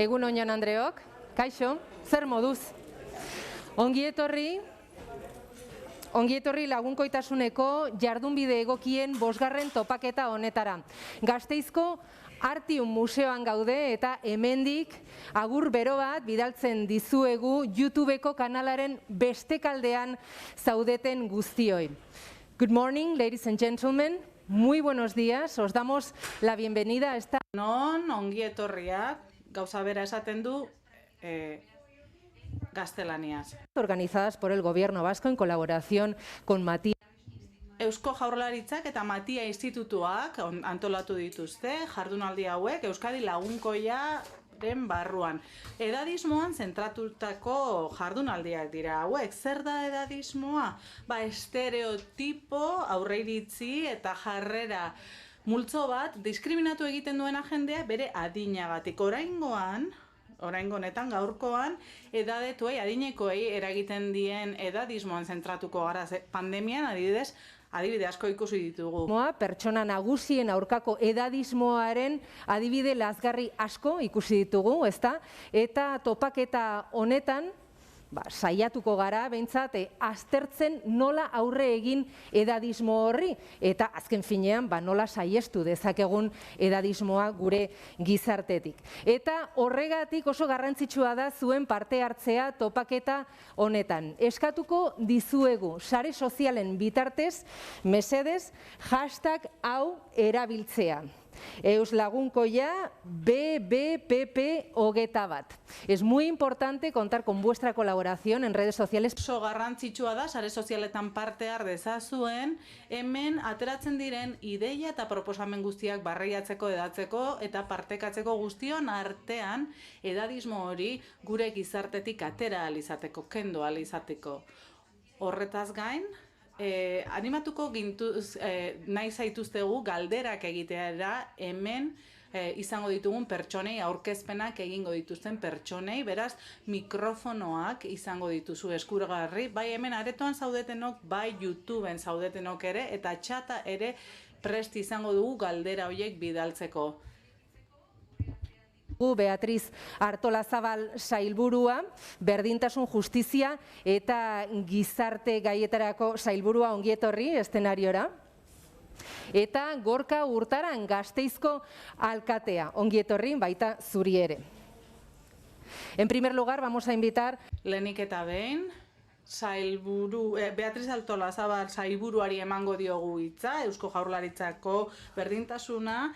Egun on Jan Andreok, kaixo, zer moduz? Ongi etorri lagunkoitasuneko jardunbide egokien 5. topaketa honetara. Gasteizko Artium Museoan gaude eta hemendik agur bero bat bidaltzen dizuegu YouTubeko kanalaren bestekaldean zaudeten guztioi. Good morning, ladies and gentlemen. Muy buenos días, os damos la bienvenida a esta... Ongi etorriak, gauza bera esaten du gaztelaniaz. Organizadas por el Gobierno Vasco en colaboración con Matías. Eusko Jaurlaritzak eta Matia Institutuak antolatu dituzte jardunaldi hauek Euskadi Lagunkoiaren barruan. Edadismoan zentratutako jardunaldiak dira hauek. Zer da edadismoa? Estereotipo, aurreiritzi eta jarrera multzo bat diskriminatu egiten duena jendea bere adinagatik. Oraingo honetan gaurkoan edadetuei, adinekoei eragiten dien edadismoan zentratuko gara. Pandemian adibide asko ikusi ditugu. Pertsona nagusien aurkako edadismoaren adibide lazgarri asko ikusi ditugu, ezta? Eta topaketa honetan saiatuko gara behintzat aztertzen nola aurre egin edadismo horri eta azken finean nola saiestu dezakegun edadismoa gure gizartetik. Eta horregatik oso garrantzitsua da zuen parte hartzea topaketa honetan. Eskatuko dizuegu sare sozialen bitartez, mesedez, hashtag hau erabiltzea. Euslagunkoia BBPP21. Es muy importante contar con vuestra colaboración en redes sociales. Oso garrantzitsua da, sare sozialetan parte har dezazuen, hemen ateratzen diren ideia eta proposamen guztiak barreiatzeko, edatzeko eta partekatzeko guztion artean edadismo hori gure gizartetik atera ahal izateko, kendu ahal izateko. Horretaz gain, animatuko gintuz, nahi zaituztegu galderak egiteara hemen izango ditugun pertsonei, aurkezpenak egingo dituzten pertsonei, beraz mikrofonoak izango dituzu eskuragarri, bai hemen aretoan zaudetenok, bai YouTubeen zaudetenok ere, eta txata ere prest izango dugu galdera horiek bidaltzeko. Beatriz Artolazabal sailburua, berdintasun justizia eta gizarte gaietarako sailburua ongi etorri eszenariora. Eta Gorka Urtaran Gasteizko alkatea, ongi etorri baita zuri ere. En primer lugar vamos a invitar lehenik eta behin Beatriz Artolazabal sailburuari emango diogu hitza, Eusko Jaurlaritzako berdintasuna,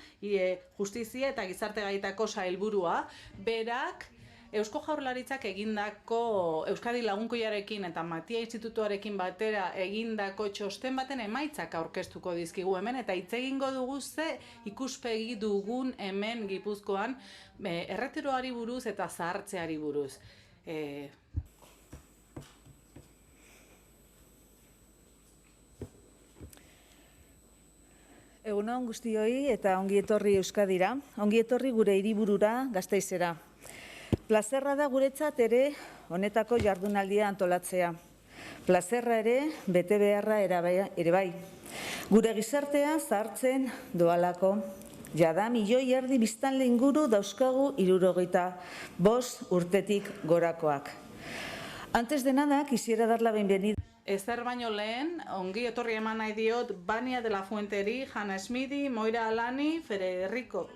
justizia eta gizarte gaietako sailburua. Berak Eusko Jaurlaritzak egindako Euskadi Lagunkoiarekin eta Matia Institutuarekin batera egindako txosten baten emaitzak aurkeztuko dizkigu hemen, eta hitz egingo dugu ze ikuspegi dugun hemen Gipuzkoan erretiroari buruz eta zahartzeari buruz. Egun on guztioi eta ongi etorri Euskadira, ongi etorri gure hiriburura Gasteizera. Plazerra da guretzat ere honetako jardunaldia antolatzea. Plazerra ere bete beharra ere bai. Gure gizartea zahartzen doalako. Jada 1,5 milioi biztanle inguru dauzkagu 75 urtetik gorakoak. Antes de nada, quisiera dar la bienvenida. Ezer baino lehen, ongi etorri eman nahi diot Bania de la Fuenteri, Hanna Smidi, Moira Alani, Federico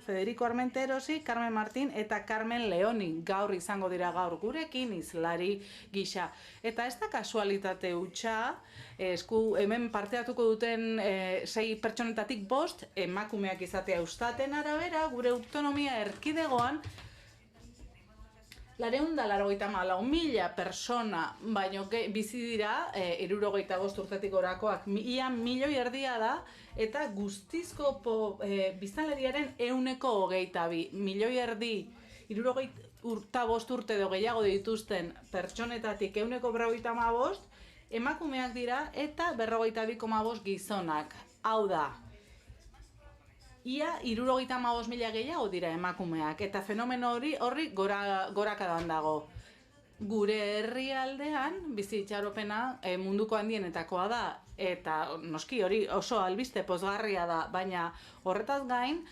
Armenterosi, Carmen Martín eta Carmen Leoni. Gaur izango dira gaur gurekin hizlari gisa. Eta ez da kasualitate hutsa, hemen parteatuko duten 6 pertsonetatik 5 emakumeak izatea. Eustaten arabera, gure autonomia erkidegoan 484.000 persona baino bizi dira, 75 urtetik gorakoak, ia 1,5 milioi da, eta guztizko biztanleriaren 122. 1,5 milioi 75 urte edo gehiago dituzten pertsonetatik 155 emakumeak dira eta 42,5 gizonak. Hau da, ia 75.000 gehiago dira emakumeak, eta fenomeno horri gorakadan dago. Gure herrialdean bizi itxaropena munduko handienetakoa da, eta noski hori oso albiste pozgarria da, baina horretaz gain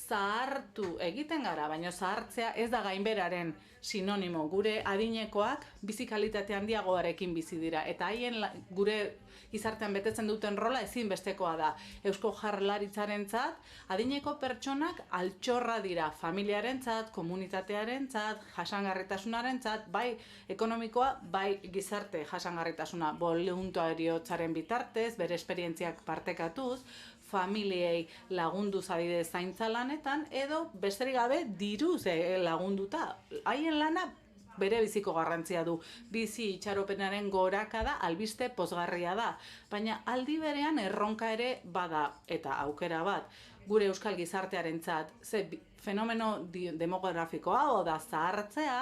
zahartu egiten gara, baina zahartzea ez da gainberaren sinonimo. Gure adinekoak bizi kalitate handiagoarekin bizi dira, eta haien gure gizartean betetzen duten rola ezinbestekoa da. Eusko Jaurlaritzarentzat adineko pertsonak altxorra dira, familiarentzat, komunitatearentzat, jasangarritasunarentzat, bai ekonomikoa, bai gizarte jasangarritasuna, boluntariotzaren bitartez, bere esperientziak partekatuz, familiei lagunduz adidez zaintza lanetan, edo besterik gabe diruz lagunduta. Haien lana bere biziko garrantzia du. Bizi itxaropenaren gorakada albiste pozgarria da, baina aldi berean erronka ere bada, eta aukera bat. Gure euskal gizartearentzat, ze fenomeno demografikoa oda zahartzea,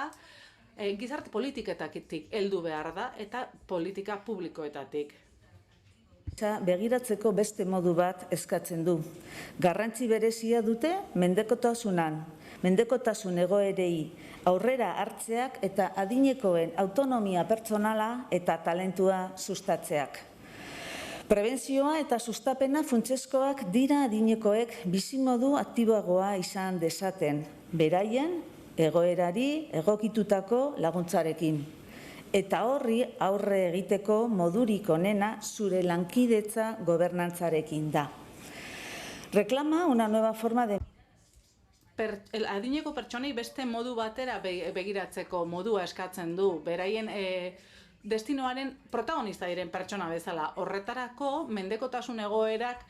gizarte politiketatik heldu behar da, eta politika publikoetatik. Begiratzeko beste modu bat eskatzen du. Garrantzi berezia dute mendekotasun egoerei aurrera hartzeak eta adinekoen autonomia pertsonala eta talentua sustatzeak. Prebentzioa eta sustapena funtsezkoak dira adinekoek bizimodu aktiboagoa izan dezaten, beraien egoerari egokitutako laguntzarekin. Eta horri aurre egiteko modurik onena zure lankidetza gobernantzarekin da. Reclama una nueva forma de... Adineko pertsonei beste modu batera begiratzeko modua eskatzen du, beraien destinoaren protagonista diren pertsona bezala. Horretarako mendekotasun egoerak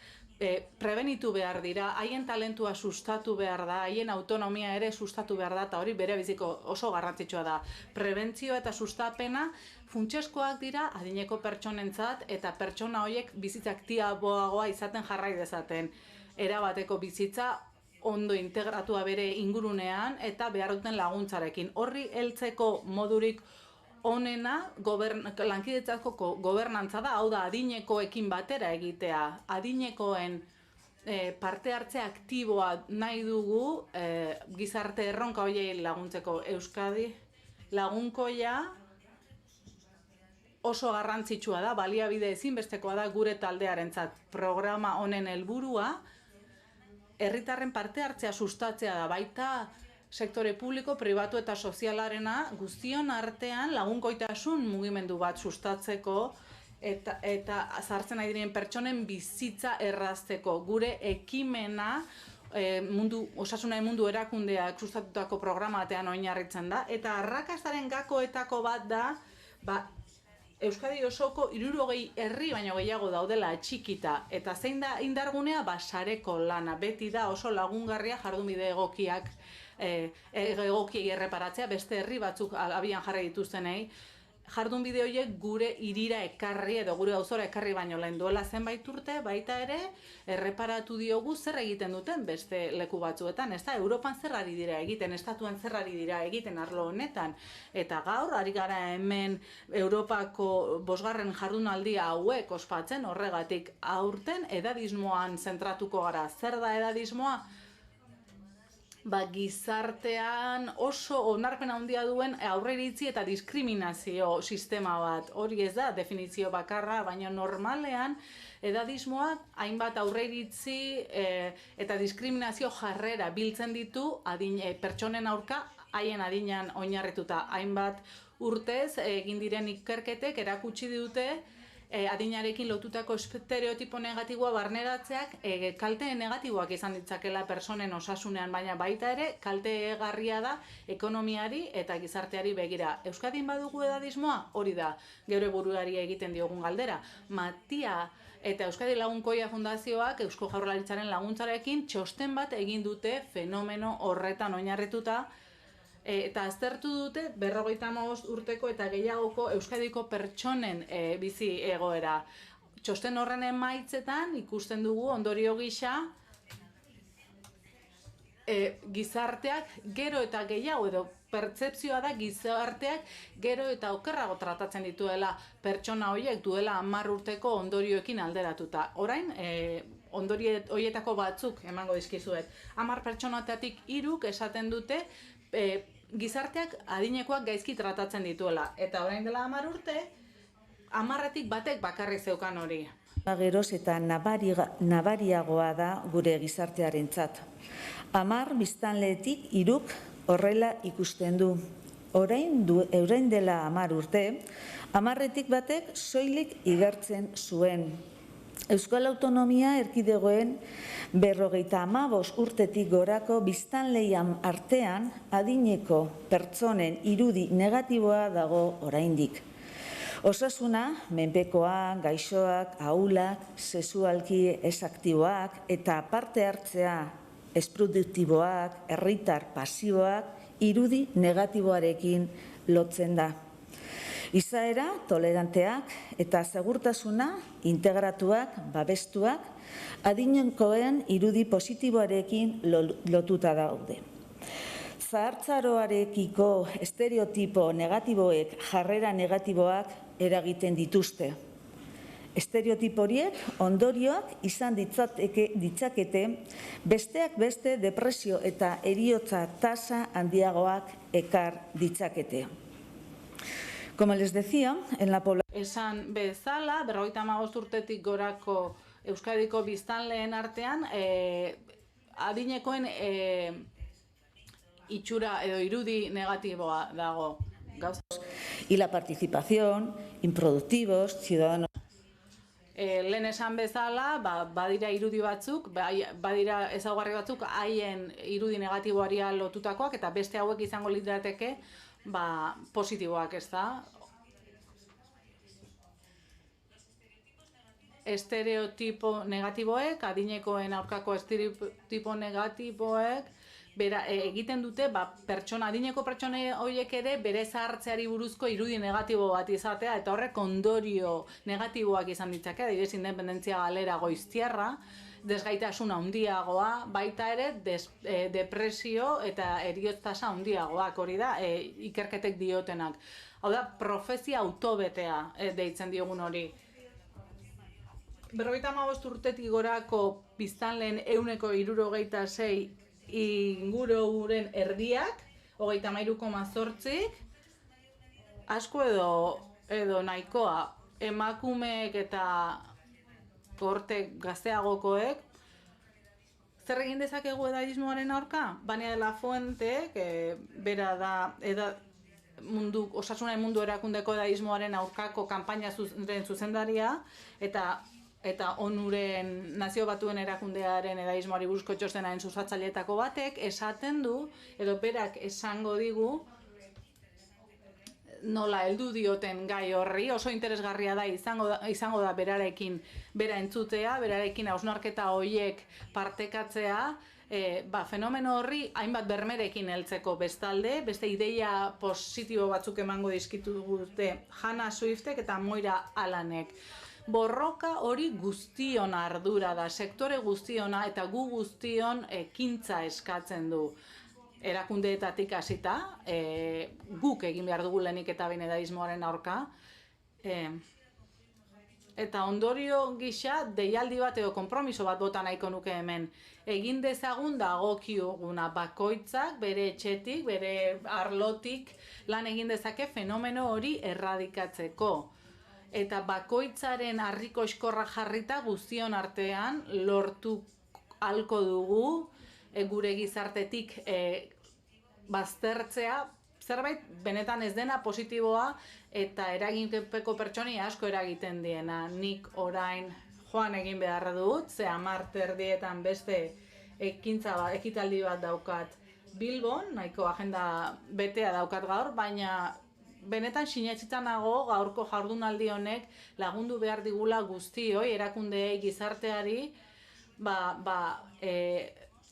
prebenitu behar dira, haien talentua sustatu behar da, haien autonomia ere sustatu behar da, eta hori bere biziko oso garrantzitsua da. Prebentzio eta sustapena funtsezkoak dira adineko pertsonentzat, eta pertsona horiek bizitza aktiboagoa izaten jarrai dezaten. Erabateko bizitza ondo integratua bere ingurunean eta behar duten laguntzarekin. Horri heltzeko modurik onena lankidetzako gobernantza da, hau da adinekoekin batera egitea. Adinekoen parte hartze aktiboa nahi dugu gizarte erronka horiei laguntzeko. Euskadi lagunkoia oso garrantzitsua da, baliabide ezinbestekoa da gure taldearentzat. Programa honen helburua herritarren parte hartzea sustatzea da, baita sektore publiko, pribatu eta sozialarena guztion artean lagunkoitasun mugimendu bat sustatzeko eta sartzen nahi diren pertsonen bizitza errazteko. Gure ekimena osasunaren mundu erakundeak sustatutako programa batean oinarritzen da, eta arrakastaren gakoetako bat da, Euskadi osoko 60 herri baino gehiago daudela txikita, eta zein da indargunea? Sareko lana, beti da oso lagungarria jardunbide egokiak egokiei erreparatzea, beste herri batzuk abian jarri dituztenei, jardunbide horiek gure hirira ekarri edo gure auzora ekarri baino lehen duela zenbait urte, baita ere erreparatu diogu zer egiten duten beste leku batzuetan, ez da, Europan zer ari dira egiten, estatuan zer ari dira egiten arlo honetan, eta gaur ari gara hemen Europako 5. jardunaldia hauek ospatzen, horregatik aurten edadismoan zentratuko gara. Zer da edadismoa? Gizartean oso onarpen handia duen aurreiritzi eta diskriminazio sistema bat. Hori ez da definizio bakarra, baina normalean edadismoak hainbat aurreiritzi eta diskriminazio jarrera biltzen ditu pertsonen aurka haien adinean oinarrituta. Hainbat urtez egin diren ikerketek erakutsi dute adinarekin lotutako estereotipo negatiboa barneratzeak kalte negatiboak izan ditzakela pertsonen osasunean, baina baita ere kalte egarria da ekonomiari eta gizarteari begira. Euskadin badugu edadismoa? Hori da geure buruari egiten diogun galdera. Matia eta Euskadi Lagunkoia Fundazioak Eusko Jaurlaritzaren laguntzarekin txosten bat egin dute fenomeno horretan oinarrituta, eta aztertu dute 55 urteko eta gehiagoko Euskadiko pertsonen bizi egoera. Txosten horren emaitzetan ikusten dugu ondorio gisa gizarteak gero eta gehiago edo pertzepzioa da gizarteak gero eta okerrago tratatzen dituela pertsona horiek duela 10 urteko ondorioekin alderatuta. Orain, ondorio horietako batzuk emango dizkizuet. 10 pertsonatatik 3 esaten dute gizarteak adinekoak gaizki tratatzen dituela. Eta orain dela 10 urte, 10-tik batek bakarrik zeukan hori. Geroz eta nabariagoa da gure gizartearentzat. 10 biztanletik 3 horrela ikusten du. Orain dela 10 urte, 10-tik batek soilik igertzen zuen. Euskal Autonomia Erkidegoen 55 urtetik gorako biztanleian artean adineko pertsonen irudi negatiboa dago oraindik. Osasuna, menpekoak, gaixoak, ahulak, sexualki ezaktiboak eta parte hartzea esproduktiboak, herritar pasiboak, irudi negatiboarekin lotzen da. Izaera, toleranteak eta segurtasuna integratuak, babestuak, adinekoen irudi positiboarekin lotuta daude. Zahartzaroarekiko estereotipo negatiboek jarrera negatiboak eragiten dituzte. Estereotipo horiek ondorioak izan ditzakete besteak beste depresio eta heriotza tasa handiagoak ekar ditzakete. Como les decía, en la población... Esan bezala, 55 urtetik gorako Euskadiko biztanleen artean, adinekoen itxura edo irudi negatiboa dago. Y la participación, improductivos, ciudadanos... Lehen esan bezala, badira irudi batzuk, badira ezaugarri batzuk haien irudi negatiboari lotutakoak eta beste hauek izango lirateke positiboak, ez da? Estereotipo negatiboek, adinekoen aurkako estereotipo negatiboek, egiten dute adineko pertsona horiek ere bere zahartzeari buruzko irudi negatibo bat izatea eta horrek ondorio negatiboak izan ditzake, adibidez independentzia galera goiztiarra, desgaitasun handiagoa, baita ere depresio eta heriotza tasa handiagoak, hori da ikerketek diotenak. Hau da, profezia autobetea deitzen diogun hori. 55 urtetik gorako biztanleen 176 ingururen erdiak, 33,8, asko edo nahikoa, emakumeek eta korte gazteagokoek, zer egin dezakegu edadismoaren aurka? Bania de la Fuente, bera da osasunaren mundu erakundeko edadismoaren aurkako kanpainaren zuzendaria, eta ONUren Nazio Batuen erakundearen edadismoari buruzko txostenaren sustatzaileetako batek esaten du, edo berak esango digu, nola heldu dioten gai horri, oso interesgarria da izango da berarekin bera entzutea, berarekin hausnarketa horiek partekatzea, fenomeno horri hainbat bermerekin heltzeko bestalde, beste ideia positibo batzuk emango dizkitute Hannah Swiftek eta Moira Allanek. Borroka hori guztion ardura da, sektore guztiona eta gu guztion ekintza eskatzen du. Erakundeetatik hasita, guk egin behar dugu lehenik eta behin edadismoaren aurka. Eta ondorio gisa, deialdi bat edo konpromiso bat bota nahiko nuke hemen. Egin dezagun dagokioguna bakoitzak, bere etxetik, bere arlotik, lan egin dezake fenomeno hori erradikatzeko. Eta bakoitzaren harriko eskorra jarrita guztion artean lortu halko dugu gure gizartetik baztertzea, zerbait benetan ez dena positiboa eta eraginpeko pertsoni asko eragiten diena. Nik orain joan egin beharra dut, ze 10:00 beste ekitaldi bat daukat Bilbon, nahiko agenda betea daukat gaur, baina benetan sinetsita nago gaurko jardunaldi honek lagundu behar digula guztioi, erakundeei, gizarteari,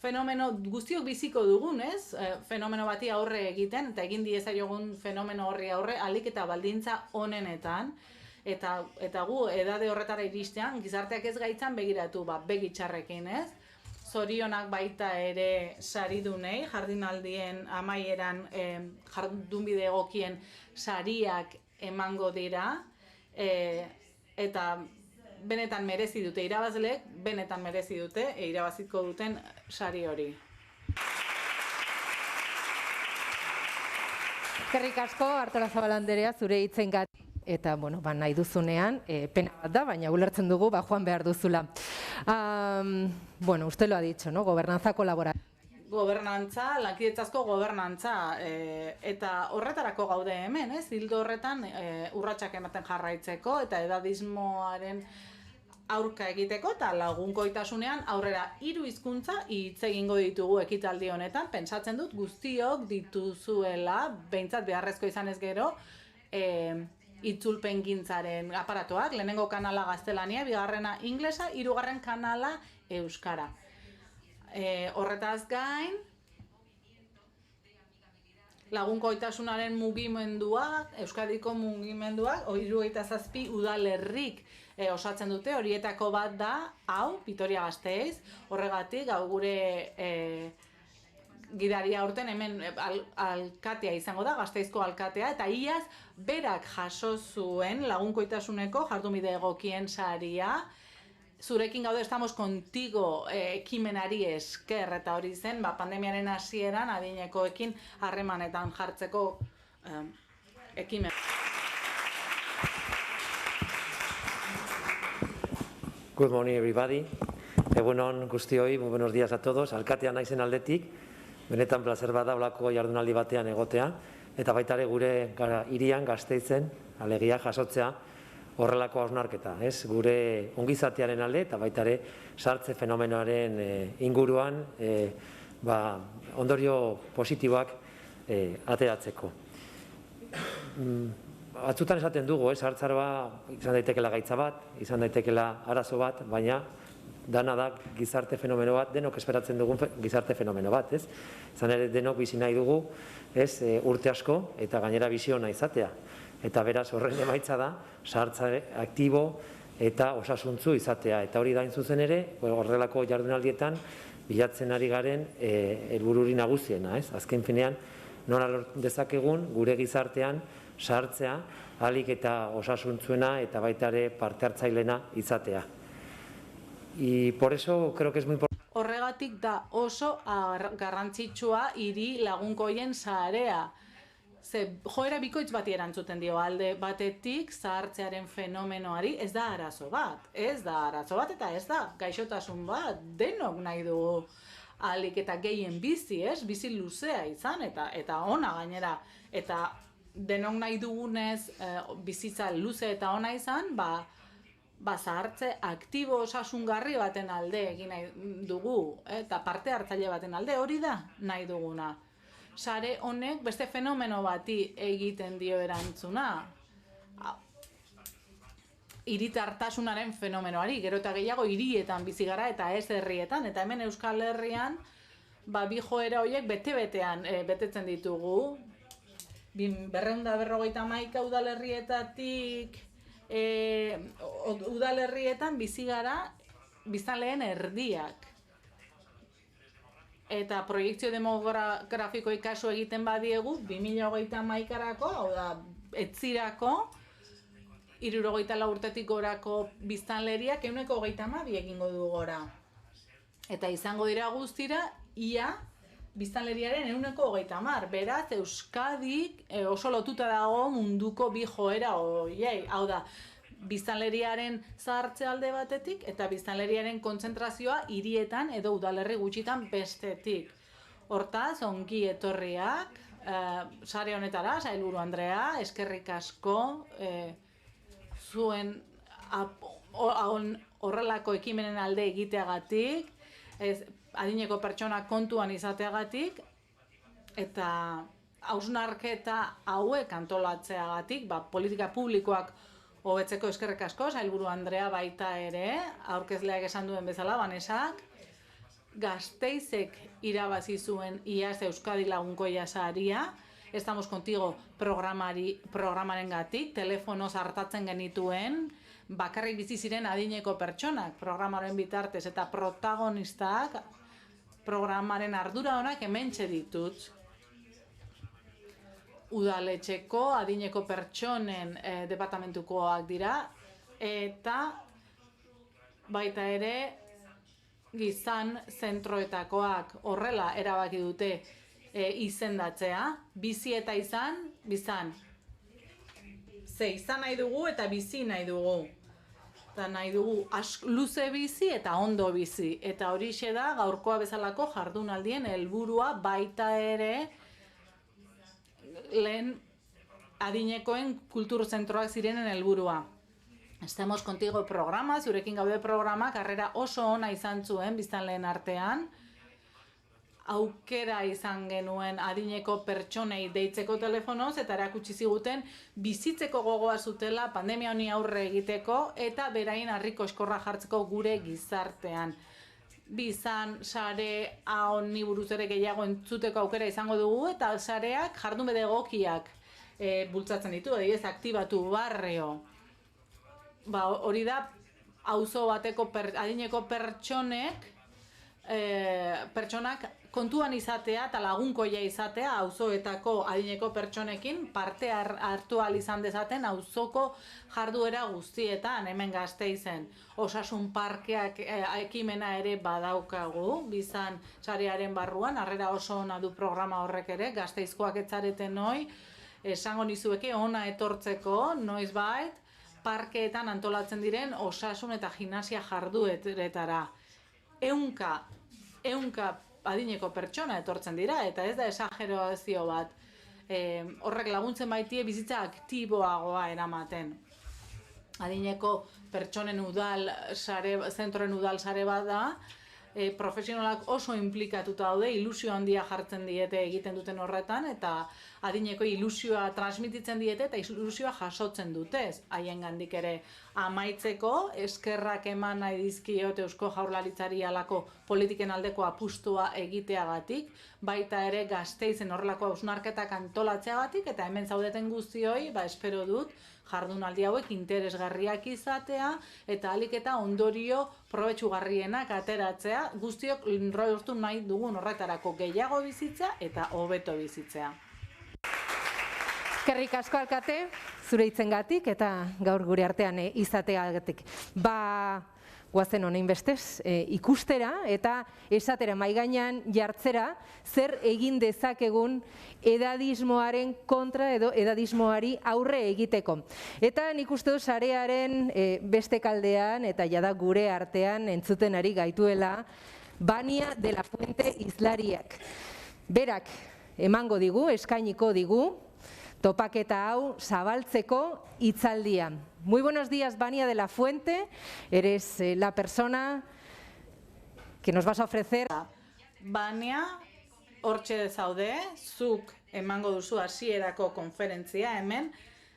fenomeno guztiok biziko dugun, ez? Fenomeno bati aurre egiten, eta egin diezaiogun fenomeno horri aurre, ahalik eta baldintza onenetan, eta gu edade horretara iristean, gizarteak ez gaitzan begiratu, begitxarrekin, ez? Zorionak baita ere saridunei, jardunaldien amaieran jardunbide egokien sariak emango dira, eta benetan merezi dute, irabazleek benetan merezi dute, irabaziko duten sari hori. Eskerrik asko, Artolazabal anderea, zure hitzengatik. eta nahi duzunean, pena bat da, baina ulertzen dugu joan behar duzula. Usted lo ha dicho, ¿no? Gobernanza colaborativa. Gobernantza, lankidetzazko gobernantza, eta horretarako gaude hemen, ez? Ildo horretan urratsak ematen jarraitzeko eta edadismoaren aurka egiteko eta lagunkoitasunean aurrera 3 hizkuntza hitz egingo ditugu ekitaldi honetan. Pentsatzen dut guztiok dituzuela, behintzat beharrezko izanez gero, itzulpengintzaren aparatuak, lehenengo kanala gaztelania, bigarrena inglesa, 3. kanala euskara. Horretaz gain, lagunkoitasunaren mugimenduak, Euskadiko mugimenduak, 37 udalerrik osatzen dute, horietako bat da, hau, Vitoria-Gasteiz, horregatik, gure gidaria aurten hemen alkatea izango da, Gasteizko alkatea, eta iaz berak jaso zuen lagunkoitasuneko jardunbide egokien saria. Zurekin gaude estamos contigo ekimenari esker, eta hori zen, pandemiaren hasieran adinekoekin harremanetan jartzeko ekimen. Good morning everybody. Egunon guztioi, muy buenos días a todos. Alkatea naizen aldetik, benetan plazer bada olako jardunaldi batean egotea, eta baita ere gure hirian Gasteizen alegia jasotzea horrelako hausnarketa, ez? Gure ongizatearen alde eta baita ere sartze fenomenoaren inguruan ondorio positiboak ateratzeko. Batzutan esaten dugu, hartzaroa izan daitekela gaitza bat, izan daitekela arazo bat, baina dana da gizarte fenomeno bat, denok esperatzen dugun gizarte fenomeno bat, ez? Izan ere denok bizi nahi dugu, ez, urte asko eta gainera bizio ona izatea. Eta beraz horren emaitza da, sartze aktibo eta osasuntzu izatea. Eta hori da hain zuzen ere, horrelako jardunaldietan bilatzen ari garen helbururi nagusiena, ez? Azken finean, nola lort dezakegun gure gizartean sartzea ahalik eta osasuntzuena eta baita ere parte hartzailena izatea. Y por eso creo que es muy importante. Horregatik da oso garrantzitsua hiri lagunkoien sarea. Ze joera bikoitz bati erantzuten dio, alde batetik zahartzearen fenomenoari ez da arazo bat. Ez da arazo bat eta ez da gaixotasun bat. Denok nahi dugu ahalik eta gehien bizi, ez? Bizi luzea izan eta ona gainera. Eta denok nahi dugunez bizitza luze eta ona izan, zahartze aktibo osasungarri baten alde egin nahi dugu, eta parte hartzaile baten alde, hori da nahi duguna. Sare honek beste fenomeno bati egiten dio erantzuna. Hiritartasunaren fenomenoari, gero eta gehiago hirietan bizi gara eta ez herrietan, eta hemen Euskal Herrian bi joera horiek bete-betean betetzen ditugu. 251 udalerrietatik udalerrietan bizi gara biztanleen erdiak. Eta proiektzio demografikoei kasu egiten badiegu 2031-arako, hau da, etzirako, 74 urtetik gorako biztanleriak 132 egingo du gora. Eta izango dira guztira, ia biztanleriaren 130. Beraz, Euskadik oso lotuta dago munduko bi joera horiei. Hau da, biztanleriaren zahartze alde batetik eta biztanleriaren kontzentrazioa hirietan edo udalerri gutxitan bestetik. Hortaz, ongi etorriak sare honetara, Sailburu Andrea, eskerrik asko zuen horrelako ekimenen alde egiteagatik, adineko pertsona kontuan izateagatik, eta hausnarketa hauek antolatzeagatik, politika publikoak hobetzeko eskerrik asko, Sailburu Andrea baita ere, aurkezleak esan duen bezala, Banesak, Gasteizek irabazi zuen iaz Euskadi Lagunkoia saria, Estamos Contigo programarengatik, telefonoz hartatzen genituen, bakarrik bizi ziren adineko pertsonak programaren bitartez eta protagonistak programaren ardura honak hementxe ditut. Udaletxeko adineko pertsonen departamentukoak dira, eta baita ere gizan zentroetakoak horrela erabaki dute izendatzea, bizi eta izan, bizan. ze izan nahi dugu eta bizi nahi dugu. Eta nahi dugu luze bizi eta ondo bizi. Eta horixe da gaurkoa bezalako jardunaldien helburua baita ere lehen adinekoen kulturzentroak zirenen helburua. Estamos contigo programa, zurekin gaude programa, karrera oso ona izan zuen biztanleen artean. Aukera izan genuen adineko pertsonei deitzeko telefonoz eta erakutsi ziguten bizitzeko gogoa zutela pandemia honi aurre egiteko eta berain harriko eskorra jartzeko gure gizartean. Bizan sare honi buruz ere gehiago entzuteko aukera izango dugu eta sareak jardunbide egokiak bultzatzen ditu, adibidez aktibatu barrio. Hori da auzo bateko adineko pertsonak kontuan izatea eta lagunkoia izatea auzoetako adineko pertsonekin parte hartu ahal izan dezaten auzoko jarduera guztietan, hemen Gasteizen. Osasun parkeak ekimena ere badaukagu, bizan sarearen barruan, harrera oso ona du programa horrek ere, Gasteizkoak etzareten noi, esango nizueke ona etortzeko, noizbait, parkeetan antolatzen diren osasun eta gimnasia jardueretara. Ehunka adineko pertsona etortzen dira, eta ez da esagerazio bat. Horrek laguntzen baitie bizitza aktiboagoa eramaten. Adineko pertsonen zentroen udal sare bat da, profesionalak oso implikatuta daude, ilusio handia jartzen diete egiten duten horretan, eta adineko ilusioa transmititzen diete eta ilusioa jasotzen dute, haiengandik ere. Amaitzeko, eskerrak eman nahi dizkiot Eusko Jaurlaritzari halako politiken aldeko apustua egiteagatik, baita ere Gasteizen horrelako hausnarketak antolatzeagatik, eta hemen zaudeten guztioi, espero dut, jardunaldi hauek interesgarriak izatea, eta ahalik eta ondorio probetxugarrienak ateratzea, guztiok lortu nahi dugun horretarako gehiago bizitzea eta hobeto bizitzea. Eskerrik asko alkate, zure hitzengatik eta gaur gure artean izateagatik. Guazen honein bestez ikustera eta esatera maigainan jartzera zer egin dezakegun edadismoaren kontra edo edadismoari aurre egiteko. Eta nik uste dut sarearen beste kaldean eta jada gure artean entzuten ari gaituela Bania de la Fuente hizlariak. Berak emango digu, eskainiko digu, topaketa hau zabaltzeko hitzaldia. Muy buenos días, Bania de la Fuente. Eres la persona que nos vas a ofrecer. Bania, hortxe zaude, zuk emango duzu hasierako konferentzia hemen,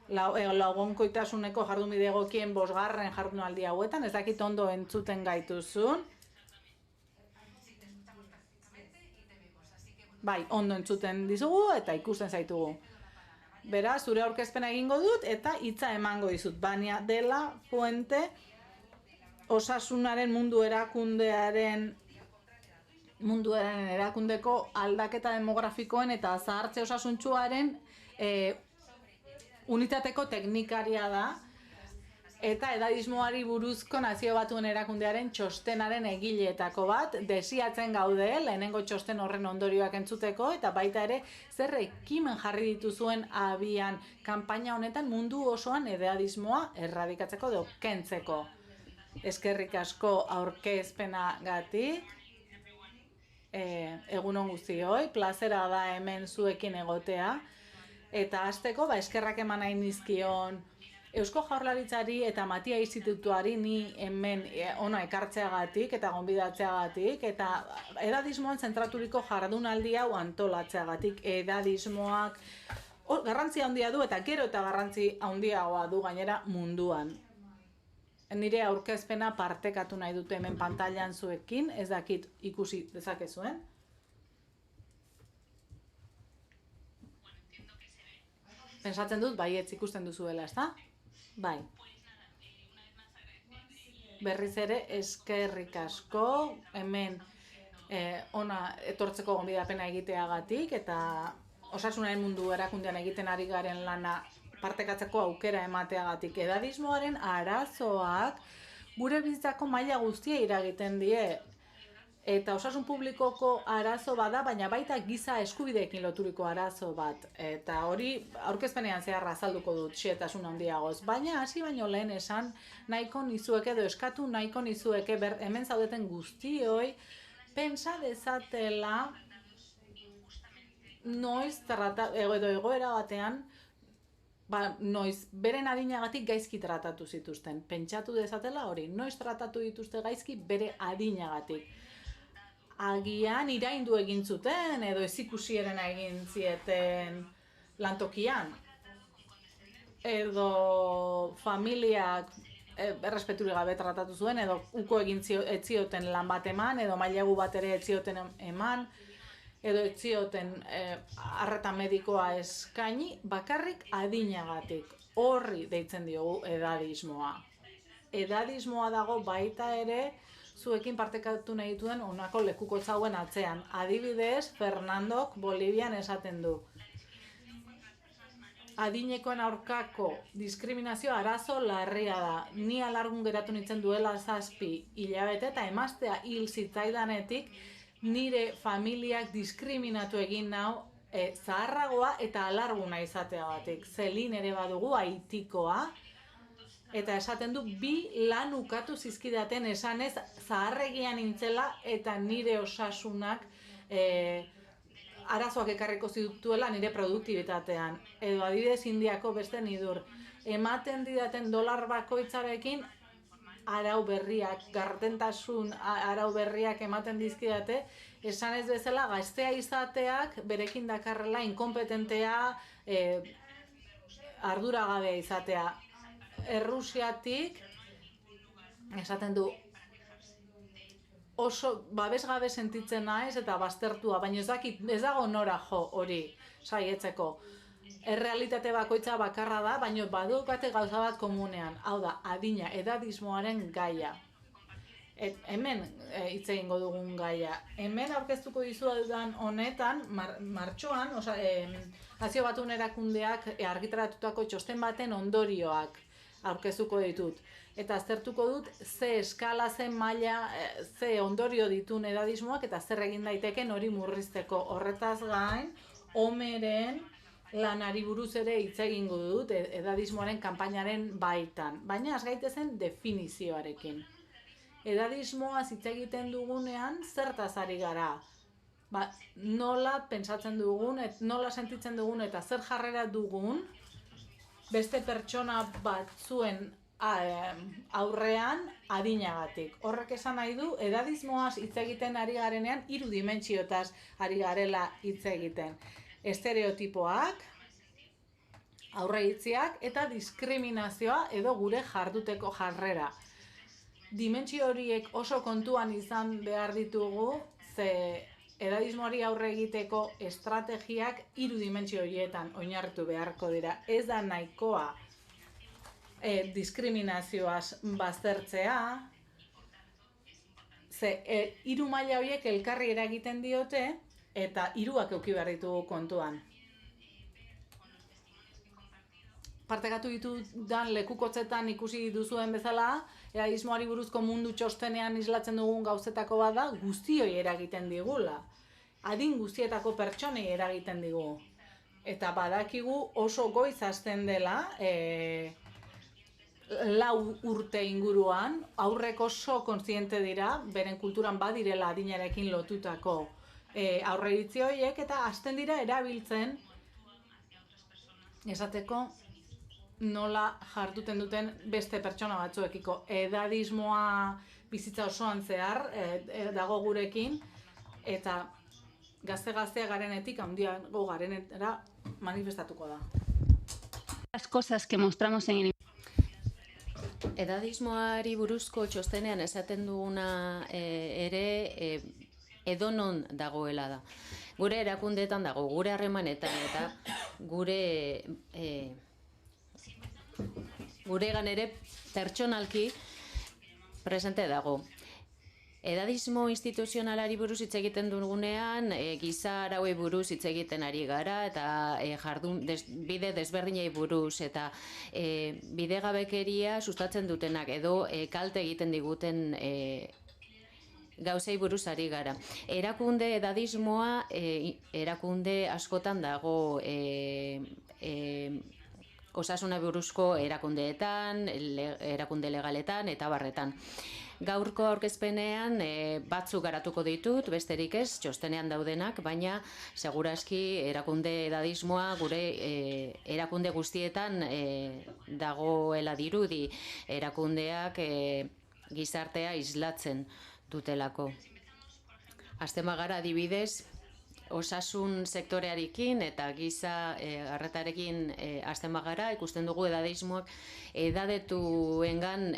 lagunkoitasuneko jardunbide egokien 5. jardunaldi hauetan, ez dakit ondo entzuten gaituzun. Bai, ondo entzuten dizugu eta ikusten zaitugu. Beraz, zure aurkezpena egingo dut eta hitza emango dizut. Bania de la Fuente, osasunaren munduaren erakundeko aldaketa demografikoen eta zahartze osasuntsuaren unitateko teknikaria da, eta edadismoari buruzko Nazio Batuen erakundearen txostenaren egileetako bat, desiatzen gaude, lehenengo txosten horren ondorioak entzuteko, eta baita ere zer ekimen jarri dituzuen abian kanpaina honetan mundu osoan edadismoa erradikatzeko edo kentzeko. Eskerrik asko aurkezpenagatik, egunon guztioi, plazera da hemen zuekin egotea, eta hasteko eskerrak eman nahi nizkion Eusko Jaurlaritzari eta Matia Institutuari ni hemen ona ekartzeagatik eta gonbidatzeagatik eta edadismoan zentraturiko jardunaldi hau antolatzeagatik. Edadismoak garrantzia handia du eta gero eta garrantzi handiagoa du gainera munduan. Nire aurkezpena partekatu nahi dute hemen pantailan zuekin, ez dakit ikusi dezakezuen. Pensatzen dut baietz ikusten duzuela, ezta? Bai. Berriz ere eskerrik asko, hemen ona etortzeko gonbidapena egiteagatik eta osasunaren mundu erakundean egiten ari garen lana partekatzeko aukera emateagatik. Edadismoaren arazoak gure bizitzako maila guztia eragiten die. Eta osasun publikoko arazo bada, baina baita giza eskubideekin loturiko arazo bat. Eta hori aurkezpenean zehar azalduko dut xehetasun handiagoz. Baina hasi baino lehen esan nahiko nizueke edo eskatu nahiko nizueke hemen zaudeten guztioi pentsa dezatela noiz edo egoera batean noiz beren adinagatik gaizki tratatu zituzten. Pentsatu dezatela hori, noiz tratatu dituzte gaizki bere adinagatik. Agian iraindu egin zuten edo ezikusierena egin zieten lantokian. Edo familiak errespeturik gabe tratatu zuen, edo uko egin etzioten lan bat eman, edo mailegu bat ere etzioten eman, edo etzioten arreta medikoa eskaini, bakarrik adinagatik. Horri deitzen diogu edadismoa. Edadismoa dago baita ere, zuekin partekatu nahi dituen honako lekukotza hauen atzean. Adibidez, Fernandok Bolivian esaten du. Adinekoen aurkako diskriminazio arazo larria da. Ni alargun geratu nintzen duela 7 hilabete eta emaztea hil zitzaidanetik nire familiak diskriminatu egin nau zaharragoa eta alarguna izateagatik. Zelin ere badugu Haitikoa. Eta esaten du, 2 lan ukatu zizkidaten esanez zaharregian nintzela eta nire osasunak arazoak ekarriko zituela nire produktibitatean. Edo adibidez Indiako beste nidur. Ematen didaten dolar bakoitzarekin arau berriak, gardentasun arau berriak ematen dizkidate, esanez bezala gaztea izateak berekin dakarrela inkompetentea, arduragabea izatea. Errusiatik esaten du oso babesgabe sentitzen naiz eta baztertua, baina ez dago nora jo hori saietzeko. Errealitate bakoitza bakarra da, baina badukate gauza bat komunean, hau da, adina, edadismoaren gaia. Hemen hitz egingo dugun gaia. Hemen aurkeztuko dizudan honetan, martxoan, Nazio Batuen Erakundeak argitaratutako txosten baten ondorioak aurkezuko ditut. Eta aztertuko dut ze eskala, ze maila, ze ondorio ditun edadismoak eta zer egin daiteken hori murrizteko. Horretaz gain, Omeren lanari buruz ere hitz egingo dut edadismoaren kanpainaren baitan. Baina az gaitezen definizioarekin. Edadismoaz hitz egiten dugunean zertaz ari gara? Nola pentsatzen dugun, nola sentitzen dugun eta zer jarrera dugun beste pertsona batzuen aurrean adinagatik. Horrek esan nahi du, edadismoaz hitz egiten ari garenean 3 dimentsiotaz ari garela hitz egiten. Estereotipoak, aurreitziak eta diskriminazioa edo gure jarduteko jarrera. Dimentsio horiek oso kontuan izan behar ditugu, ze edadismoari aurre egiteko estrategiak 3 dimentsio horietan oinarritu beharko dira. Ez da nahikoa diskriminazioaz baztertzea, ze 3 maila horiek elkarri eragiten diote eta 3ak eduki behar ditugu kontuan. Partekatu ditudan lekukotzetan ikusi duzuen bezala, edadismoari buruzko mundu txostenean islatzen dugun gauzetako bat da, guztioi eragiten digula. Adin guztietako pertsonei eragiten digu. Eta badakigu oso goiz hasten dela, 4 urte inguruan, aurrek oso kontziente dira, beren kulturan badirela adinarekin lotutako aurreiritzi horiek, eta hasten dira erabiltzen, esateko, nola jarduten duten beste pertsona batzuekiko. Edadismoa bizitza osoan zehar dago gurekin, eta gazte-gaztea garenetik handiago garenetara manifestatuko da. Las cosas que mostramos en el Edadismoari buruzko txostenean esaten duguna ere edonon dagoela da. Gure erakundeetan dago, gure harremanetan eta guregan ere pertsonalki presente dago. Edadismo instituzionalari buruz hitz egiten dugunean, giza arauei buruz hitz egiten ari gara eta bide desberdinei buruz eta bidegabekeria sustatzen dutenak edo kalte egiten diguten gauzei buruz ari gara. Erakunde edadismoa erakunde askotan dago osasuna buruzko erakundeetan, erakunde legaletan eta barretan. Gaurko aurkezpenean batzuk garatuko ditut, besterik ez, txostenean daudenak, baina segurazki erakunde edadismoa gure erakunde guztietan dagoela dirudi, erakundeak gizartea islatzen dutelako. Hasten bagara adibidez, osasun sektorearekin eta giza arretarekin hasten bagara, ikusten dugu edadismoak edadetuengan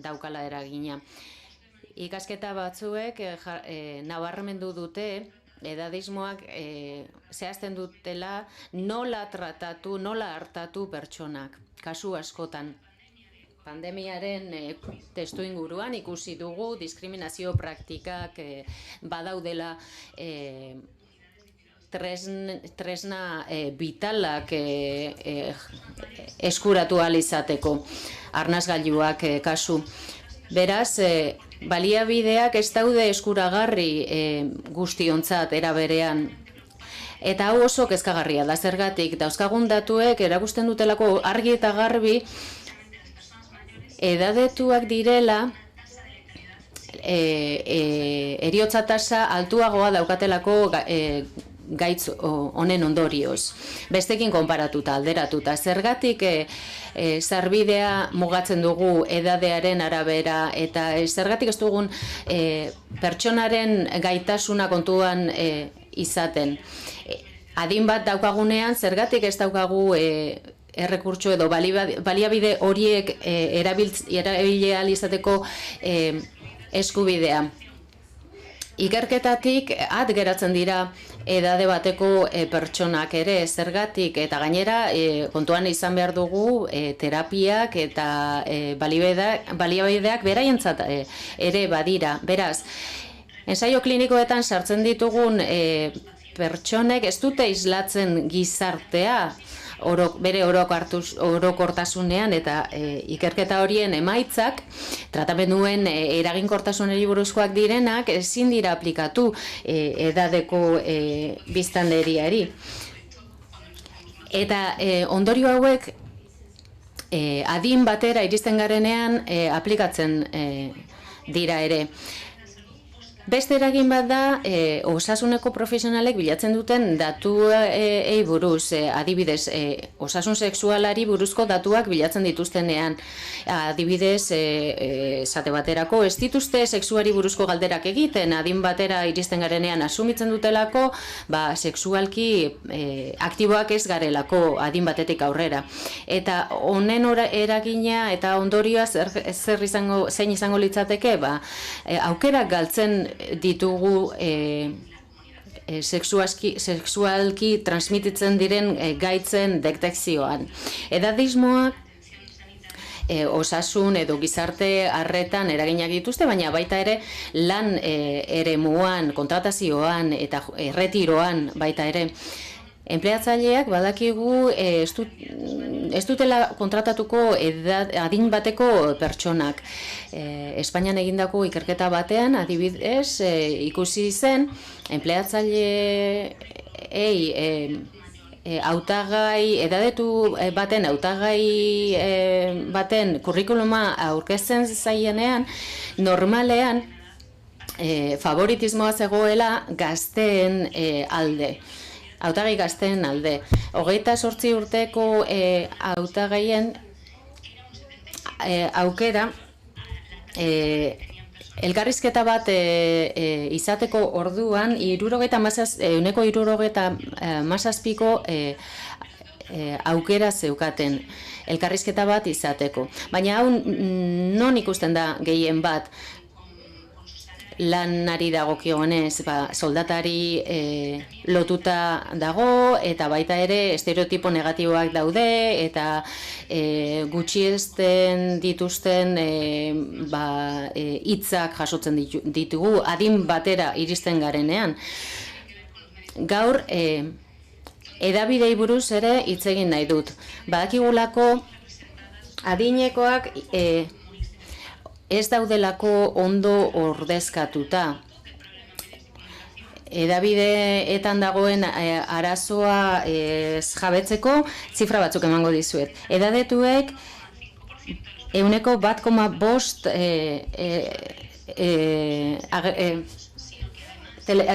daukala eragina. Ikasketa batzuek nabarmendu dute edadismoak zehazten dutela nola tratatu, nola hartatu pertsonak, kasu askotan. Pandemiaren testu inguruan ikusi dugu diskriminazio praktikak badaudela tresna vitalak eskuratu ahal izateko, arnasgailuak kasu. Beraz, baliabideak ez daude eskuragarri guztiontzat era berean. Eta hau oso kezkagarria da, zergatik dauzkagun datuek erakusten dutelako argi eta garbi edadetuak direla heriotza tasa altuagoa daukatelako gaitz honen ondorioz. Bestekin konparatuta, alderatuta. Zergatik sarbidea mugatzen dugu edadearen arabera eta zergatik ez dugun pertsonaren gaitasuna kontuan izaten. Adin bat daukagunean, zergatik ez daukagu errekurtso edo baliabide horiek erabile ahal izateko eskubidea. Ikerketatik geratzen dira edade bateko pertsonak ere, zergatik eta gainera kontuan izan behar dugu terapiak eta baliabideak beraientzat ere badira. Beraz, ensaio klinikoetan sartzen ditugun pertsonek ez dute islatzen gizartea, bere orokortasunean eta ikerketa horien emaitzak, tratamenduen eraginkortasunari buruzkoak direnak, ezin dira aplikatu edadeko biztanleriari. Eta ondorio hauek adin batera iristen garenean aplikatzen dira ere. Beste eragin bat da, osasuneko profesionalek bilatzen duten datuei buruz, adibidez, osasun sexualari buruzko datuak bilatzen dituztenean. Adibidez, esate baterako, ez dituzte sexuari buruzko galderak egiten, adin batera iristen garenean asumitzen dutelako, sexualki aktiboak ez garelako adin batetik aurrera. Eta honen eragina eta ondorioa zein izango litzateke, aukerak galtzen ditugu sexualki transmititzen diren gaitzen detekzioan. Edadismoak osasun edo gizarte arretan eraginak dituzte, baina baita ere lan eremuan, kontratazioan eta erretiroan baita ere. Enpleatzaileak badakigu ez dutela kontratatuko adin bateko pertsonak. Espainian egindako ikerketa batean, adibidez, ikusi zen, enpleatzaileei edadetu baten hautagai baten kurrikuluma aurkezten zaienean, normalean favoritismoa zegoela gazteen alde. Hautagai gazteen alde. 28 urteko hautagaien aukera elkarrizketa bat izateko orduan 67% aukera zeukaten elkarrizketa bat izateko. Baina hau non ikusten da gehien bat? Lanari dagokionez, soldatari lotuta dago eta baita ere estereotipo negatiboak daude eta gutxiesten dituzten hitzak jasotzen ditugu adin batera iristen garenean. Gaur edabidei buruz ere hitz egin nahi dut. Badakigulako adinekoak ez daudelako ondo ordezkatuta. Edabideetan dagoen arazoa jabetzeko zifra batzuk emango dizuet. Edadetuek 1,5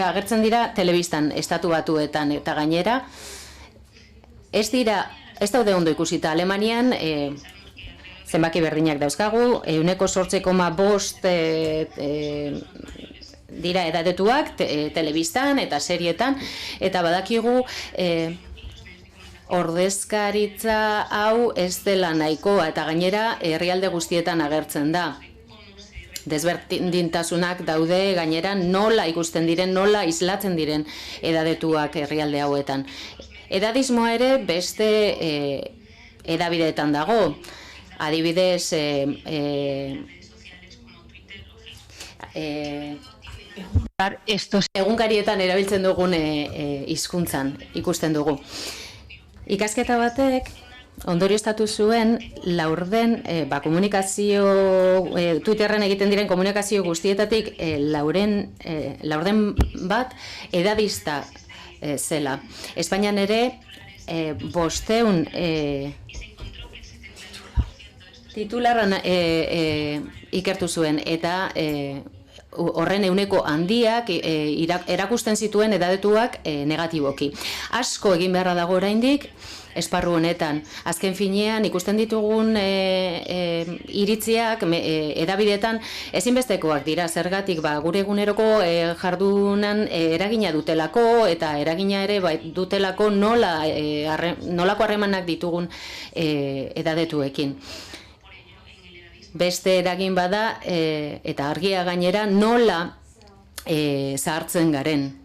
agertzen dira telebistan estatu batuetan eta gainera ez daude ondo ikusita. Alemanian zenbaki berdinak dauzkagu, 8,5 dira edadetuak telebistan eta serietan, eta badakigu ordezkaritza hau ez dela nahikoa eta gainera herrialde guztietan agertzen da. Desberdintasunak daude gainera nola ikusten diren, nola islatzen diren edadetuak herrialde hauetan. Edadismoa ere beste edabideetan dago. Adibidez, egunkarietan erabiltzen dugun hizkuntzan ikusten dugu. Ikasketa batek ondorioztatu zuen laurden komunikazio, Twitterren egiten diren komunikazio guztietatik laurden bat edadista zela. Espainian ere 500 titularran ikertu zuen eta horren ehuneko handiak erakusten zituen edadetuak negatiboki. Asko egin beharra dago oraindik esparru honetan. Azken finean ikusten ditugun iritziak edabideetan ezinbestekoak dira. Zergatik gure eguneroko jardunan eragina dutelako eta eragina ere dutelako nolako harremanak ditugun edadetuekin. Beste eragin bada eta argia gainera nola zahartzen garen.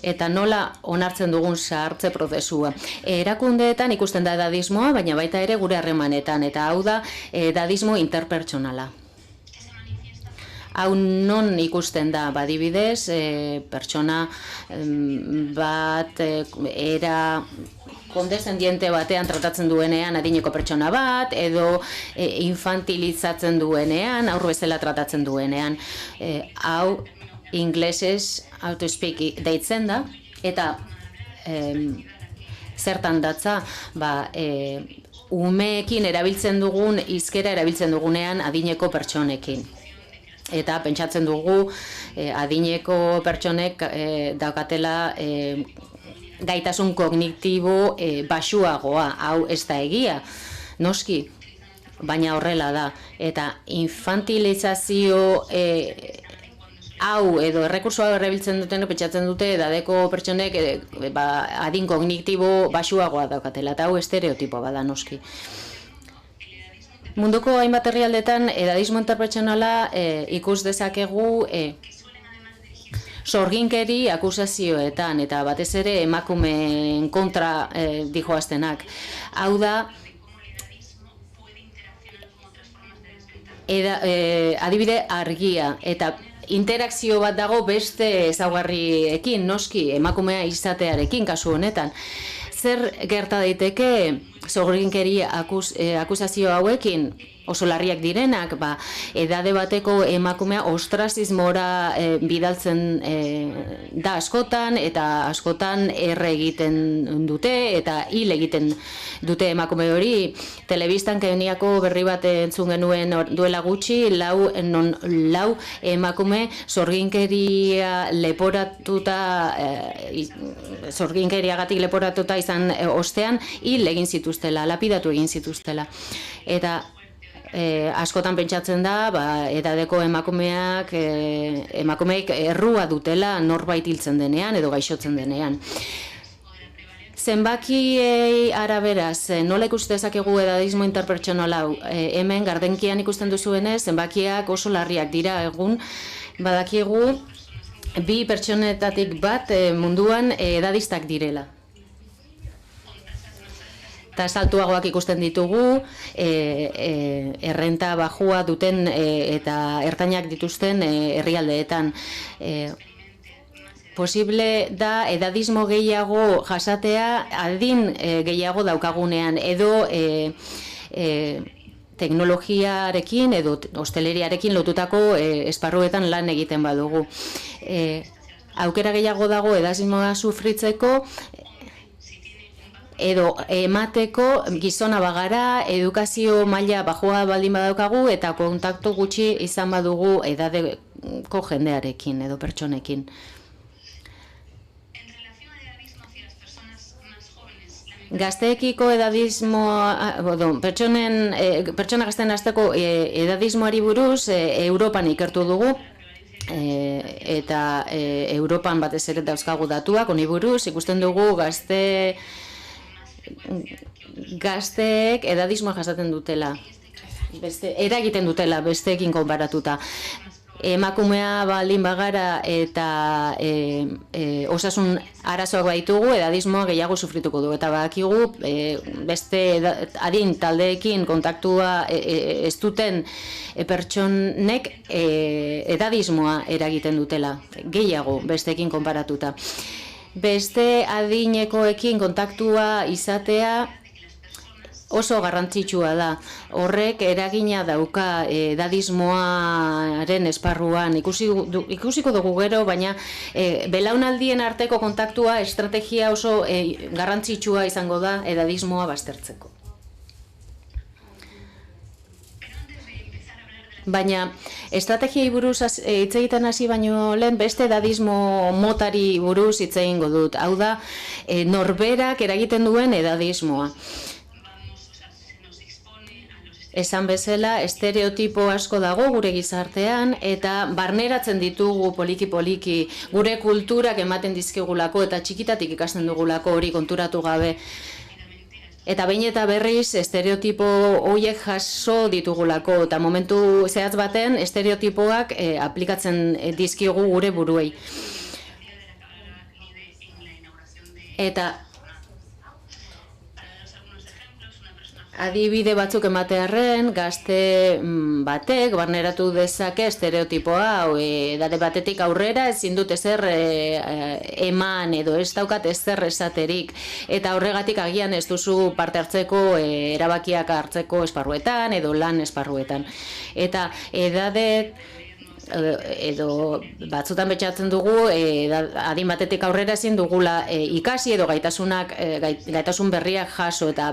Eta nola onartzen dugun zahartze prozesua. Erakundeetan ikusten da edadismoa, baina baita ere gure harremanetan, eta hau da edadismo interpertsonala. Hau non ikusten da, adibidez, pertsona bat era kondescendiente batean tratatzen duenean adineko pertsona bat, edo infantilizatzen duenean, haur bezala tratatzen duenean. Hau inglesez how to speak deitzen da, eta zertan datza, umeekin erabiltzen dugun, hizkera erabiltzen dugunean adineko pertsonekin. Eta pentsatzen dugu adineko pertsonek daukatela gaitasun kognitibo baxuagoa, hau ez da egia, noski, baina horrela da. Eta infantilizazio hau edo errekursoa errebiltzen duten pentsatzen dute edadeko pertsonek adin kognitibo baxuagoa daukatela, eta hau estereotipoa bada noski. Munduko hainbat herrialdetan edadismo interpertsonala ikus dezakegu sorginkeri akusazioetan eta batez ere emakumeen kontra dijoaztenak. Hau da, adibide argia eta interakzio bat dago beste ezaugarriekin, noski emakumea izatearekin kasu honetan. Zer gerta daiteke sorginkeri akusazio hauekin? Oso larriak direnak, edade bateko emakumea ostrazismora bidaltzen da askotan, eta askotan erre egiten dute, eta hil egiten dute emakume hori. Telebistan Keniako berri bat entzun genuen duela gutxi, lau emakume sorginkeria leporatuta, sorginkeriagatik leporatuta izan ostean, hil egin zituztela, lapidatu egin zituztela. Eta askotan pentsatzen da, edadeko emakumeek errua dutela norbait hiltzen denean edo gaixotzen denean. Zenbakiei araberaz, nola ikus dezakegu edadismo interpertsonal hau? Hemen gardenkian ikusten duzuenez, zenbakiak oso larriak dira egun, badakigu 2 pertsonetatik bat munduan edadistak direla. Eta saltuagoak ikusten ditugu, errenta bajua duten eta ertainak dituzten herrialdeetan. Posible da edadismo gehiago jasatea adin gehiago daukagunean, edo teknologiarekin edo hosteleriarekin lotutako esparruetan lan egiten badugu. Aukera gehiago dago edadismoa sufritzeko edo emateko gizona bagara, edukazio maila bajoa baldin badaukagu eta kontaktu gutxi izan badugu edadeko jendearekin edo pertsonekin. Gazteekiko edadismoa, pertsona gazteen hasteko edadismoari buruz Europan ikertu dugu, eta Europan batez ere dauzkagu datuak, honi buruz ikusten dugu gazteek edadismoa jasaten dutela, eragiten dutela besteekin konparatuta. Emakumea baldin bagara eta osasun arazoak baitugu, edadismoa gehiago sufrituko du. Eta badakigu beste adin taldeekin kontaktua ez duten pertsonek edadismoa eragiten dutela, gehiago besteekin konparatuta. Beste adinekoekin kontaktua izatea oso garrantzitsua da. Horrek eragina dauka edadismoaren esparruan. Ikusiko dugu gero, baina belaunaldien arteko kontaktua estrategia oso garrantzitsua izango da edadismoa baztertzeko. Baina estrategiai buruz hitz egiten hasi baino lehen beste edadismo motari buruz hitz egingo dut. Hau da, norberak eragiten duen edadismoa. Esan bezala, estereotipo asko dago gure gizartean eta barneratzen ditugu poliki-poliki gure kulturak ematen dizkigulako eta txikitatik ikasten dugulako hori konturatu gabe. Eta behin eta berriz estereotipo horiek jaso ditugulako eta momentu zehatz baten estereotipoak aplikatzen dizkigu gure buruei. Eta adibide batzuk ematearren, gazte batek barneratu dezake estereotipoa, edade batetik aurrera ezin dut ezer eman edo ez daukat ezer esaterik. Eta horregatik agian ez duzu parte hartzeko erabakiak hartzeko esparruetan edo lan esparruetan. Eta edade edo batzutan betxatzen dugu adin batetik aurrera ezin dugula ikasi edo gaitasun berriak jaso eta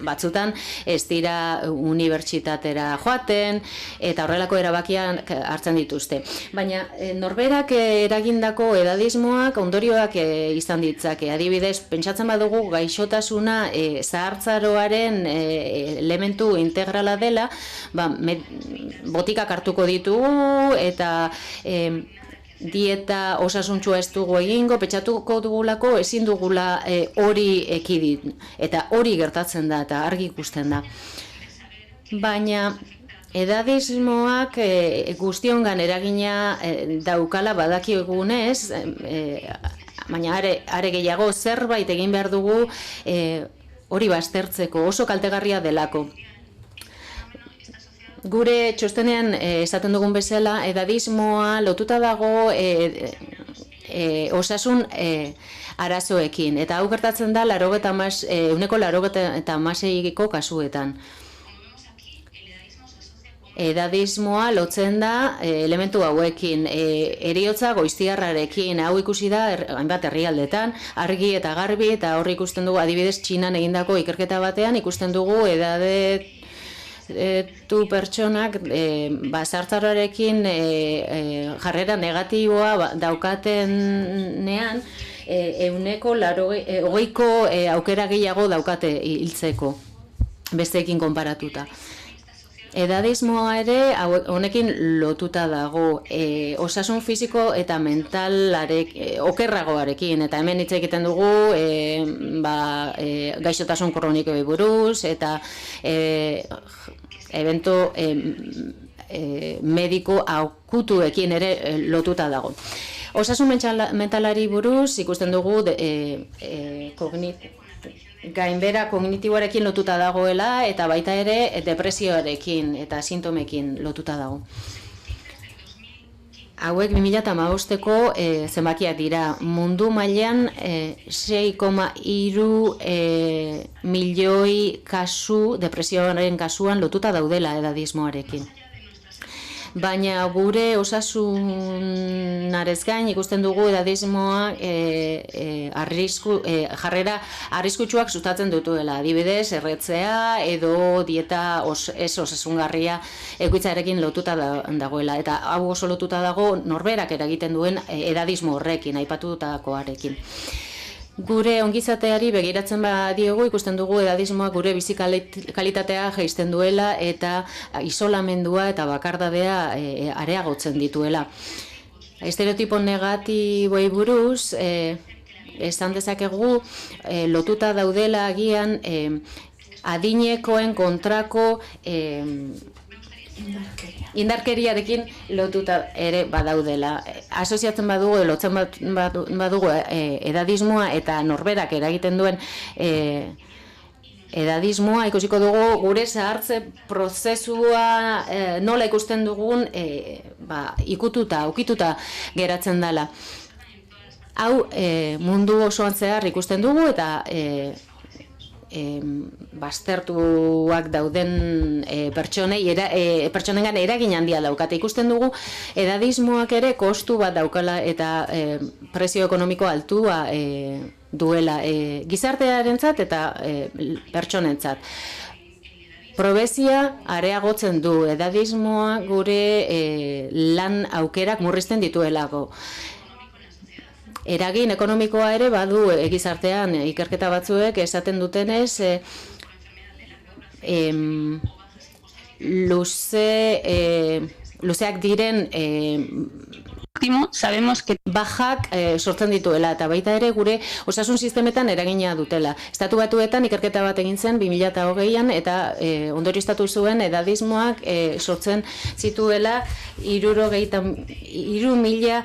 batzutan ez dira unibertsitatera joaten eta horrelako erabakiak hartzen dituzte. Baina norberak eragindako edadismoak ondorioak izan ditzake. Adibidez, pentsatzen badugu gaixotasuna zahartzaroaren elementu integrala dela, botikak hartuko ditugu eta dieta osasuntsua ez dugu egingo, pentsatuko dugulako ezin dugula hori ekidin. Eta hori gertatzen da eta argi ikusten da. Baina edadismoak guztiongan eragina daukala badakiegunez, baina are gehiago zerbait egin behar dugu hori baztertzeko, oso kaltegarria delako. Gure txostenean esaten dugun bezala, edadismoa lotuta dago osasun arazoekin. Eta hau gertatzen da 86% kasuetan. Edadismoa lotzen da elementu hauekin, heriotza goiztiarrarekin, hau ikusi da hainbat herrialdetan, argi eta garbi, eta hor ikusten dugu, adibidez Txinan egindako ikerketa batean, ikusten dugu pertsonak zahartzaroarekin jarrera negatiboa daukatenean 20% aukera gehiago daukate hiltzeko besteekin konparatuta. Edadismoa ere honekin lotuta dago, osasun fisiko eta mental okerragoarekin, eta hemen hitz egiten dugu gaixotasun kronikoei buruz eta evento mediko akutuekin ere lotuta dago. Osasun mentalari buruz ikusten dugu gainbera kognitiboarekin lotuta dagoela eta baita ere depresioarekin eta sintomekin lotuta dago. hauek 2015ko zenbakiak dira. Mundu mailan 6,3 milioi kasu, depresioaren kasuan lotuta daudela edadismoarekin. Baina gure osasunarez gain ikusten dugu edadismoa jarrera arriskutsuak sustatzen dituela. Adibidez, erretzea edo dieta ez osasungarria egoitzarekin lotuta dagoela. Eta hau oso lotuta dago norberak eragiten duen edadismo horrekin, aipatutakoarekin. Gure ongizateari begiratzen badiogu ikusten dugu edadismoa gure bizi kalitatea jaisten duela eta isolamendua eta bakardadea areagotzen dituela. Estereotipo negatiboei buruz esan dezakegu lotuta daudela agian adinekoen kontrako indarkeriarekin lotuta ere badaudela. Asoziatzen badugu, lotzen badugu edadismoa eta norberak eragiten duen edadismoa, ikusiko dugu gure zahartze prozesua nola ikusten dugun ukituta geratzen dela. Hau mundu osoan zehar ikusten dugu eta baztertuak dauden pertsonengan eragin handia daukate. Ikusten dugu edadismoak ere kostu bat daukala eta prezio ekonomiko altua duela gizartearentzat eta pertsonentzat. Probezia areagotzen du, edadismoa gure lan aukerak murrizten dituelako. Eragin ekonomikoa ere badu gizartean ikerketa batzuek esaten dutenez luzeak diren sabemos que bajak sortzen dituela eta baita ere gure osasun sistemetan eragina dutela. Estatu Batuetan ikerketa bat egin zen 2020an eta ondorioztatu zuen edadismoak sortzen zituela 3.000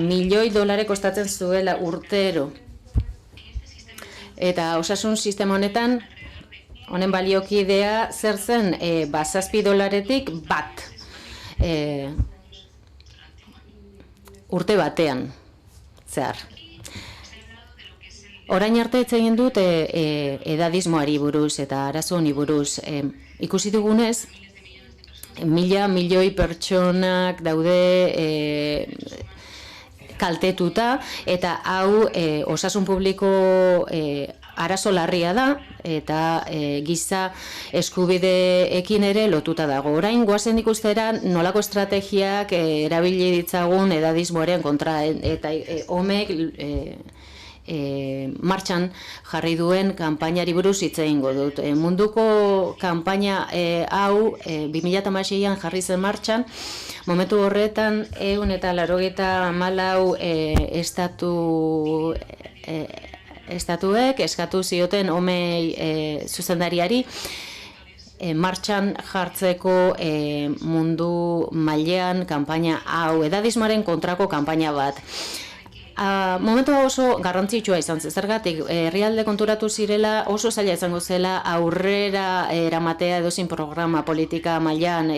milioi dolare kostatzen zuela urtero. Eta osasun sistema honetan honen baliokidea zer zen $7 bat. Urte batean, zehar. Orain arte hitz egin dut edadismoari buruz eta arazo honi buruz. Ikusi dugunez, 1.000 milioi pertsonak daude kaltetuta eta hau osasun publiko arazo larria da eta giza eskubideekin ere lotuta dago. Orain goazen ikustera nolako estrategiak erabili ditzagun edadismoaren kontra eta homek martxan jarri duen kanpainari buruz hitz egingo dut. Munduko kanpaina hau 2016an jarri zen martxan. Momentu horretan 184 estatuek eskatu zioten homei zuzendariari martxan jartzeko mundu mailean kanpaina hau, edadismoaren kontrako kanpaina bat. Momentu oso garrantzitsua izan zen, zergatik herrialde konturatu zirela oso zaila izango zela aurrera eramatea edozein programa politika mailan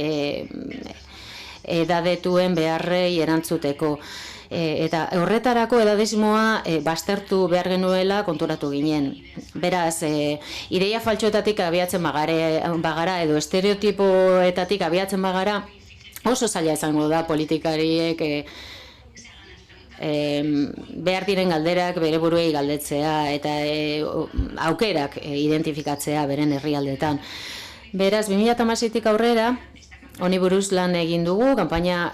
edadetuen beharrei erantzuteko. Eta horretarako edadismoa baztertu behar genuela konturatu ginen. Beraz, ideia faltsuetatik abiatzen bagara edo estereotipoetatik abiatzen bagara oso zaila izango da politikariek behar diren galderak bere buruei galdetzea eta aukerak identifikatzea beren herrialdeetan. Beraz, 2016tik aurrera, honi buruz lan egin dugu, kanpaina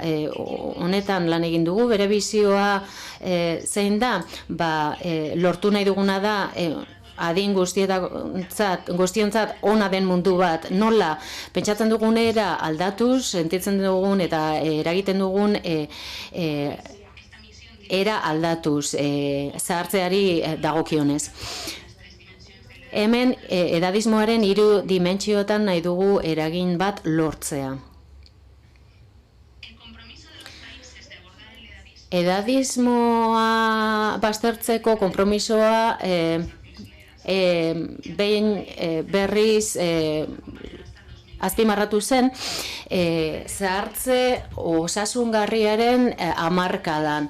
honetan lan egin dugu, bere bizioa zein da, lortu nahi duguna da, adin guztiontzat ona den mundu bat, nola pentsatzen dugunera aldatuz, sentitzen dugun eta eragiten dugun era aldatuz, zahartzeari dagokionez. Hemen edadismoaren 3 dimentsioetan nahi dugu eragin bat lortzea. Edadismoa baztertzeko konpromisoa behin berriz azpimarratu zen, zahartze osasungarriaren hamarkadan.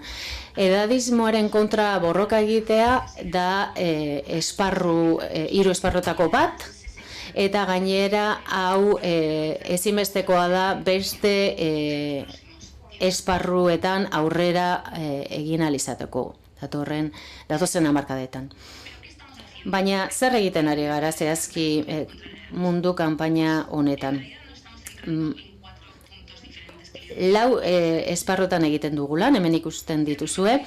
Edadismoaren kontra borroka egitea da hiru esparrotako bat, eta gainera hau ezinbestekoa da beste esparruetan aurrera egin ahal izateko, datozen hamarkadetan. Baina zer egiten ari gara zehazki mundu kanpaina honetan? 4 esparrotan egiten dugu lan, hemen ikusten dituzue.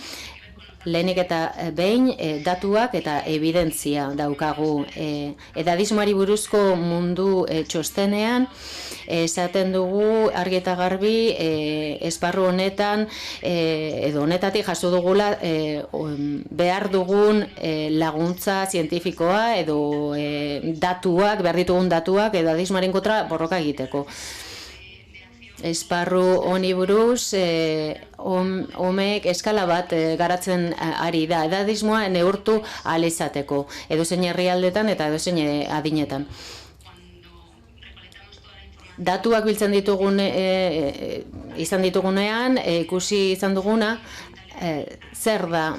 Lehenik eta behin datuak eta evidentzia daukagu. Edadismoari buruzko mundu txostenean esaten dugu argi eta garbi esparru honetan edo honetatik jaso dugula behar dugun laguntza zientifikoa edo datuak, behar ditugun datuak edadismoaren kontra borroka egiteko. Esparru honi buruz, homek eskala bat garatzen ari da, edadismoa neurtu ahal izateko, edozein herrialdetan eta edozein adinetan. Datuak biltzen izan ditugunean, ikusi izan duguna, zer da,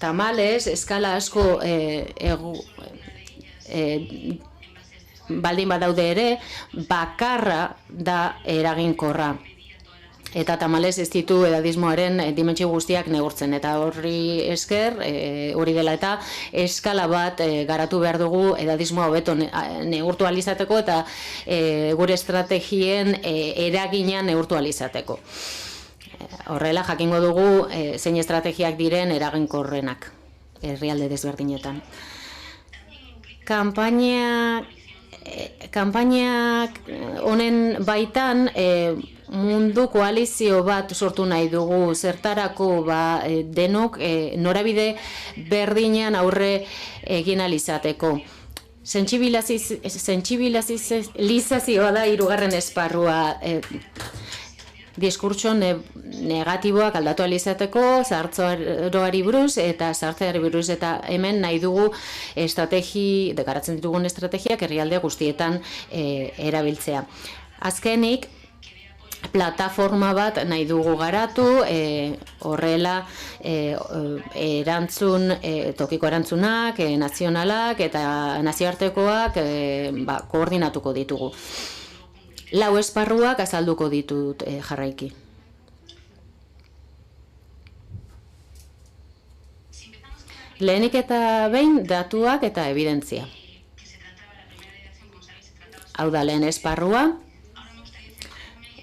tamalez, eskala asko baldin badaude ere, bakarra da eraginkorra. Eta tamalez ez ditu edadismoaren dimentsio guztiak neurtzen. Eta horri esker, hori dela eta eskala bat garatu behar dugu edadismoa hobeto neurtu ahal izateko eta gure estrategien eragina neurtu ahal izateko. Horrela jakingo dugu zein estrategiak diren eraginkorrenak herrialde desberdinetan. Kanpainak honen baitan mundu koalizio bat sortu nahi dugu, zertarako denok norabide berdinean aurre egin ahal izateko. Sentsibilizazioa da 3. esparrua. Diskurtso negatiboak aldatu ahal izateko, zahartzaroari buruz eta zahartzeari buruz, eta hemen nahi dugu garatzen ditugun estrategiak herrialde guztietan erabiltzea. Azkenik, plataforma bat nahi dugu garatu, horrela tokiko erantzunak, nazionalak eta nazioartekoak koordinatuko ditugu. 4 esparruak azalduko ditut jarraiki. Lehenik eta behin datuak eta evidentzia. Hau da lehen esparrua.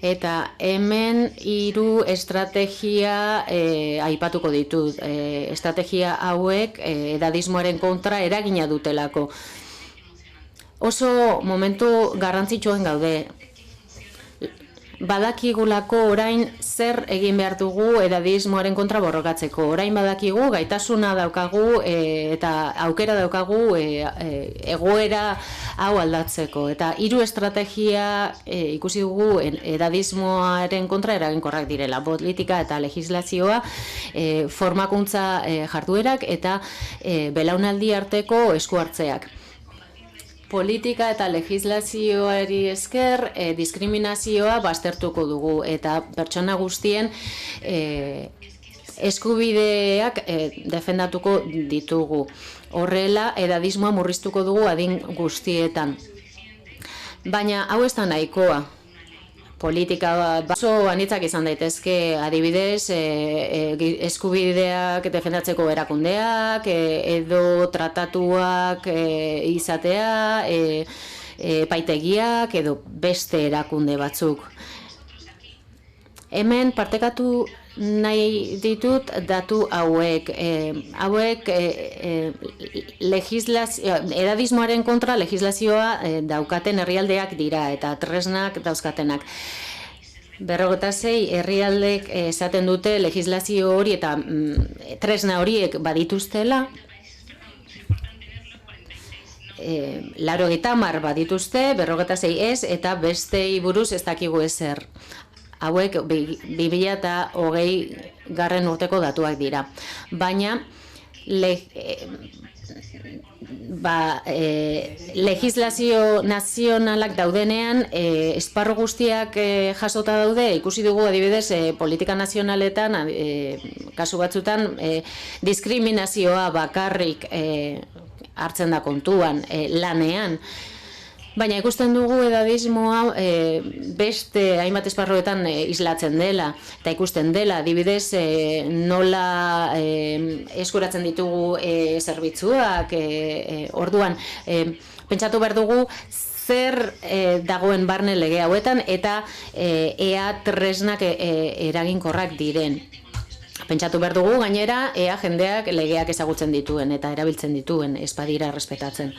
Eta hemen 3 estrategia aipatuko ditut. Estrategia hauek edadismoaren kontra eragina dutelako. Oso momentu garrantzitsuen gaude. Badakigulako orain zer egin behar dugu edadismoaren kontra borrokatzeko. Orain badakigu gaitasuna daukagu eta aukera daukagu egoera hau aldatzeko. Eta 3 estrategia ikusi dugu edadismoaren kontra eraginkorrak direla. Politika eta legislazioa, formakuntza jarduerak eta belaunaldi arteko esku hartzeak. Politika eta legislazioari esker diskriminazioa baztertuko dugu eta pertsona guztien eskubideak defendatuko ditugu. Horrela, edadismoa murriztuko dugu adin guztietan. Baina hau ez da nahikoa. Politika oso anitzak izan daitezke, adibidez, eskubideak defendatzeko erakundeak, edo tratatuak izatea, epaitegiak, edo beste erakunde batzuk. Hemen partekatu nahi ditut datu hauek. Edadismoaren kontra legislazioa daukaten herrialdeak dira eta tresnak dauzkatenak. 56 herrialdek esaten dute legislazio hori eta tresna horiek badituztela. 90 badituzte, 56 ez, eta bestei buruz ez dakigu ezer. Hauek 2020 urteko datuak dira. Baina legislazio nazionalak daudenean, esparru guztiak jasota daude, ikusi dugu adibidez politika nazionaletan, kasu batzutan, diskriminazioa bakarrik hartzen da kontuan, lanean. Baina ikusten dugu edadismoa beste hainbat esparruetan islatzen dela, eta ikusten dela, adibidez nola eskuratzen ditugu zerbitzuak, orduan, pentsatu behar dugu zer dagoen barne lege hauetan eta ea tresnak eraginkorrak diren. Pentsatu behar dugu gainera ea jendeak legeak ezagutzen dituen eta erabiltzen dituen, ez badira errespetatzen.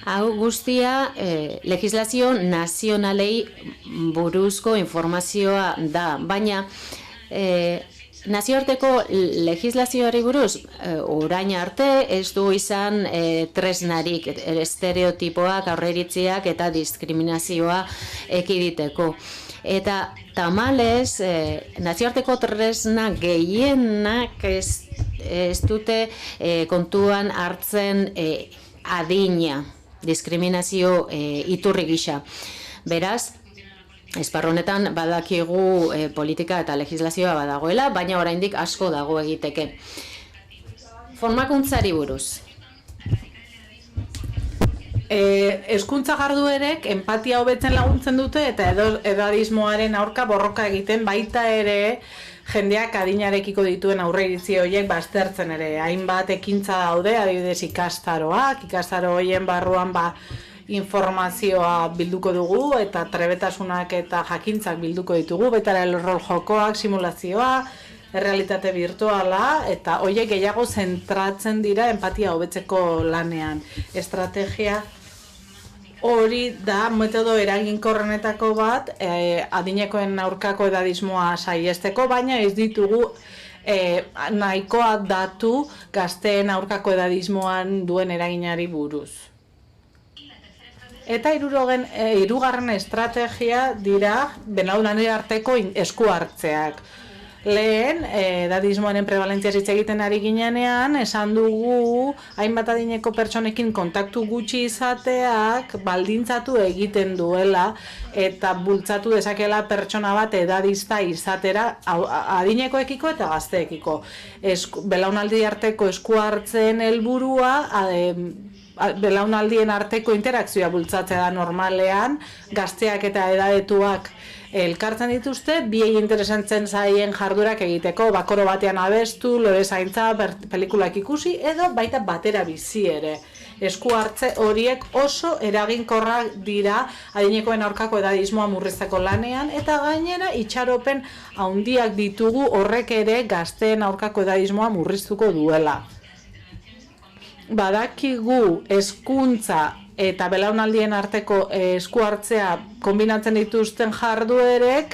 Hau guztia legislazio nazionalei buruzko informazioa da, baina nazioarteko legislazioari buruz orain arte ez du izan tresnarik, estereotipoak, aurreiritziak eta diskriminazioa ekiditeko. Eta tamalez, nazioarteko tresna gehienak ez dute kontuan hartzen adina, diskriminazio iturri gisa. Beraz, esparru honetan badakigu politika eta legislazioa badagoela, baina oraindik asko dago egiteke. Formakuntzari buruz. Hezkuntza jarduerek enpatia hobetzen laguntzen dute eta edadismoaren aurka borroka egiten baita ere jendeak adinarekiko dituen aurreiritzi horiek baztertzen ere. Hainbat ekintza daude, adibidez ikastaro horien barruan informazioa bilduko dugu eta trebetasunak eta jakintzak bilduko ditugu, baita ere rol jokoak, simulazioa, errealitate virtuala, eta horiek gehiago zentratzen dira enpatia hobetzeko lanean. Estrategia hori da metodo eraginkorrenetako bat adinekoen aurkako edadismoa saihesteko, baina ez ditugu nahikoa datu gazteen aurkako edadismoan duen eraginari buruz. Eta hirugarren estrategia dira belaunaldi arteko esku hartzeak. Lehen, edadismoaren prebalentziaz hitz egiten ari ginenean, esan dugu hainbat adineko pertsonekin kontaktu gutxi izateak baldintzatu egiten duela eta bultzatu dezakela pertsona bat edadista izatera adinekoekiko eta gazteekiko. Belaunaldi arteko esku hartzen helburua belaunaldien arteko interakzioa bultzatzea da normalean, gazteak eta edadetuak elkartzen dituzte, biei interesantzen zaien jardurak egiteko, bakoro batean abestu, lore zaintza, pelikulak ikusi, edo baita batera bizi ere. Esku hartze horiek oso eraginkorrak dira adinekoen aurkako edadismoa murrizteko lanean, eta gainera itxaropen handiak ditugu horrek ere gazteen aurkako edadismoa murriztuko duela. Badakigu hezkuntza eta belaunaldien arteko esku hartzea konbinatzen dituzten jarduerek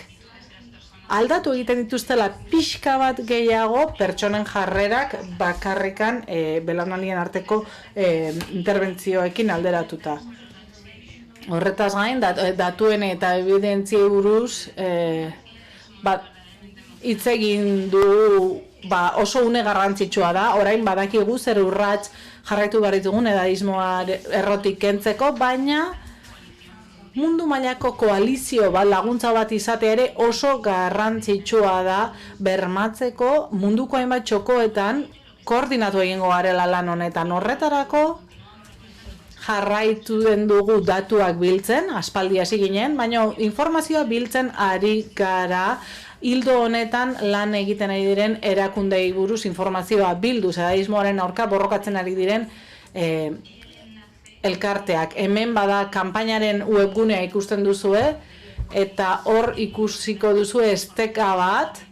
aldatu egiten dituztela pixka bat gehiago pertsonen jarrerak bakarrikan belaunaldien arteko interbentzioekin alderatuta. Horretaz gain, datuen eta evidentziei buruz hitz egin du oso une garrantzitsua da, orain badakigu zer urrats jarraitu behar ditugun edadismoa errotik kentzeko, baina mundu mailako koalizio bat, laguntza bat izate ere oso garrantzitsua da bermatzeko munduko hainbat txokoetan koordinatu egingo garela lan honetan. Horretarako jarraitu den dugu datuak biltzen, aspaldi hasi ginen, baina informazioa biltzen ari gara hildo honetan lan egiten ari diren erakundei buruz informazioa bilduz edadismoaren aurka borrokatzen ari diren elkarteak. Hemen bada kanpainaren webgunea ikusten duzue eta hor ikusiko duzue esteka bat,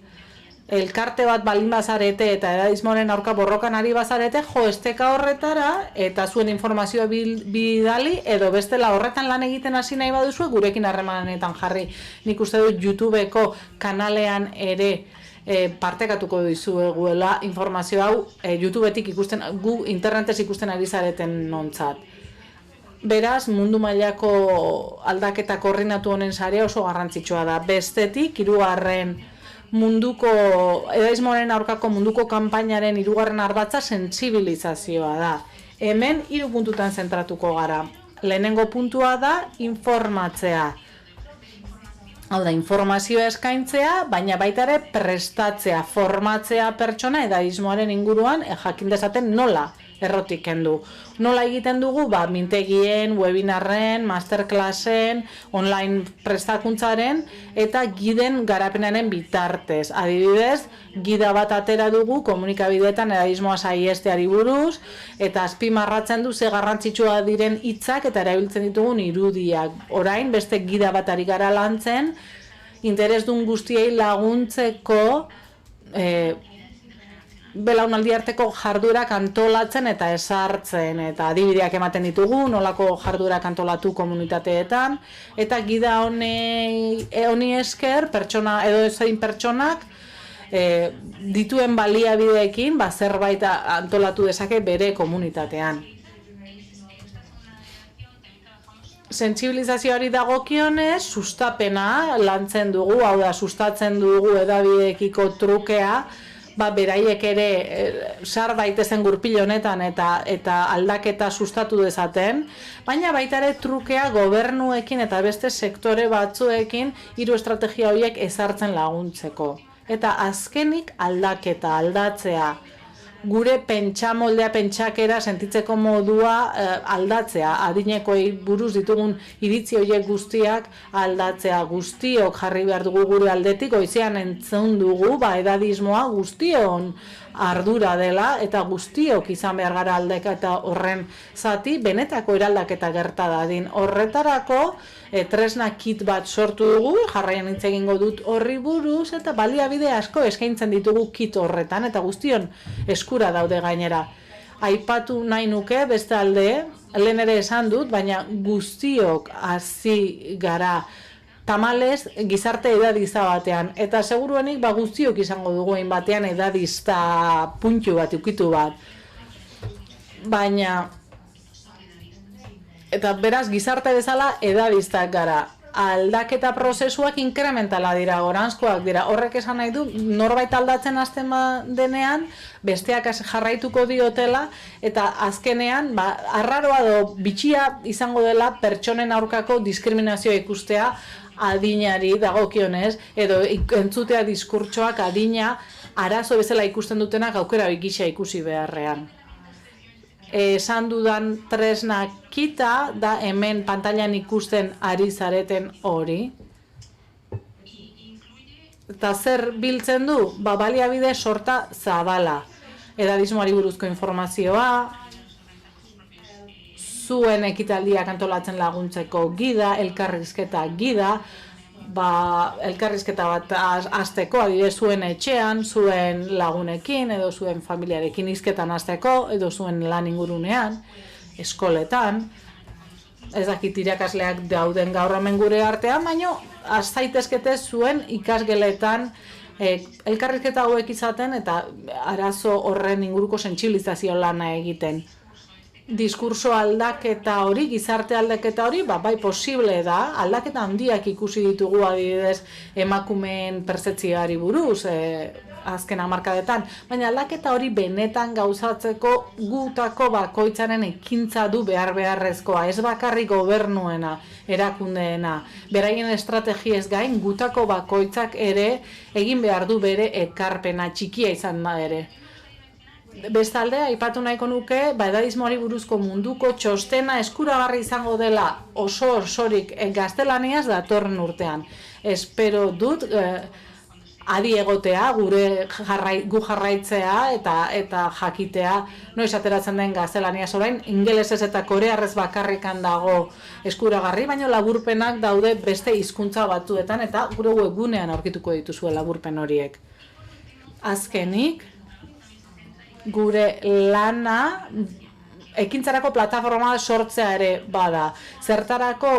elkarte bat baldin bazarete eta edadismoaren aurka borrokan ari bazarete, jo esteka horretara eta zuen informazioa bidali edo bestela horretan lan egiten hasi nahi baduzue gurekin harremanetan jarri. Nik uste dut YouTubeko kanalean ere partekatuko dizueguela informazio hau YouTubetik ikusten, gu internetez ikusten ari zareten nontzat. Beraz, mundu mailako aldaketa koordinatu honen sarea oso garrantzitsua da. Bestetik, hirugarren edadismoaren aurkako munduko kanpainaren 3. ardatza sentsibilizazioa da. Hemen 3 puntutan zentratuko gara. Lehenengo puntua da informatzea. Hau da, informazioa eskaintzea, baina baita ere prestatzea, formatzea pertsona edadismoaren inguruan jakin dezaten nola errotik kendu. Nola egiten dugu? Mintegien, webinarren, masterclassen, online prestakuntzaren eta giden garapenaren bitartez. Adibidez, gida bat atera dugu komunikabideetan edadismoa saihesteari buruz eta azpimarratzen du ze garrantzitsua diren hitzak eta erabiltzen ditugun irudiak. Orain beste gida bat ari gara lantzen, interesdun guztiei laguntzeko belaunaldi arteko jarduerak antolatzen eta ezartzen, eta adibideak ematen ditugu, nolako jarduerak antolatu komunitateetan, eta gida honi esker, pertsona edo ezein pertsonak dituen baliabideekin zerbait antolatu dezake bere komunitatean. Sentsibilizazioari dagokionez, sustapena lantzen dugu, hau da, sustatzen dugu edabideekiko trukea, beraiek ere sar daitezen gurpil honetan eta aldaketa sustatu dezaten, baina baita ere trukea gobernuekin eta beste sektore batzuekin 3 estrategia horiek ezartzen laguntzeko. Eta azkenik aldaketa, aldatzea, gure pentsamoldea, pentsakera sentitzeko modua aldatzea, adinekoei buruz ditugun iritzi horiek guztiak aldatzea, guztiok jarri behar dugu gure aldetik, goizean entzun dugu, edadismoa guztion ardura dela eta guztiok izan behar gara aldaketa horren zati, benetako eraldaketa gerta dadin. Horretarako tresna kit bat sortu dugu, jarraian hitz egingo dut horri buruz, eta baliabide asko eskaintzen ditugu kit horretan, eta guztion eskura daude gainera. Aipatu nahi nuke, beste alde, lehen ere esan dut, baina guztiok hasi gara tamalez gizarte edadista batean, eta seguruenik guztiok izango dugu batean edadista puntu bat, ukitu bat. Baina, eta beraz gizarte bezala edadistak gara. Aldaketa prozesuak inkrementala dira, goranzkoak dira. Horrek esan nahi du, norbait aldatzen hasten denean, besteak jarraituko diotela, eta azkenean, arraroa edo bitxia izango dela pertsonen aurkako diskriminazioa ikustea adinari dagokionez, edo entzutea diskurtsoak adina arazo bezala ikusten dutenak aukera gisa ikusi beharrean. Esan dudan tresna kita da hemen pantailan ikusten ari zareten hori. Eta zer biltzen du? Baliabide sorta zabala. Edadismoari buruzko informazioa, zuen ekitaldiak antolatzen laguntzeko gida, elkarrizketa gida, elkarrizketa bat hasteko, adibidez zuen etxean, zuen lagunekin, edo zuen familiarekin hizketan hasteko, edo zuen lan ingurunean, eskoletan, ez dakit irakasleak dauden gaur hemen gure artean, baina zaitezkete zuen ikasgeletan elkarrizketa hauek izaten eta arazo horren inguruko sentsibilizazio lana egiten. Diskurso aldaketa hori, gizarte aldaketa hori, bai posible da, aldaketa handiak ikusi ditugu adibidez emakumeen pertzepzioari buruz, azken hamarkadetan, baina aldaketa hori benetan gauzatzeko gutako bakoitzaren ekintza du beharrezkoa, ez bakarrik gobernuena, erakundeena, beraien estrategiez gain gutako bakoitzak ere egin behar du bere ekarpena txikia izan da ere. Bestalde, aipatu nahiko nuke, edadismoari buruzko munduko txostena eskuragarri izango dela osorik gaztelaniaz datorren urtean. Espero dut adi egotea, gu jarraitzea eta jakitea noiz ateratzen den gaztelaniaz orain, ingelesez eta korearrez bakarrikan dago eskuragarri, baina laburpenak daude beste hizkuntza batzuetan eta gure webgunean aurkituko dituzue laburpen horiek. Azkenik, gure lana ekintzarako plataforma sortzea ere bada. Zertarako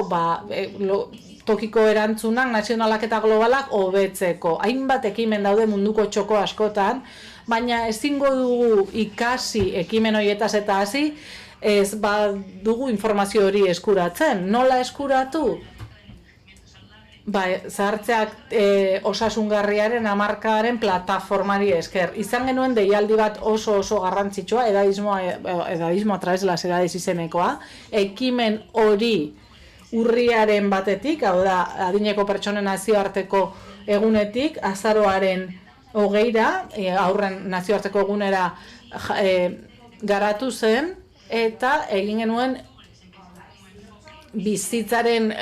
tokiko erantzunak, nazionalak eta globalak hobetzeko. Hainbat ekimen daude munduko txoko askotan, baina ezingo dugu ikasi ekimen horietaz eta hasi, ez dugu informazio hori eskuratzen. Nola eskuratu? zahartzeak osasungarriaren hamarkadaren plataformari esker. Izan genuen deialdi bat oso garrantzitsua, edadismo a través de las edades izenekoa, ekimen hori urriaren batetik, hau da, adineko pertsonen nazioarteko egunetik, azaroaren 20ra, aurren nazioarteko egunera garatu zen, eta egin genuen bizitzaren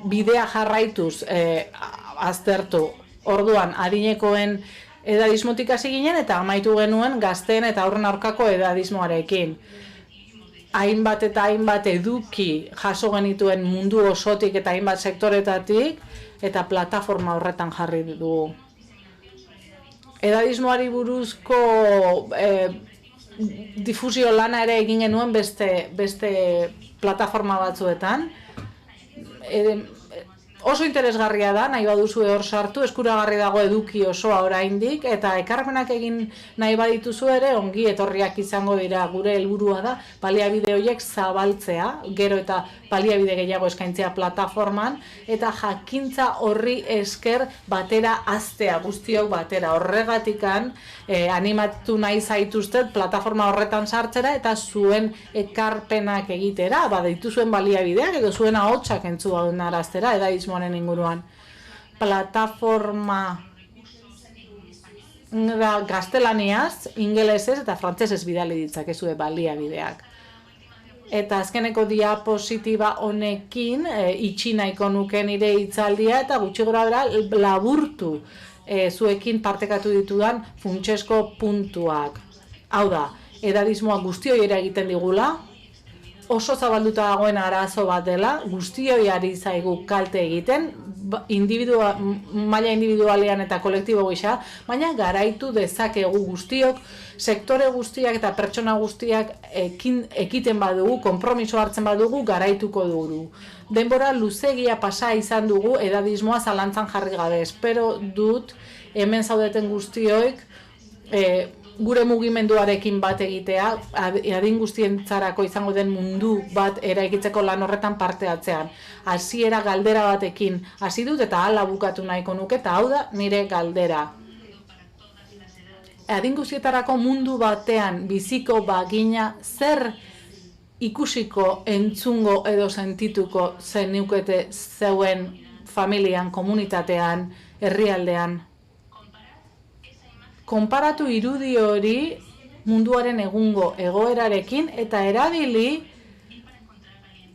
bidea jarraituz aztertu. Orduan, adinekoen edadismotik hasi ginen eta amaitu genuen gazteen eta aurren aurkako edadismoarekin. Hainbat eta hainbat eduki jaso genituen mundu osotik eta hainbat sektoretatik eta plataforma horretan jarri dugu. Edadismoari buruzko difusio lana ere egin genuen beste plataforma batzuetan. Oso interesgarria da, nahi baduzu hor sartu, eskuragarri dago eduki osoa oraindik, eta ekarpenak egin nahi badituzu ere, ongi etorriak izango dira. Gure helburua da, baliabide horiek zabaltzea, gero eta baliabide gehiago eskaintzea plataforman, eta jakintza horri esker batera haztea, guztiok batera. Horregatikan, animatu nahi zaituztet plataforma horretan sartzera, eta zuen ekarpenak egitera, dituzuen baliabideak, edo zuen ahotsak entzunaraztera, edadismoaren inguruan. Plataforma gaztelaniaz, ingelesez eta frantsesez bidali ditzakezue baliabideak. Eta azkeneko diapositiba honekin itxi nahiko nuke nire hitzaldia eta gutxi gorabehera laburtu zuekin partekatu ditudan funtsezko puntuak. Hau da, edadismoa guztioi ere egiten digula, oso zabalduta dagoen arazo bat dela, guztioi ari zaigu kalte egiten, maila individualean eta kolektibo gisa, baina garaitu dezakegu guztiok, sektore guztiak eta pertsona guztiak ekiten badugu, konpromiso hartzen badugu, garaituko dugu. Denbora luzegia pasa izan dugu edadismoa zalantzan jarri gabe. Espero dut hemen zaudeten guztioik gure mugimenduarekin bat egitea, adin guztientzarako izango den mundu bat eraikitzeko lan horretan parte hartzean. Hasiera galdera batekin hasi dut eta hala bukatu nahiko nuke, eta hau da nire galdera. Adin guztietarako mundu batean biziko bagina zer ikusiko, entzungo edo sentituko zenukete zeuen familian, komunitatean, herrialdean. Konparatu irudi hori munduaren egungo egoerarekin eta erabili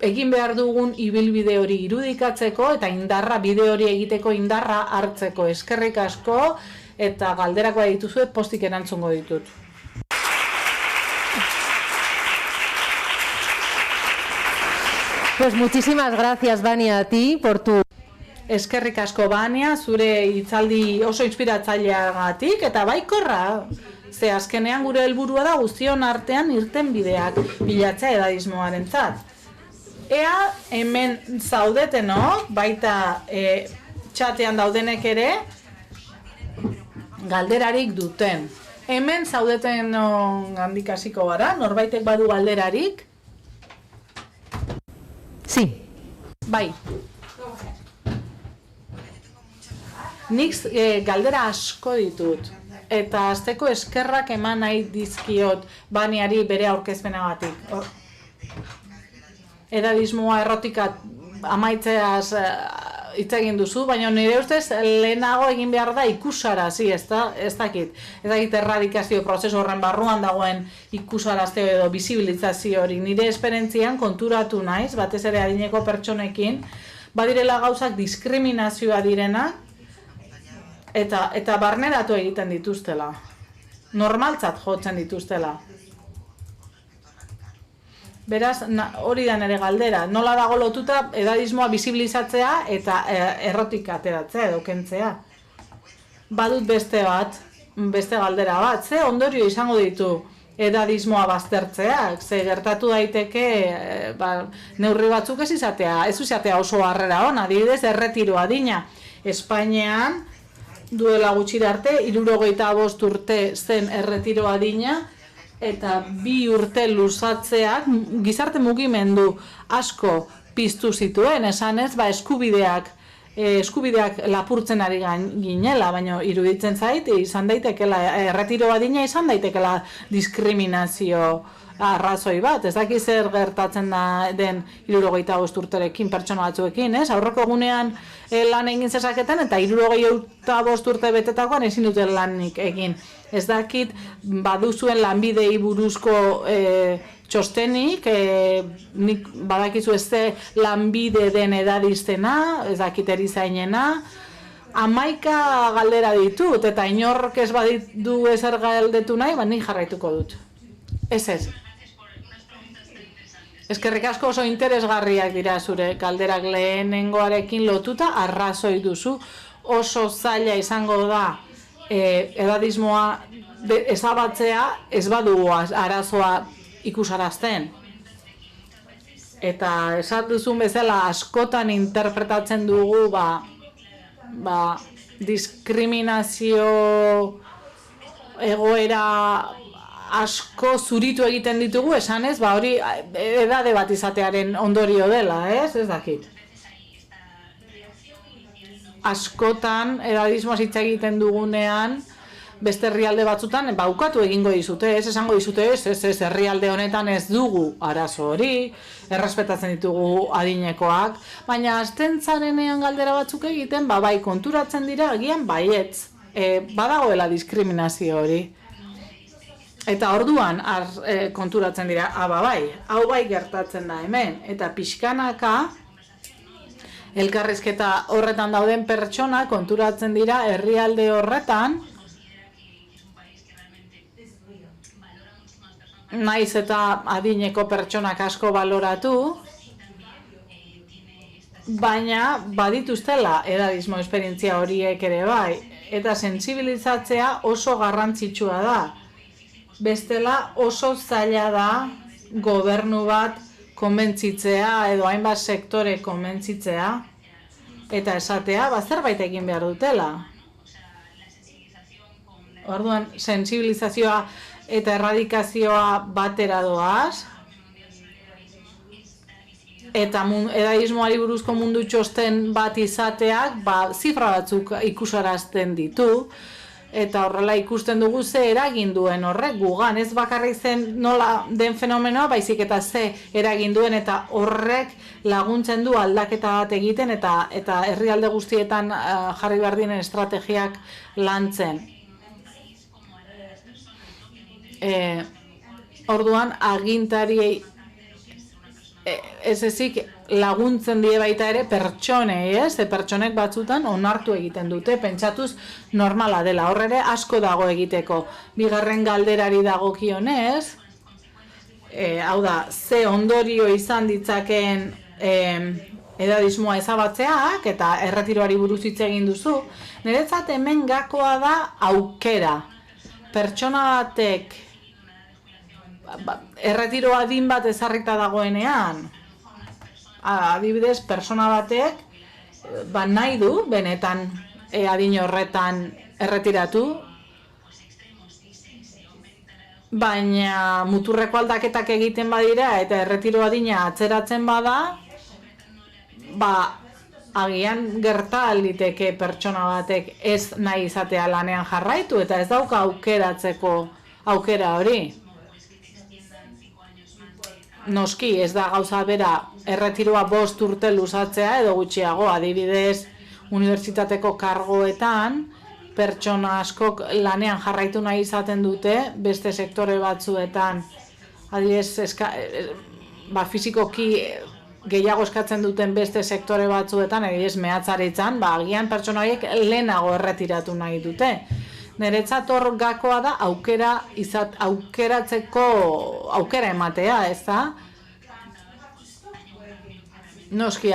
egin behar dugun ibilbide hori irudikatzeko eta indarra, bide hori egiteko indarra hartzeko. Eskerrik asko eta galderakoa dituzue postik erantzungo ditut. Pues muchísimas gracias, Vania, a ti por tu... Eskerrik asko, Bania, zure hitzaldi oso inspiratzaileagatik eta baikorra. Ze azkenean gure helburua da guztion artean irten bideak bilatzea edadismoarentzat. Ea hemen zaudetenok, baita txatean daudenek ere, galderarik duten. Hemen zaudeten handik hasiko gara, norbaitek badu galderarik? Sí. Bai. Nik galdera asko ditut, eta hasteko eskerrak eman nahi dizkiot Baniari bere aurkezpenagatik. Edadismoa errotika amaitzeaz hitz egin duzu, baina nire ustez lehenago egin behar da ikusarazi, ez dakit. Ez dakit erradikazio prozesu horren barruan dagoen ikusarazteo edo bisibilizazio hori. Nire esperentzian konturatu naiz, batez ere adineko pertsonekin, badirela gauzak diskriminazioa direnak, eta barneratu egiten dituztela. Normaltzat jotzen dituztela. Beraz, hori da nire galdera. Nola dago lotuta edadismoa bisibilizatzea eta errotik ateratzea edo kentzea. Badut beste galdera bat. Ze ondorio izango ditu edadismoa baztertzeak? Ze gertatu daiteke neurri batzuk ez izatea oso harrera ona. Adibidez, erretiro adina. Espainian, duela gutxira arte, 65 urte zen erretiro adina, eta 2 urte luzatzeak gizarte mugimendu asko piztu zituen, esanez, eskubideak lapurtzen ari ginela, baina iruditzen zait, izan daitekela, erretiro adina izan daitekela diskriminazio arrazoi bat, ez daki zer gertatzen da den 75 urterekin pertsona batzuekin, ez? Aurreko egunean lan egin zezaketen eta 75 urte betetakoan ezin duten lanik egin. Ez dakit baduzuen lanbidei buruzko txostenik, nik badakizu ez lanbide den edadiztena, ez dakit erizainena, 11 galdera ditut, eta inork ez baditu ezer galdetu nahi, nik jarraituko dut. Ez. Eskerrik asko, oso interesgarriak dira zure galderak, lehenengoarekin lotuta arrazoi duzu, oso zaila izango da edadismoa ezabatzea ez badu arazoa ikusarazten. Eta esan duzun bezala askotan interpretatzen dugu diskriminazio egoera asko zuritu egiten ditugu, esanez, hori edade bat izatearen ondorio dela, ez dakit. Askotan edadismoaz hitz egiten dugunean, beste herrialde batzutan, ukatu egingo dizute, esango dizute, ez, herrialde honetan ez dugu arazo hori, errespetatzen ditugu adinekoak, baina hasten zarenean galdera batzuk egiten, bai konturatzen dira, agian baietz, badagoela diskriminazio hori. Eta orduan konturatzen dira, bai, hau bai gertatzen da hemen, eta pixkanaka elkarrizketa horretan dauden pertsona konturatzen dira herrialde horretan, naiz eta adineko pertsonak asko baloratu, baina badituztela edadismo esperientzia horiek ere bai, eta sentsibilizatzea oso garrantzitsua da. Bestela oso zaila da gobernu bat konbentzitzea edo hainbat sektore konbentzitzea eta esatea zerbait egin behar dutela. Orduan, sentsibilizazioa eta erradikazioa batera doaz, eta edadismoari buruzko mundu txosten bat izateak zifra batzuk ikusarazten ditu, eta horrela ikusten dugu ze eragin duen horrek gugan, ez bakarrik zen nola den fenomenoa, baizik eta ze eragin duen, eta horrek laguntzen du aldaketa bat egiten eta herrialde guztietan jarri behar diren estrategiak lantzen. Orduan, agintariei ez ezik laguntzen die baita ere pertsonei, pertsonek batzutan onartu egiten dute, pentsatuz normala dela, hor ere asko dago egiteko. Bigarren galderari dagokionez, hau da, ze ondorio izan ditzakeen edadismoa ezabatzeak, eta erretiroari buruz hitz egin duzu, niretzat hemen gakoa da aukera. Pertsona batek erretiro adin bat ezarrita dagoenean, adibidez, pertsona batek nahi du, benetan adin horretan erretiratu, baina muturreko aldaketak egiten badira eta erretiro adina atzeratzen bada, agian gerta liteke pertsona batek ez nahi izatea lanean jarraitu eta ez dauka aukeratzeko aukera hori. Noski, ez da gauza bera erretiroa 5 urte luzatzea edo gutxiago, adibidez unibertsitateko kargoetan pertsona askok lanean jarraitu nahi izaten dute, beste sektore batzuetan, adibidez fisikoki gehiago eskatzen duten beste sektore batzuetan, adibidez mehatzaritzan, agian pertsona horiek lehenago erretiratu nahi dute. Niretzat hor gakoa da aukeratzeko aukera ematea, ez da? Noski,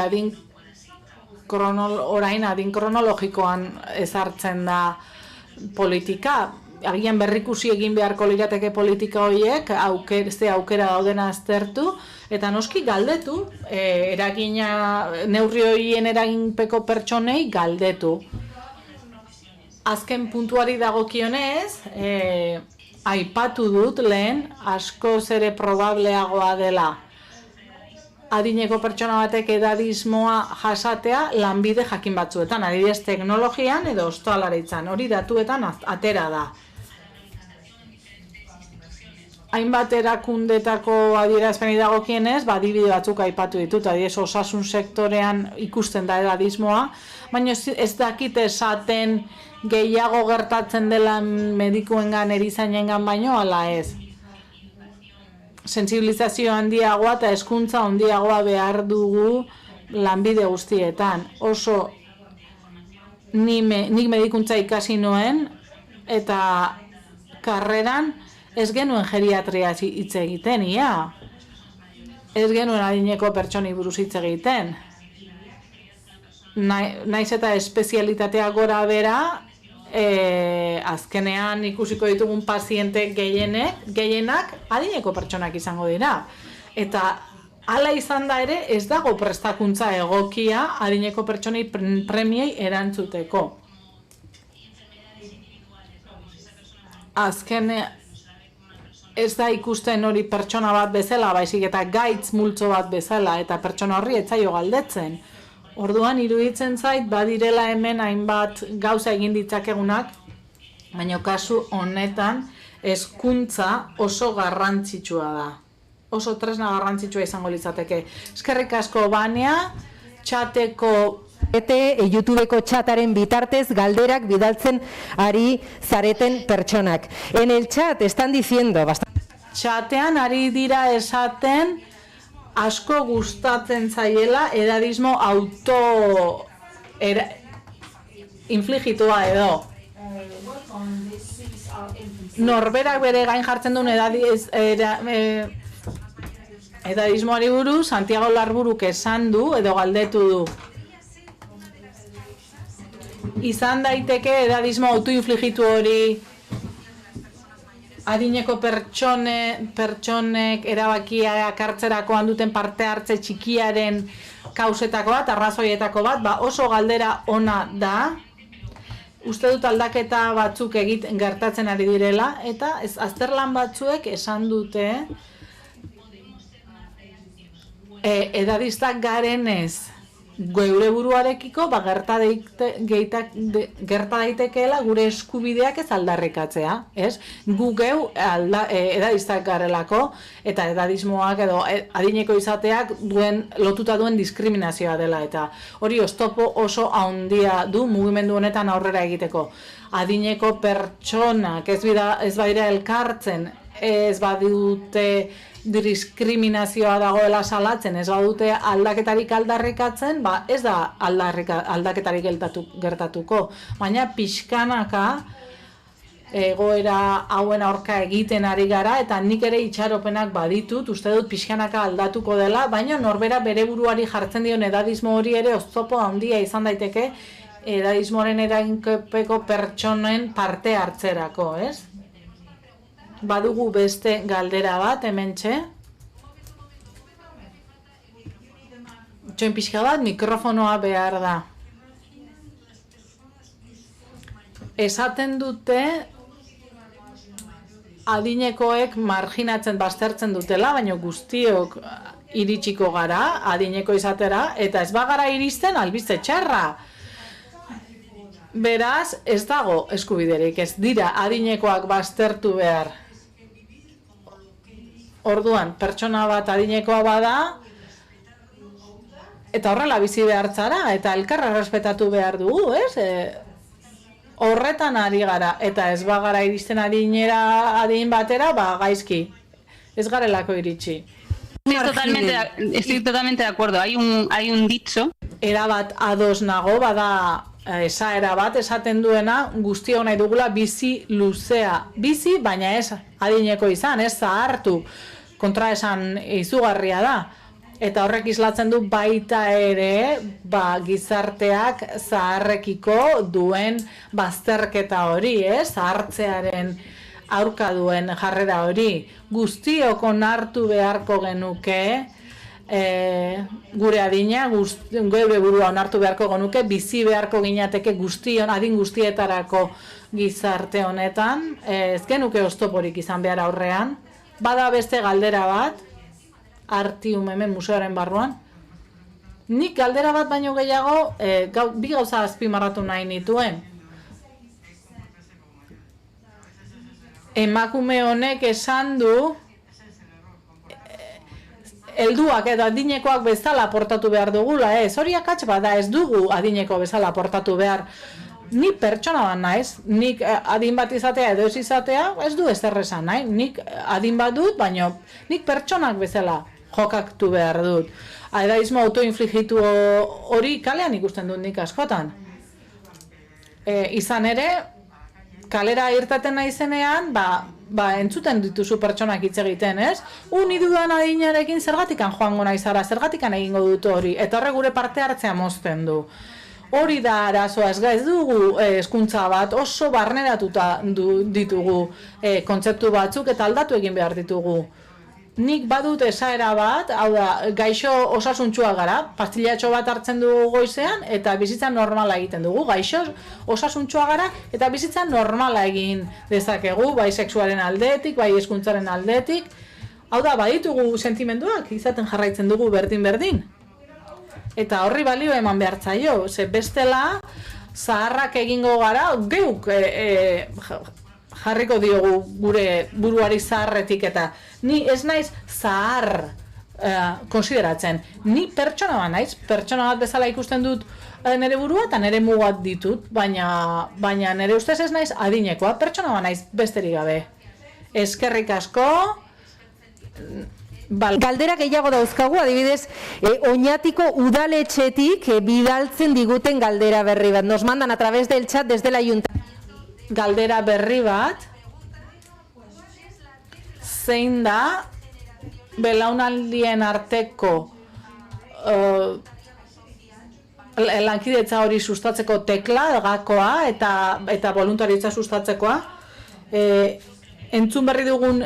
orain adin kronologikoan ezartzen da politika. Agian berrikusi egin beharko lirateke politika horiek, ze aukera daudena aztertu, eta noski galdetu, neurri horien eraginpeko pertsonei galdetu. Azken puntuari dagokionez, aipatu dut lehen, askoz ere probableagoa dela adineko pertsona batek edadismoa jasatea lanbide jakin batzuetan, adibidez teknologian edo ostalaritzan, hori datuetan atera da. Hainbat erakundetako adierazpeni dagokienez, adibide batzuk aipatu ditut, adibidez osasun sektorean ikusten da edadismoa, baina ez dakit esaten gehiago gertatzen dela medikuengan, erizainengan baino, ala ez. Sentsibilizazio handiagoa eta hezkuntza handiagoa behar dugu lanbide guztietan. Oso nik medikuntza ikasi nuen eta karreran ez genuen geriatria hitz egiten, ia. Ez genuen adineko pertsonei buruz hitz egiten. Naiz eta espezialitatea gora bera, azkenean ikusiko ditugun paziente gehienak adineko pertsonak izango dira. Eta hala izan da ere ez dago prestakuntza egokia adineko pertsonei premiei erantzuteko. Azkenean ez da ikusten hori pertsona bat bezala, baizik eta gaitz multzo bat bezala, eta pertsona horri ez zaio galdetzen. Orduan, iruditzen zait, badirela hemen hainbat gauza egin ditzakegunak, baina kasu honetan hezkuntza oso garrantzitsua da. Oso tresna garrantzitsua izango litzateke. Eskerrik asko Bania, txateko YouTubeko txataren bitartez galderak bidaltzen ari zareten pertsonak. En el chat están diciendo bastante. Txatean ari dira esaten asko gustatzen zaiela edadismo infligitua edo. Norberak bere gain jartzen duen edadismoari buruz, Santiago Larburuk esan du edo galdetu du. Izan daiteke edadismo autoinfligitu hori adineko pertsonek erabakiak hartzerakoan duten parte hartze txikiaren kausetako bat, arrazoietako bat, oso galdera ona da. Uste dut aldaketa batzuk gertatzen ari direla, eta azterlan batzuek esan dute edadistak garenez geure buruarekiko gerta daitekeela gure eskubideak ez aldarrikatzea, ez? Gu geu edadistak garelako eta edadismoak edo adineko izateak lotuta duen diskriminazioa dela eta hori oztopo oso handia du mugimendu honetan aurrera egiteko. Adineko pertsonak ez badira elkartzen, ez badute diskriminazioa dagoela salatzen, ez badute aldaketarik aldarrikatzen, ez da aldaketarik gertatuko. Baina pixkanaka egoera hauen aurka egiten ari gara, eta nik ere itxaropenak baditut, uste dut pixkanaka aldatuko dela, baina norbera bere buruari jartzen dion edadismo hori ere oztopo handia izan daiteke edadismoaren eraginkopeko pertsonen parte hartzerako, ez? Badugu beste galdera bat, hementxe. Txoin pixka bat, mikrofonoa behar da. Esaten dute adinekoek marginatzen baztertzen dutela, baina guztiok iritsiko gara, adineko izatera, eta ez bagara iristen albiste txarra. Beraz, ez dago eskubiderik, ez dira adinekoak baztertu behar. Orduan, pertsona bat adinekoa bada, eta horrela bizi behar zara, eta elkarra respetatu behar dugu, ez? Horretan ari gara, eta ez bagara iristen adin batera, gaizki. Ez garelako iritsi. Estoy totalmente de acuerdo. Hay un dicho. Erabat ados nago, bada esaera bat esaten duena guztio nahi dugula bizi luzea. Bizi, baina ez adineko izan, ez zahartu. Kontraesan izugarria da. Eta horrek islatzen du baita ere gizarteak zaharrekiko duen bazterketa hori, zahartzearen aurka duen jarrera hori. Guztiok onartu beharko genuke gure adina, geure burua onartu beharko genuke, bizi beharko ginateke adin guztietarako gizarte honetan, ez genuke oztoporik izan behar aurrean. Bada beste galdera bat, Artium hemen museoaren barruan. Nik galdera bat baino gehiago, bi gauza azpimarratu nahi nituen. Emakume honek esan du, helduak edo adinekoak bezala portatu behar dugula, hori akats bada, ez dugu adineko bezala portatu behar. Ni pertsona bat naiz, nik adin bat izatea edo ez izatea, ez du ezer esan nahi. Nik adin bat dut, baina nik pertsonak bezala jokatu behar dut. Edadismo autoinfligitu hori kalean ikusten dut nik askotan. Izan ere, kalera irtaten naizenean, entzuten dituzu pertsonak hitz egiten, ez? Ni dudan adinarekin zergatikan joango naizara, zergatikan egingo dut hori, eta horre gure parte hartzea mozten du. Hori da arazoa, ez dugu hezkuntza bat oso barneratuta ditugu kontzeptu batzuk eta aldatu egin behar ditugu. Nik badut esaera bat, hau da, gaixo osasuntsua gara, pastillatxo bat hartzen dugu goizean eta bizitza normala egiten dugu. Gaixo osasuntsua gara eta bizitza normala egin dezakegu, bai sexuaren aldetik, bai hezkuntzaren aldetik. Hau da, baditugu sentimenduak, izaten jarraitzen dugu berdin-berdin. Eta horri balio eman behar zaio, ze bestela zaharrak egingo gara, geuk jarriko diogu gure buruari zaharretik eta ni ez naiz zahar konsideratzen. Ni pertsona bat naiz, pertsona bat bezala ikusten dut nire burua eta nire mugat ditut, baina nire ustez ez naiz adinekoa, pertsona bat naiz besterik gabe. Eskerrik asko. Galdera gehiago dauzkagu, adibidez, Oñatiko udaletxetik bidaltzen diguten galdera berri bat. Nos mandan a través del chat desde el ayuntamiento. Galdera berri bat, zein da belaunaldien arteko lankidetza hori sustatzeko tekla, gakoa eta voluntaritza sustatzekoa. Entzun berri dugun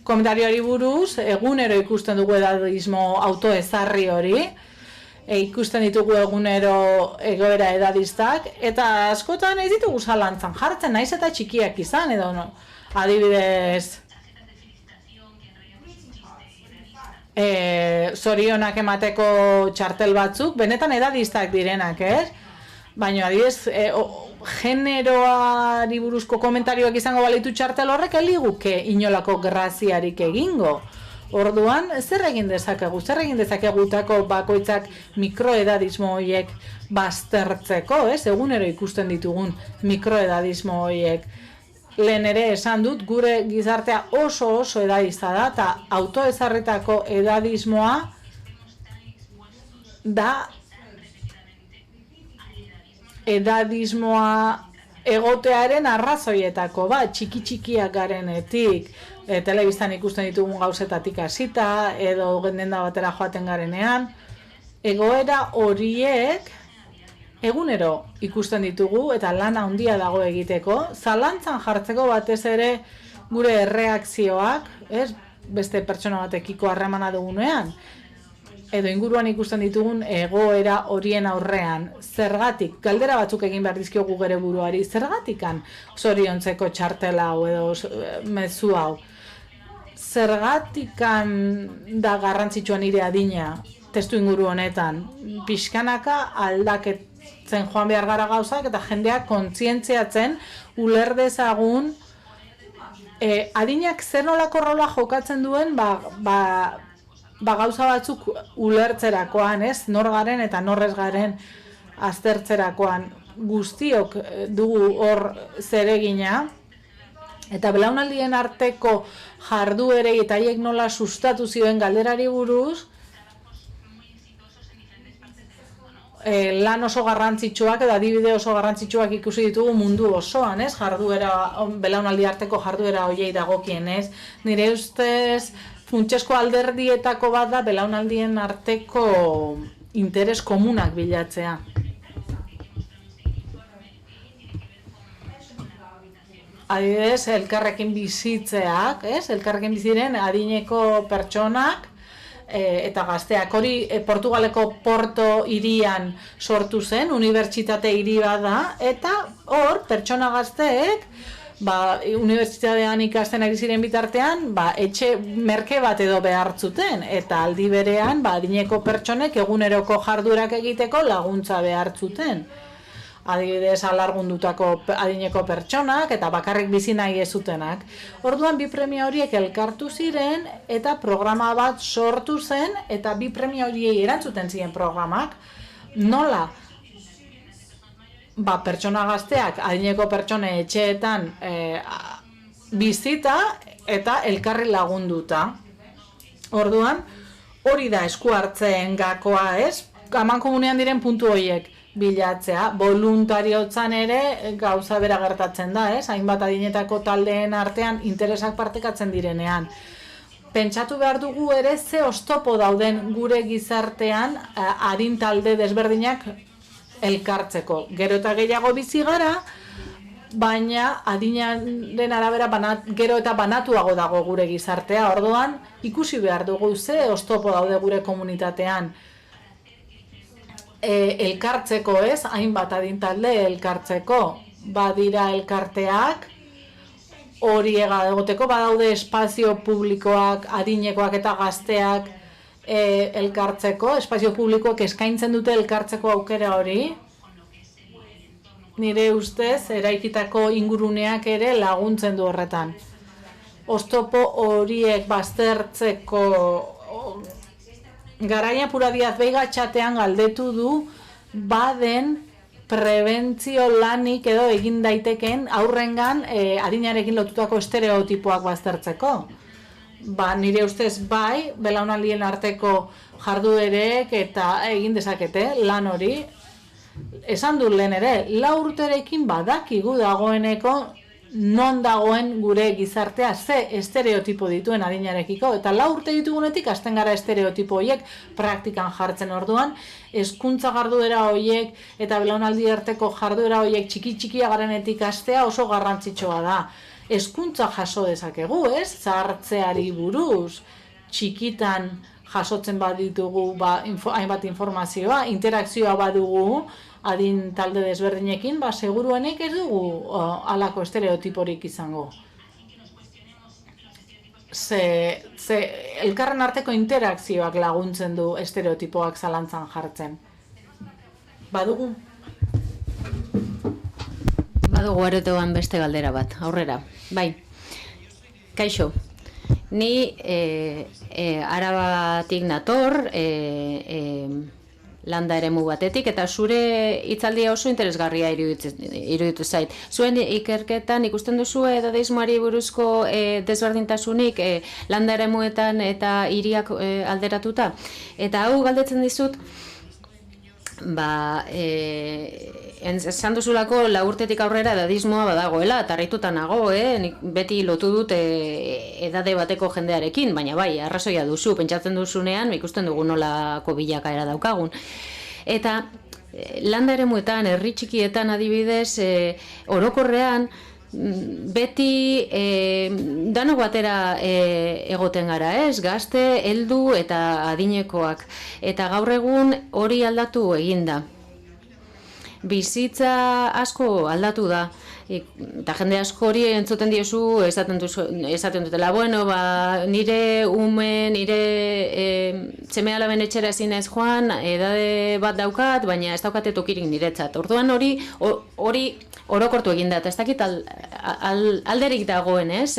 komentarioari buruz, egunero ikusten dugu edadismo autoezarri hori, ikusten ditugu egunero egoera edadistak, eta askotan ez ditugu zalantzan jartzen, naiz eta txikiak izan, edo no? Adibidez, zorionak emateko txartel batzuk, benetan edadistak direnak, ez? Baina adibidez, generoari buruzko komentarioak izango balitu txartel horrek eliguke inolako graziarik egingo. Orduan, zer egin dezakegutako bakoitzak mikroedadismo horiek baztertzeko, ez? Egunero ikusten ditugun mikroedadismo horiek. Lehen ere esan dut, gure gizartea oso edadista da, eta autoezarritako edadismoa da edadismoa egotearen arrazoietako, txiki-txikiak garenetik, telebistan ikusten ditugun gauzetatik hasita, edo denda batera joaten garenean, egoera horiek egunero ikusten ditugu eta lana handia dago egiteko, zalantzan jartzeko batez ere gure erreakzioak, beste pertsona batekiko harremana dugunean, edo inguruan ikusten ditugun egoera horien aurrean. Zergatik, galdera batzuk egin behar dizkiogu gure buruari, zergatikan zoriontzeko txartela hau edo mezu hau. Zergatikan da garrantzitsua nire adina testu inguru honetan. Pixkanaka aldaketzen joan behar gara gauzak eta jendeak kontzientziatzen uler dezagun adinak zer nolako rola jokatzen duen gauza batzuk ulertzerakoan, ez? Nor garen eta norrez garen aztertzerakoan guztiok dugu hor zeregina, eta belaunaldien arteko jarduerei eta haiek nola sustatu zioen galderari buruz, lan oso garrantzitsuak edo adibide oso garrantzitsuak ikusi ditugu mundu osoan, ez? Belaunaldi arteko jarduera horiei dagokien, ez? Nire ustez funtsezko alderdietako bat da belaunaldien arteko interes komunak bilatzea. Adibidez, elkarrekin bizitzeak, elkarrekin biziren adineko pertsonak eta gazteak. Hori Portugaleko Porto hirian sortu zen, unibertsitate hiri bat da, eta hor pertsona gazteek unibertsitatean ikasten ari ziren bitartean, etxe merke bat edo behartzuten, eta aldi berean, adineko pertsonek eguneroko jardurak egiteko laguntza behartzuten. Adibidez, alargundutako adineko pertsonak eta bakarrik bizi nahi ez zutenak. Orduan, bi premia horiek elkartu ziren eta programa bat sortu zen eta bi premia horiei erantzuten ziren programak. Nola? Pertsona gazteak adineko pertsone etxeetan bizita eta elkarri lagunduta. Orduan, hori da esku hartzeen gakoa, ez? Amankomunean diren puntu horiek bilatzea, voluntariotza ere gauza bera gertatzen da, ez? Hainbat adinetako taldeen artean interesak partekatzen direnean. Pentsatu behar dugu ere ze oztopo dauden gure gizartean adin talde desberdinak elkartzeko. Gero eta gehiago bizi gara, baina adinaren arabera gero eta banatuago dago gure gizartea. Orduan, ikusi behar dugu ze oztopo daude gure komunitatean. Elkartzeko, ez? Hainbat adintalde elkartzeko. Badira elkarteak, hori egoteko, badaude espazio publikoak, adinekoak eta gazteak elkartzeko, espazio publikoak eskaintzen dute elkartzeko aukera hori. Nire ustez, eraikitako inguruneak ere laguntzen du horretan. Oztopo horiek baztertzeko Garaia Pura Diaz Veiga txatean galdetu du baden prebentzio lanik edo egin daiteken aurrengan adinarekin lotutako estereotipoak baztertzeko. Nire ustez bai, belaunaldien arteko jarduerek eta egin dezakete lan hori. Esan du lehen ere, 4 urterekin badakigu dagoeneko non dagoen gure gizartea ze estereotipo dituen adinarekiko, eta 4 urte ditugunetik hasten gara estereotipo horiek praktikan jartzen. Orduan, hezkuntza jarduera horiek eta belaunaldi arteko jarduera horiek txiki-txikia garenetik hastea oso garrantzitsua da. Hezkuntza jaso dezakegu, ez? Zahartzeari buruz, txikitan jasotzen baditugu hainbat informazioa, interakzioa badugu adin talde desberdinekin, seguruenik ez dugu halako estereotiporik izango. Elkarren arteko interakzioak laguntzen du estereotipoak zalantzan jartzen. Badugu aretoan beste galdera bat, aurrera. Bai, kaixo. Ni Arabatik nator, landa eremu batetik, eta zure hitzaldia oso interesgarria iruditu zait. Zuen ikerketan ikusten duzu dadaismoari buruzko desberdintasunik landa eremuetan eta hiriak alderatuta. Eta hau galdetzen dizut, esan duzulako 4 urtetik aurrera edadismoa badagoela, eta harrituta nago, nik beti lotu dut edade bateko jendearekin, baina bai, arrazoia duzu, pentsatzen duzunean, ikusten dugu nolako bilakaera daukagun. Eta landa eremuetan, herri txikietan adibidez, orokorrean, beti danok batera egoten gara, ez? Gazte, heldu eta adinekoak. Eta gaur egun hori aldatu eginda. Bizitza asko aldatu da. Eta jende asko hori entzuten diozu, esaten dutela, bueno, nire ume, nire seme alaben etxera ezin ez joan, edade bat daukat, baina ez daukate tokirik niretzat. Orduan hori orokortu egin da, eta ez dakit alderik dagoen, ez?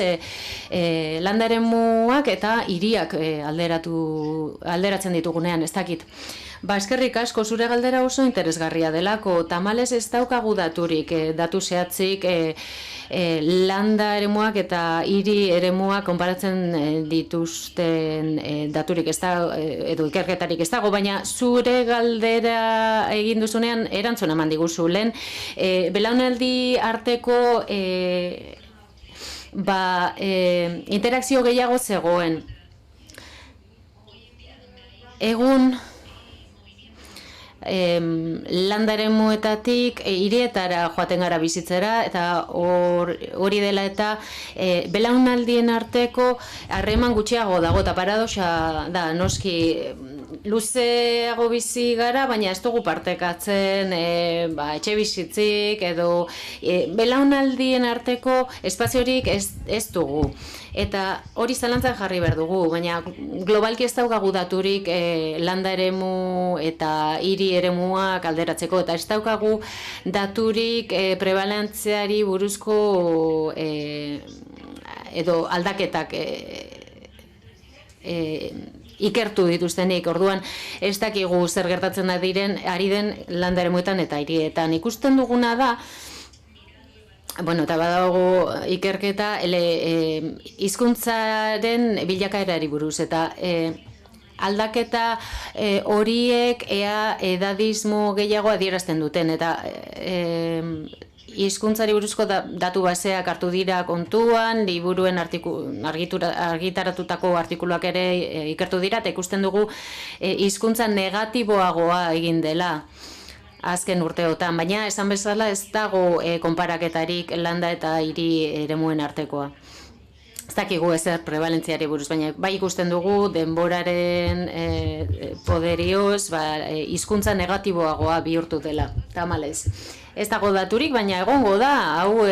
Landa eremuak eta hiriak alderatzen ditugunean, ez dakit. Eskerrik asko, zure galdera oso interesgarria delako, tamalez ez daukagu daturik, datu zehatzik, landa eremuak eta hiri eremuak konparatzen dituzten daturik ez da, edo ikerketarik ez dago, baina zure galdera egin duzunean erantzuna eman diguzu. Lehen, belaunaldi arteko interakzio gehiago zegoen. Egun landa eremuetatik hirietara joaten gara bizitzera, eta hori dela eta belaunaldien arteko harreman gutxiago dago, eta paradoxa da, noski luzeago bizi gara, baina ez dugu partekatzen etxe bizitzik edo belaunaldien arteko espaziorik ez dugu. Eta hori zalantzan jarri behar dugu, baina globalki ez daukagu daturik landa eremu eta hiri eremuak alderatzeko, eta ez daukagu daturik prebalentziari buruzko edo aldaketak ikertu dituztenik. Orduan ez dakigu zer gertatzen ari den landa eremuetan eta hirietan. Ikusten duguna da, eta badago ikerketa hizkuntzaren bilakaerari buruz, eta aldaketa horiek ea edadismo gehiago adierazten duten, eta hizkuntzari buruzko datu baseak hartu dira kontuan, liburuen argitaratutako artikuluak ere ikertu dira, eta ikusten dugu hizkuntza negatiboagoa egin dela azken urteotan, baina esan bezala ez dago konparaketarik landa eta hiri eremuen artekoa. Ez dakigu ezer prebalentziari buruz, baina bai ikusten dugu denboraren poderioz hizkuntza negatiboagoa bihurtu dela, tamalez. Ez dago daturik, baina egongo da, hau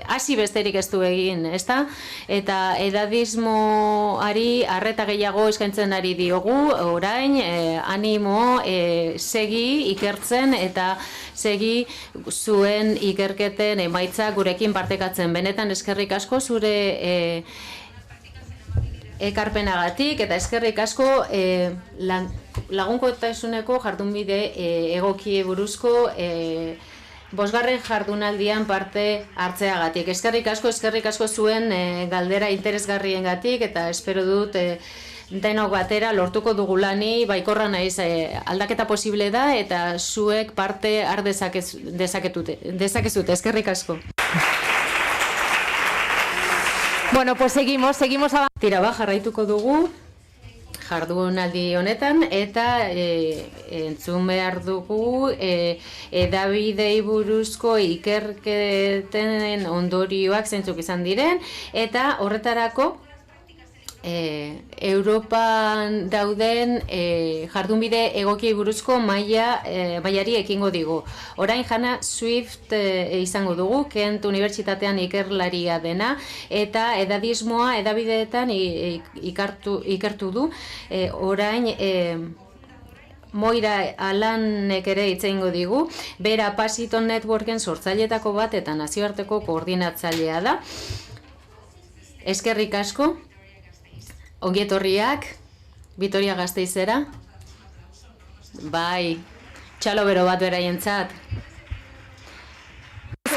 hasi besterik ez du egin, ezta? Eta edadismoari arreta gehiago eskaintzen ari diogu, orain, animo, segi ikertzen eta segi zuen ikerketen emaitzak gurekin partekatzen. Benetan eskerrik asko zure ekarpenagatik eta eskerrik asko lagunkotasuneko jardunbide egoki buruzko 5. jardunaldian parte hartzeagatik. Eskerrik asko zuen galdera interesgarriengatik, eta espero dut denok batera lortuko dugulani, baikorra naiz, aldaketa posible da, eta zuek parte har dezakezute. Eskerrik asko. Bueno, pues seguimos Tira jarraituko dugu jardunaldi honetan, eta entzun behar dugu hedabidei buruzko ikerketen ondorioak zeintzuk izan diren, eta horretarako Europan dauden jardunbide egokiei buruzko mailari ekingo digu. Orain Hannah Swift izango dugu, Kent Unibertsitatean ikerlaria dena, eta edadismoa hedabideetan ikertu du. Orain Moira Alanek ere hitz egingo digu, bera Pasiton Networken sortzaileetako bat eta nazioarteko koordinatzailea da. Eskerrik asko. Ongietorriak, Vitoria Gasteizera. Bai, txalo bero bat beraientzat.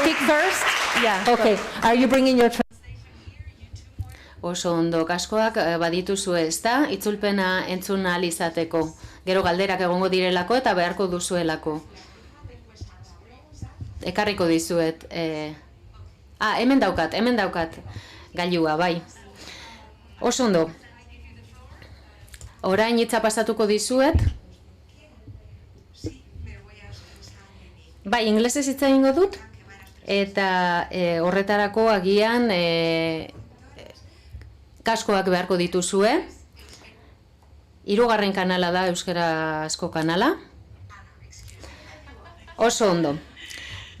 speak first. Yeah. Okay. Are you bringing your Oso ondo, kaskoak badituzu ezta, itzulpena entzun ahal izateko. Gero galderak egongo direlako eta beharko duzuelako. Ekarriko dizuet. Hemen daukat. Gailua, bai. Oso ondo. Orain hitza pasatuko dizuet. Bai, ingelesez hitz egingo dut. Eta horretarako agian kaskoak beharko dituzue. 3. kanala da euskarazko kanala. Oso ondo.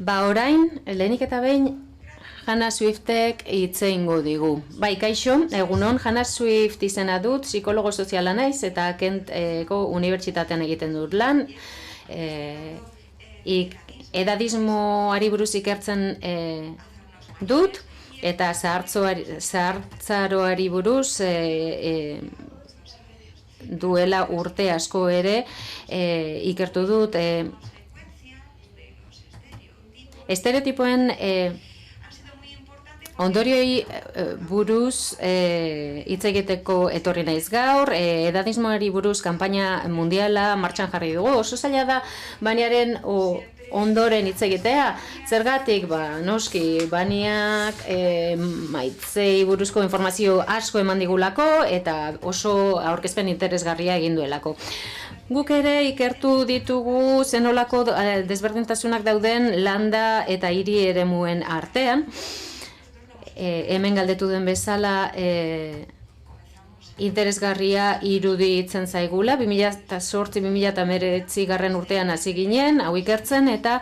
Orain, lehenik eta behin, Hannah Swiftek hitz egingo digu. Bai, kaixo, egunon, Hannah Swift izena dut, psikologo soziala naiz, eta Kentko Unibertsitatean egiten dut lan. Edadismoari buruz ikertzen dut, eta zahartzaroari buruz duela urte asko ere ikertu dut. Estereotipoen ondorioi buruz hitz egiteko etorri naiz gaur, edadismoari buruz kanpaina mundiala martxan jarri dugu. Oso zaila da Baniaren ondoren hitz egitea, zergatik, noski, Baniak maitzei buruzko informazio asko eman digulako eta oso aurkezpen interesgarria egin duelako. Guk ere ikertu ditugu zenolako desberdintasunak dauden landa eta hiri eremuen artean. Hemen galdetu den bezala interesgarria iruditzen zaigula, 2008-2019 garren urtean hasi ginen, hau ikertzen, eta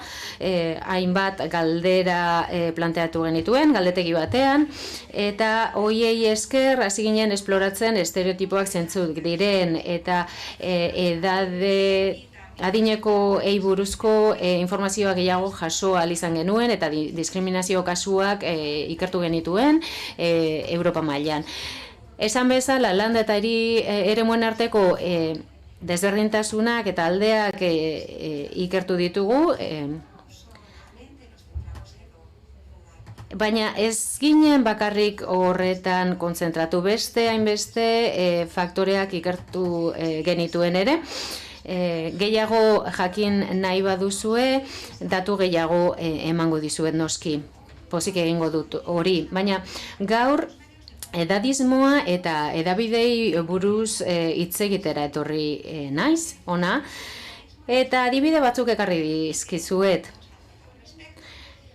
hainbat galdera planteatu genituen, galdetegi batean, eta hoiei esker hasi ginen esploratzen estereotipoak zentzuk diren, eta adineko buruzko informazioa gehiago jaso ahal izan genuen, eta diskriminazio kasuak ikertu genituen Europa mailan. Esan bezala, landa eta eremuen arteko desberdintasunak eta aldeak ikertu ditugu, baina ez ginen bakarrik horretan kontzentratu, hainbeste faktoreak ikertu genituen ere. Gehiago jakin nahi baduzue, datu gehiago emango dizuet noski, pozik egingo dut hori, baina gaur edadismoa eta edabidei buruz hitz egitera etorri naiz, ona, eta adibide batzuk ekarri dizkizuet.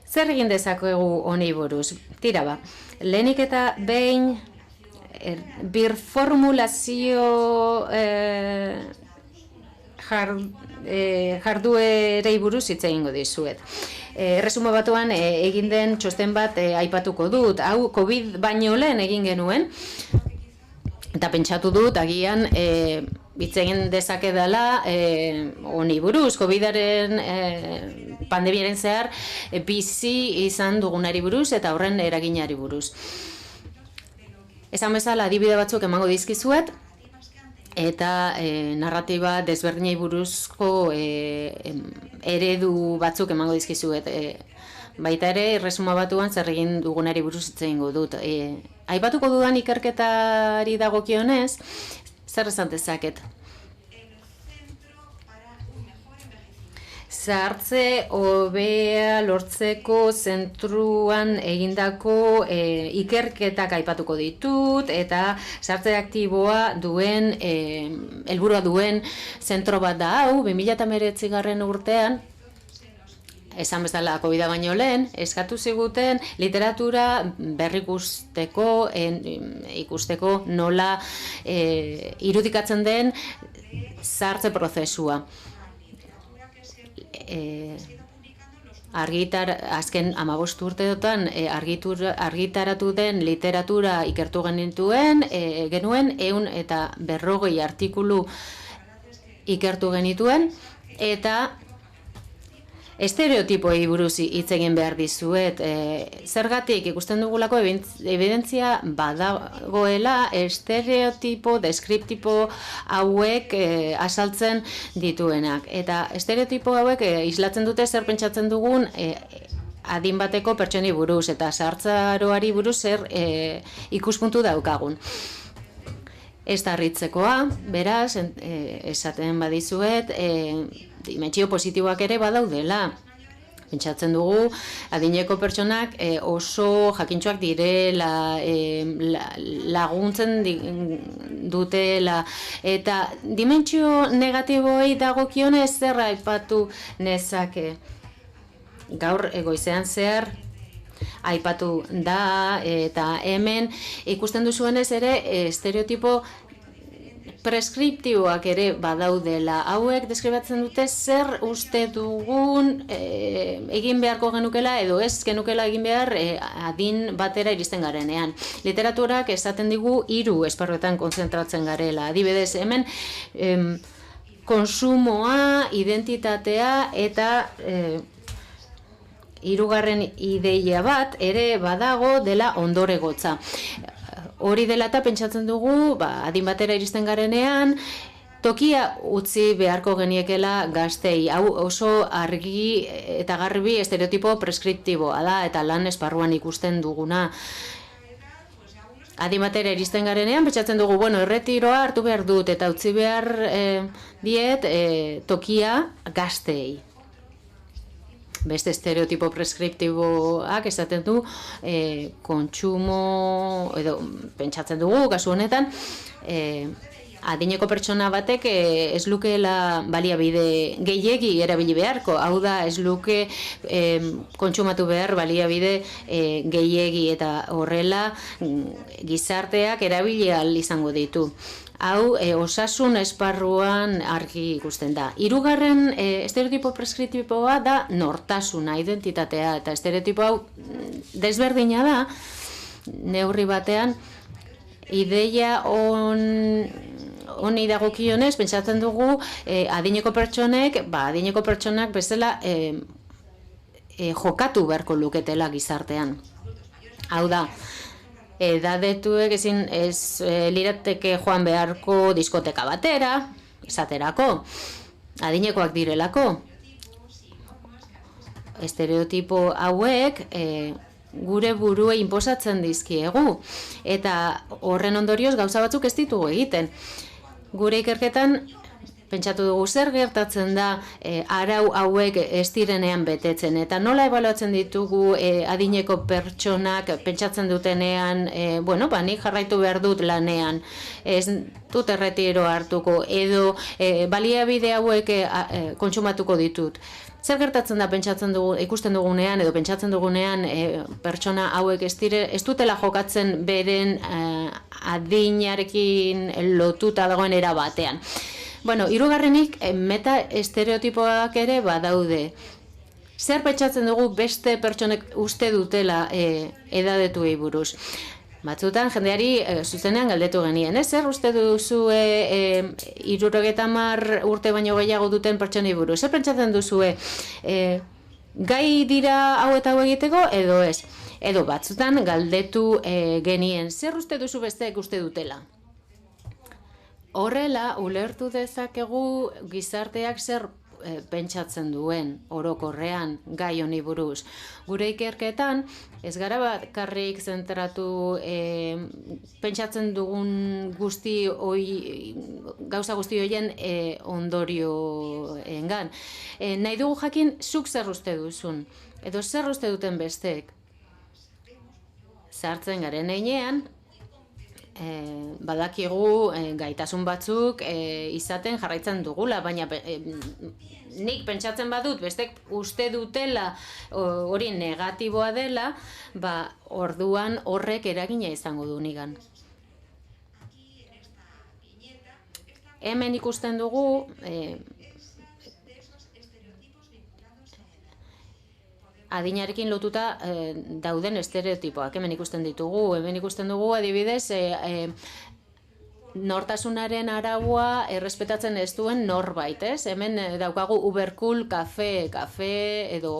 Zer egin dezakegu honi buruz? Tira ba, lehenik eta behin birformulazio jarduerei buruz hitz egingo dizuet. Erresumo batuan egin den txosten bat aipatuko dut. Hau COVID baino lehen egin genuen, eta pentsatu dut agian hitz egin dezake dela honi buruz, COVID-aren pandemiaren zehar bizi izan dugunari buruz eta horren eraginari buruz. Esan bezala adibide batzuk emango dizkizuet, eta narratiba desberdinei buruzko eredu batzuk emango dizkizuet. Baita ere, erresuma batuan zer egin dugunari buruz hitz egingo dut. Aipatuko dudan ikerketari dagokionez, zer esan dezaket? Zahartze hobea lortzeko zentruan egindako ikerketak aipatuko ditut, eta zahartze aktiboa duen, helburua duen zentro bat da hau, 2019 garren urtean, esan bezala COVID-a baino lehen, eskatu ziguten literatura berrikusteko, ikusteko nola irudikatzen den zahartze prozesua. Azken 15 urteotan argitaratu den literatura ikertu genuen 140 artikulu ikertu genituen, eta estereotipoei buruz hitz egin behar dizuet. Zergatik ikusten dugulako evidentzia badagoela estereotipo, deskriptipo hauek azaltzen dituenak. Eta estereotipo hauek islatzen dute zer pentsatzen dugun adin bateko pertsonei buruz eta zahartzaroari buruz zer ikuspuntu daukagun. Ez da harritzekoa, beraz, esaten badizuet, dimentsio positiboak ere badaudela. Pentsatzen dugu, adineko pertsonak oso jakintsuak direla, laguntzen dutela, eta dimentsio negatiboei dagokionez zer aipatu nezake. Gaur goizean zehar aipatu da, eta hemen ikusten duzuenez ere estereotipo preskriptiboak ere badaudela. Hauek deskribatzen dute zer uste dugun egin beharko genukela edo ez genukela egin behar adin batera iristen garenean. Literaturak esaten digu 3 esparruetan kontzentratzen garela. Adibidez, hemen konsumoa, identitatea eta hirugarren ideia bat ere badago dela ondoregotza. Hori dela eta pentsatzen dugu, adin batera iristen garenean, tokia utzi beharko geniekela gaztei. Hau oso argi eta garbi estereotipo preskriptiboa da, eta lan esparruan ikusten duguna. Adin batera iristen garenean, pentsatzen dugu, erretiroa hartu behar dut, eta utzi behar diet tokia gaztei. Beste estereotipo preskriptiboak esaten du kontsumo, edo pentsatzen dugu, kasu honetan, adineko pertsona batek ez lukeela baliabide gehiegi erabili beharko, hau da ez luke kontsumatu behar baliabide gehiegi eta horrela gizarteak erabili ahal izango ditu. Hau osasun esparruan argi ikusten da. Hirugarren estereotipo preskriptiboa da nortasuna, identitatea, eta estereotipo hau desberdina da, neurri batean, ideia honi dagokionez, pentsatzen dugu adineko pertsonak bezala jokatu beharko luketela gizartean. Hau da, edadetuek ezin ez lirateke joan beharko diskoteka batera, esaterako, adinekoak direlako. Estereotipo hauek gure burue inposatzen dizkiegu, eta horren ondorioz gauza batzuk ez ditugu egiten. Gure ikerketan pentsatu dugu zer gertatzen da arau hauek ez direnean betetzen, eta nola ebaluatzen ditugu adineko pertsonak pentsatzen dutenean, nik jarraitu behar dut lanean, ez dut erretiro hartuko, edo baliabide hauek kontsumatuko ditut. Zer gertatzen da ikusten dugunean edo pentsatzen dugunean pertsona hauek ez dutela jokatzen beren adinarekin lotuta dagoen era batean. Hirugarrenik meta estereotipoak ere badaude. Zer pentsatzen dugu beste pertsonek uste dutela edadetuei buruz? Batzutan jendeari zuzenean galdetu genien, zer uste duzue 70 urte baino gehiago duten pertsonei buruz? Zer pentsatzen duzue gai dira hau eta hau egiteko edo ez? Edo batzutan galdetu genien, zer uste duzu besteek uste dutela? Horrela, ulertu dezakegu gizarteak zer pentsatzen duen orokorrean gai honi buruz. Gure ikerketan, ez gara bakarrik zentratu pentsatzen dugun gauza guzti horien ondorioengan. Nahi dugu jakin zuk zer uste duzun, edo zer uste duten besteek. Zartzen garen heinean, badakigu gaitasun batzuk izaten jarraitzen dugula, baina nik pentsatzen badut, bestek uste dutela hori negatiboa dela, orduan horrek eragina izango du nigan. Hemen ikusten dugu adinarekin lotuta dauden estereotipoak, hemen ikusten dugu adibidez nortasunaren araua errespetatzen ez duen norbait, ez? Hemen daukagu Ubercool kafe edo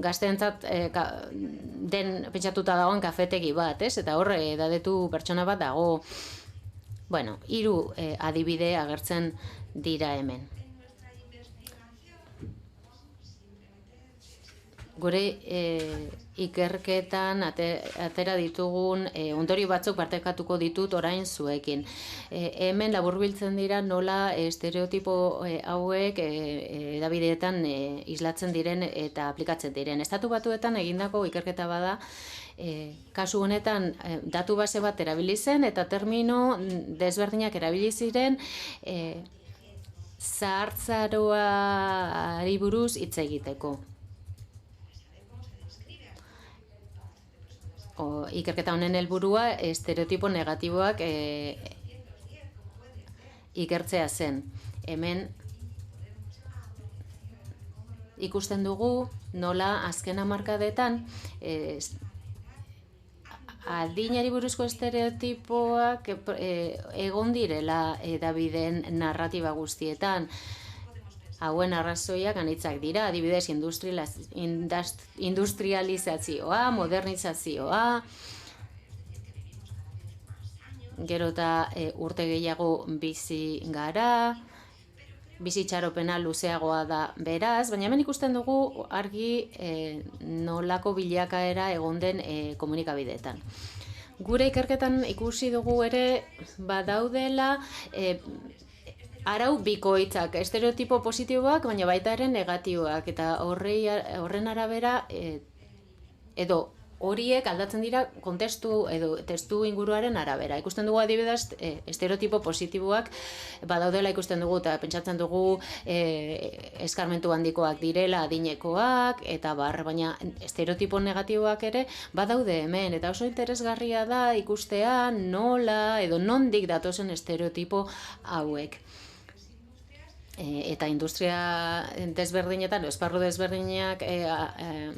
gazteentzat den pentsatuta dagoen kafetegi bat, ez? Eta hor edadetu pertsona bat dago. 3 adibide agertzen dira hemen. Gure ikerketan atera ditugun ondorio batzuk partekatuko ditut orain zuekin. Hemen laburbiltzen dira nola estereotipo hauek hedabideetan islatzen diren eta aplikatzen diren. Estatu Batuetan egindako ikerketa bada, kasu honetan datu base bat erabili zen eta termino desberdinak erabili ziren zahartzaroari buruz hitz egiteko. Ikerketa honen helburua estereotipo negatiboak ikertzea zen. Hemen ikusten dugu nola azken hamarkadetan adinari buruzko estereotipoak egon direla hedabideen narratiba guztietan. Hauen arrazoiak anitzak dira, adibidez industrializazioa, modernizazioa, gero eta urte gehiago bizi gara, bizitxaropena luzeagoa da beraz, baina hemen ikusten dugu argi nolako bilakaera egon den komunikabideetan. Gure ikerketan ikusi dugu ere badaudela arau bikoitzak, estereotipo positiboak, baina baita ere negatiboak, eta horren arabera edo horiek aldatzen dira kontestu edo testu inguruaren arabera. Ikusten dugu adibidez estereotipo positiboak badaudela ikusten dugu eta pentsatzen dugu eskarmentu handikoak direla adinekoak eta baina estereotipo negatiboak ere badaude hemen eta oso interesgarria da ikustea nola edo nondik datozen estereotipo hauek. Eta industria desberdinetan, esparru desberdinak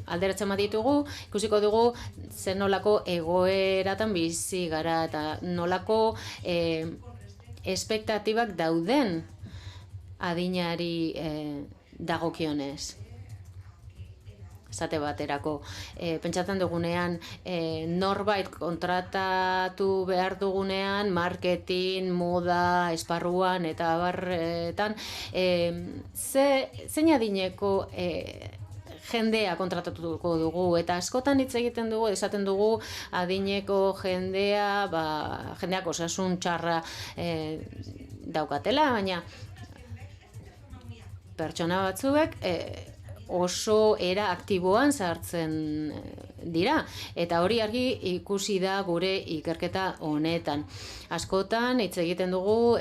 alderatzen baditugu, ikusiko dugu zen nolako egoeratan bizi gara eta nolako espektatibak dauden adinari dagokionez. Esate baterako, pentsatzen dugunean norbait kontratatu behar dugunean, marketing, moda, esparruan eta abarretan, zein adineko jendea kontratatuko dugu eta askotan hitz egiten dugu, esaten dugu adineko jendeak osasun txarra daukatela, baina pertsona batzuek oso era aktiboan sartzen dira eta hori argi ikusi da gure ikerketa honetan. Askotan hitz egiten dugu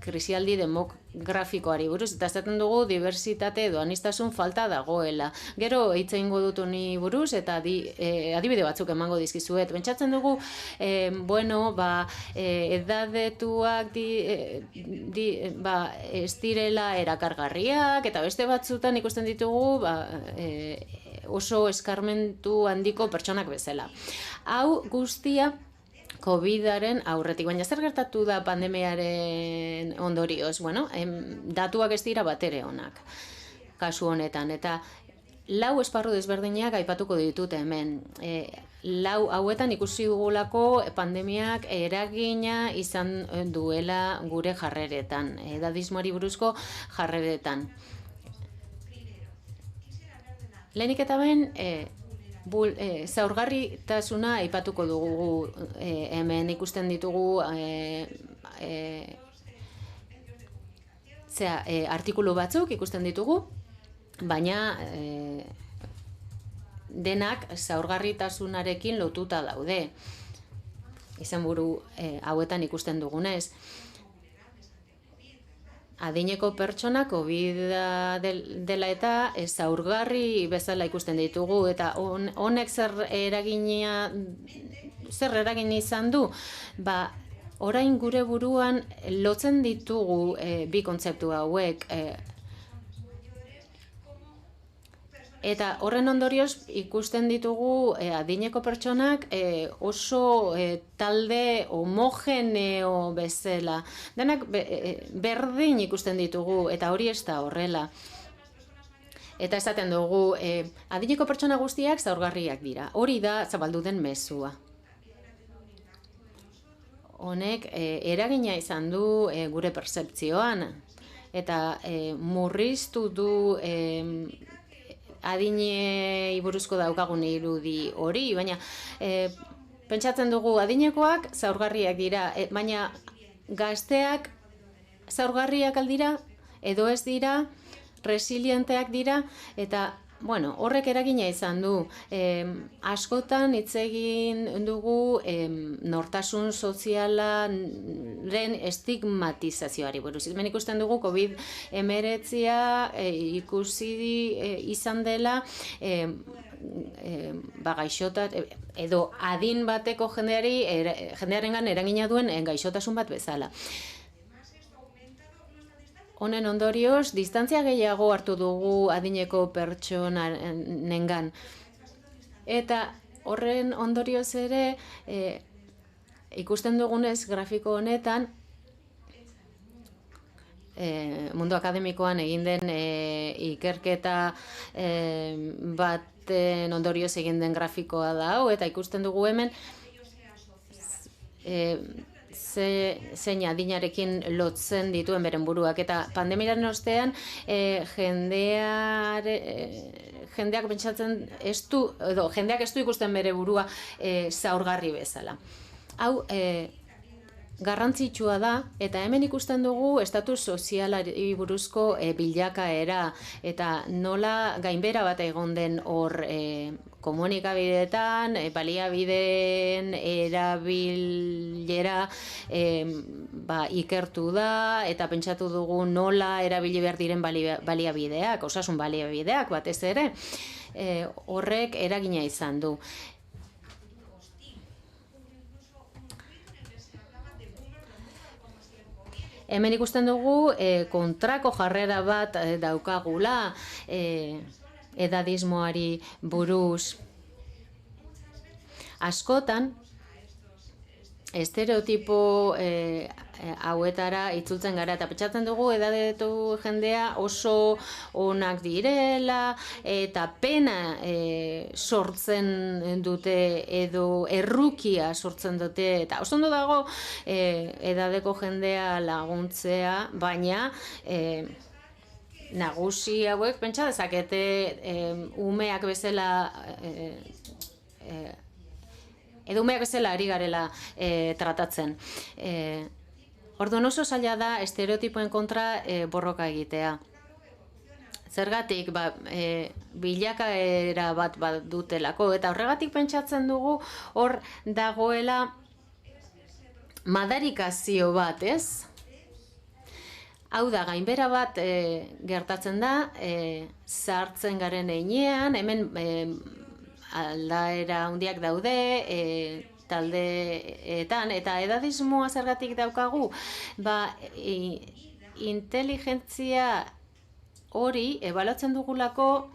krisialdi demografikoari buruz eta esaten dugu diversitate edo aniztasun falta dagoela. Gero hitz egingo dut honi buruz eta adibide batzuk emango dizkizuet. Pentsatzen dugu edadetuak ez direla erakargarriak eta beste batzutan ikusten ditugu oso eskarmentu handiko pertsonak bezala. Hau guztia COVID-aren aurretik, baina zer gertatu da pandemiaren ondorioz? Bueno, datuak ez dira batere onak kasu honetan, eta 4 esparru desberdinak aipatuko ditut hemen. 4 hauetan ikusi dugulako pandemiak eragina izan duela gure jarreretan, edadismoari buruzko jarreretan. Lehenik eta ben, zaurgarritasuna aipatuko dugu hemen ikusten ditugu artikulu batzuk ikusten ditugu, baina denak zaurgarritasunarekin lotuta daude. Izenburu hauetan ikusten dugunez. Adineko pertsona COVID dela eta zaurgarri bezala ikusten ditugu eta honek zer eragin izan du? Orain gure buruan lotzen ditugu bi kontzeptu hauek eta horren ondorioz ikusten ditugu adineko pertsonak oso talde homogeneo bezala. Denak berdin ikusten ditugu eta hori ez da horrela. Eta esaten dugu adineko pertsona guztiak zaurgarriak dira. Hori da zabaldu den mezua. Honek eragina izan du gure pertzepzioan eta murriztu du adinei buruzko daukagun irudi hori, baina pentsatzen dugu adinekoak zaurgarriak dira, baina gazteak zaurgarriak aldira edo ez dira, resilienteak dira, eta horrek eragina izan du. Askotan hitz egin dugu nortasun sozialaren estigmatizazioari buruz. Hemen ikusten dugu COVID-19 ikusi izan dela gaixotat edo adin bateko jendearengan eragina duen gaixotasun bat bezala. Honen ondorioz, distantzia gehiago hartu dugu adineko pertsonengan. Eta horren ondorioz ere, ikusten dugunez grafiko honetan, mundu akademikoan egin den ikerketa baten ondorioz egin den grafikoa da hau, eta ikusten dugu hemen, zein adinarekin lotzen dituen beren buruak. Eta pandemiaren ostean jendeak pentsatzen jendeak ez du ikusten bere burua zaurgarri bezala. Hau garrantzitsua da, eta hemen ikusten dugu estatus sozialari buruzko bilakaera, eta nola gainbera bat egon den hor komunikabideetan, baliabideen erabilera ikertu da, eta pentsatu dugu nola erabili behar diren baliabideak, osasun baliabideak batez ere, horrek eragina izan du. Hemen ikusten dugu kontrako jarrera bat daukagula edadismoari buruz. Askotan, estereotipo hauetara itzultzen gara, eta pentsatzen dugu edadetu jendea oso onak direla, eta pena sortzen dute, edo errukia sortzen dute, eta oso ondo dago edadeko jendea laguntzea, baina nagusi hauek pentsa dezakete umeak bezala edo umeak bezala ari garela tratatzen. Orduan oso zaila da estereotipoen kontra borroka egitea. Zergatik, bilakaera bat dutelako, eta horregatik pentsatzen dugu hor dagoela madarikazio bat, ez? Hau da, gainbera bat gertatzen da, sartzen garen heinean, hemen aldaera handiak daude, taldeetan, eta edadismoa zergatik daukagu, inteligentzia hori ebaluatzen dugulako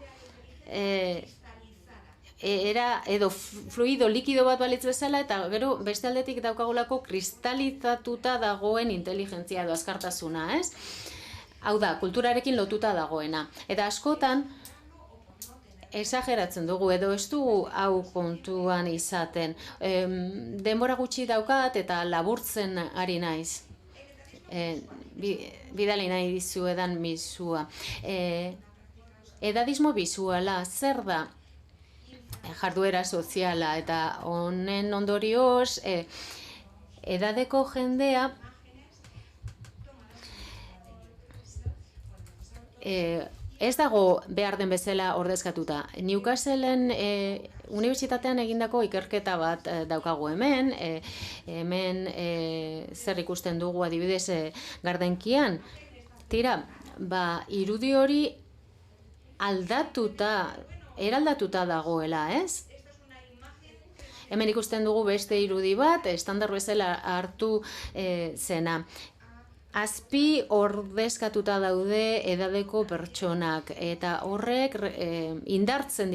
edo fluido, likido bat balitz bezala, eta gero beste aldetik daukagulako kristalizatuta dagoen inteligentzia edo azkartasuna, ez? Hau da, kulturarekin lotuta dagoena. Eta askotan, exageratzen dugu, edo ez dugu hau kontuan izaten. Denbora gutxi daukat eta laburtzen ari naiz. Bidali nahi dizuedan misua. Edadismo bizuala, zer da? Jarduera soziala, eta honen ondorioz, edadeko jendea ez dago behar den bezala ordezkatuta. Newcastleen unibertsitatean egindako ikerketa bat daukagu hemen, hemen zer ikusten dugu adibidez gardenkian. Tira, irudi hori eraldatuta dagoela, ez? Hemen ikusten dugu beste irudi bat, estandar bezala hartu zena. Azpi ordezkatuta daude edadeko pertsonak, eta horrek indartzen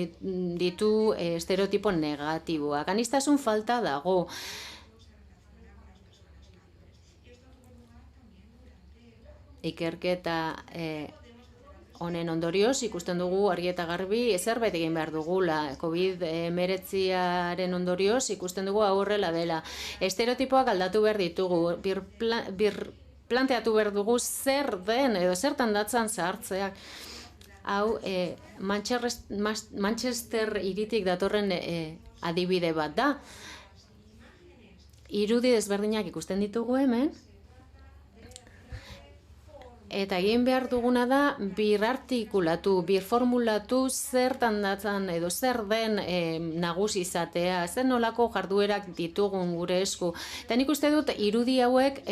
ditu estereotipo negatiboak. Aniztasun falta dago. Ikerketa honen ondorioz ikusten dugu argi eta garbi zerbait egin behar dugula. COVID-19aren ondorioz ikusten dugu horrela dela. Estereotipoak aldatu behar ditugu, planteatu behar dugu zer den edo zertan datzan zahartzeak. Hau, Manchester hiritik datorren adibide bat da. Irudi desberdinak ikusten ditugu hemen, eta egin behar duguna da birartikulatu, birformulatu zertan datzan edo zer den nagusi izatea, zer nolako jarduerak ditugun gure esku. Eta nik uste dut irudi hauek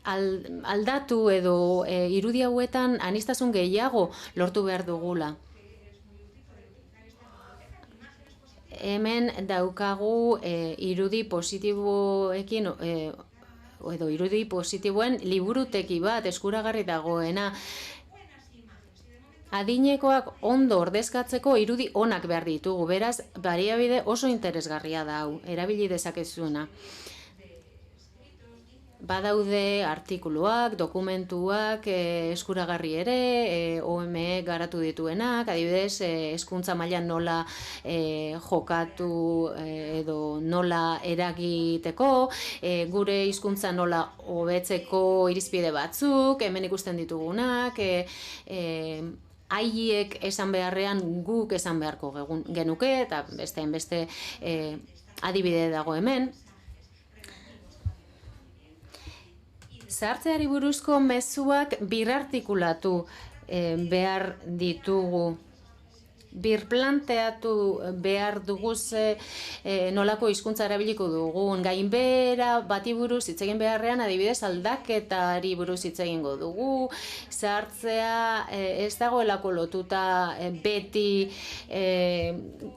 aldatu edo irudi hauetan aniztasun gehiago lortu behar dugula. Hemen daukagu irudi positiboekin edo irudi positiboen liburuteki bat eskuragarri dagoena. Adinekoak ondo ordezkatzeko irudi onak behar ditugu, beraz, baliabide oso interesgarria da hau, erabili dezakezuena. Badaude artikuluak, dokumentuak eskuragarri ere, OME garatu dituenak, adibidez, hezkuntza mailan nola jokatu edo nola eragiteko, gure hizkuntza nola hobetzeko irizpide batzuk, hemen ikusten ditugunak, haiek esan beharrean guk esan beharko genuke, eta beste adibide dago hemen. Zahartzeari buruzko mezuak birartikulatu behar ditugu. Birplanteatu behar dugu nolako hizkuntza erabiliko dugun. Gainbehera bati buruz hitz egin beharrean, adibidez aldaketari buruz hitz egingo dugu. Zahartzea ez dagoelako lotuta beti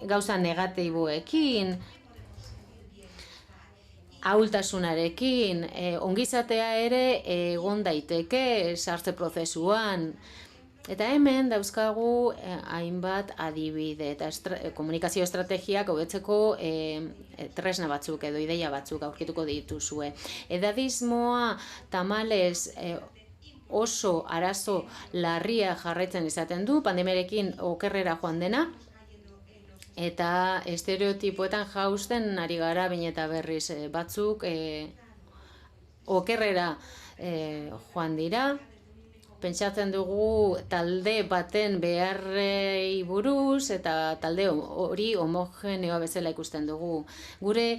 gauza negatiboekin, ahultasunarekin, ongizatea ere egon daiteke zahartze prozesuan. Eta hemen dauzkagu hainbat adibide eta komunikazio estrategiak hobetzeko tresna batzuk edo ideia batzuk aurkituko dituzue. Edadismoa tamalez oso arazo larria jarraitzen izaten du, pandemiarekin okerrera joan dena, eta estereotipoetan jausten ari gara behin eta berriz batzuk okerrera joan dira. Pentsatzen dugu talde baten beharrei buruz eta talde hori homogeneoa bezala ikusten dugu. Gure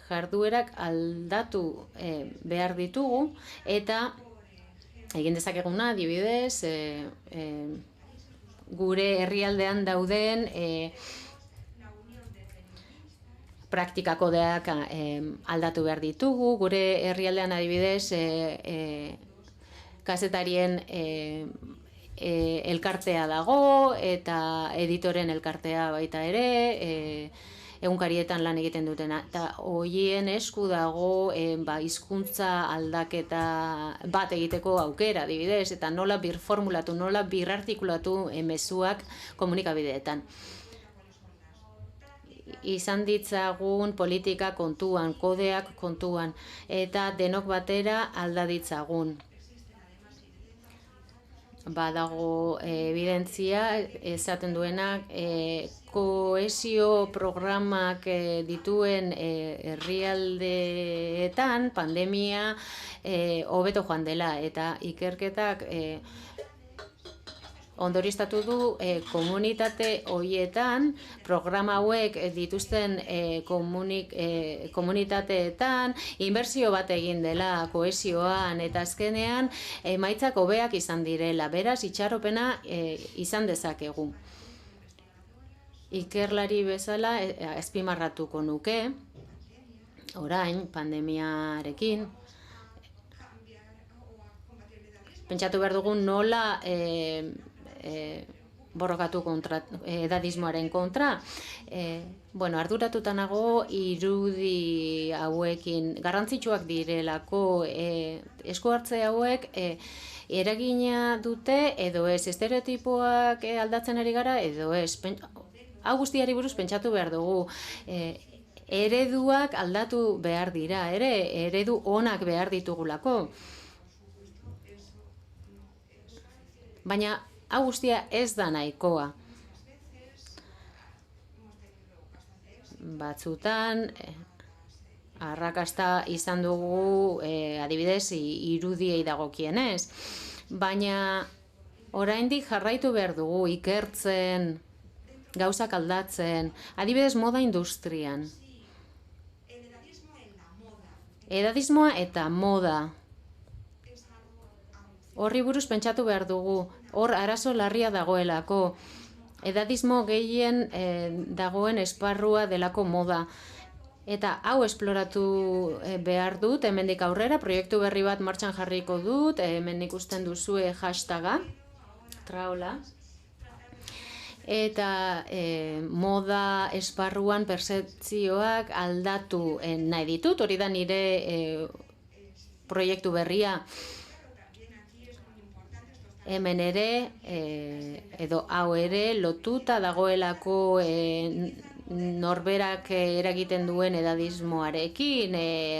jarduerak aldatu behar ditugu eta egin dezakeguna adibidez gure herrialdean dauden praktikakodeak aldatu behar ditugu. Gure herrialdean adibidez kazetarien elkartea dago eta editoren elkartea baita ere, egunkarietan lan egiten dutena. Eta horien esku dago hizkuntza aldaketa bat egiteko aukera, adibidez, eta nola birformulatu, nola birartikulatu mezuak komunikabideetan. Izan ditzagun politika kontuan, kodeak kontuan, eta denok batera alda ditzagun. Badago evidentzia esaten duenak kohesio programak dituen herrialdeetan pandemia hobeto joan dela eta ikerketak ondorioztatu du komunitate horietan, programa hauek dituzten komunitateetan, inbertsio bat egin dela kohesioan eta azkenean emaitzak hobeak izan direla, beraz itxaropena izan dezakegu. Ikerlari bezala azpimarratuko nuke, orain pandemiarekin, pentsatu behar dugu nola borrokatu edadismoaren kontra. Arduratuta nago irudi hauekin garrantzitsuak direlako esku hartze hauek eragina dute edo ez, estereotipoak aldatzen ari gara edo ez. Hau guztiari buruz pentsatu behar dugu. Ereduak aldatu behar dira, eredu onak behar ditugulako. Baina hau guztia ez da nahikoa. Batzutan, arrakasta izan dugu adibidez irudiei dagokienez. Baina oraindik jarraitu behar dugu ikertzen, gauzak aldatzen, adibidez moda industrian. Edadismoa eta moda. Horri buruz pentsatu behar dugu, hor arazo larria dagoelako. Edadismo gehien dagoen esparrua delako moda. Eta hau esploratu behar dut, hemendik aurrera, proiektu berri bat martxan jarriko dut, hemen ikusten duzue hashtaga, traola. Eta moda esparruan pertzepzioak aldatu nahi ditut, hori da nire proiektu berria. Hemen ere, edo hau ere, lotuta dagoelako norberak eragiten duen edadismoarekin,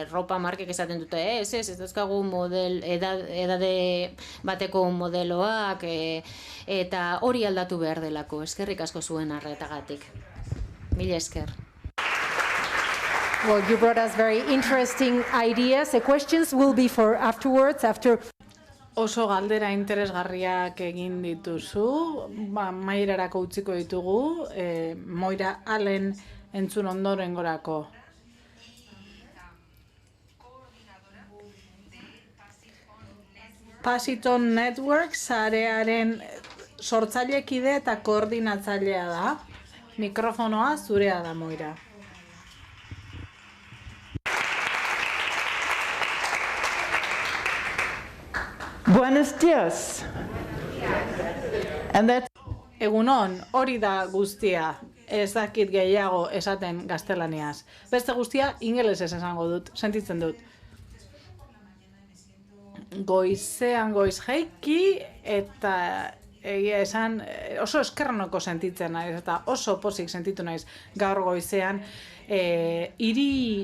ropa markek esaten dute, ez dauzkagu edade bateko modeloak, eta hori aldatu behar delako, eskerrik asko zuen arretagatik. Mila esker. Well, you brought us very interesting ideas. The questions will be for afterwards, after... Oso galdera interesgarriak egin dituzu, Mairarako utziko ditugu, Moira Allen entzun ondorengorako. Pass It On Network sarearen sortzailekide eta koordinatzailea da. Mikrofonoa zurea da, Moira. Buenos días. And that's Egunon, hori da guztia. Ez dakit gehiago esaten gaztelaniaz. Beste guztia ingelesez esango dut, sentitzen dut. Goizean goiz jaiki eta egia esan oso eskerronoko sentitzen naiz eta oso pozik sentitu naiz gaur goizean.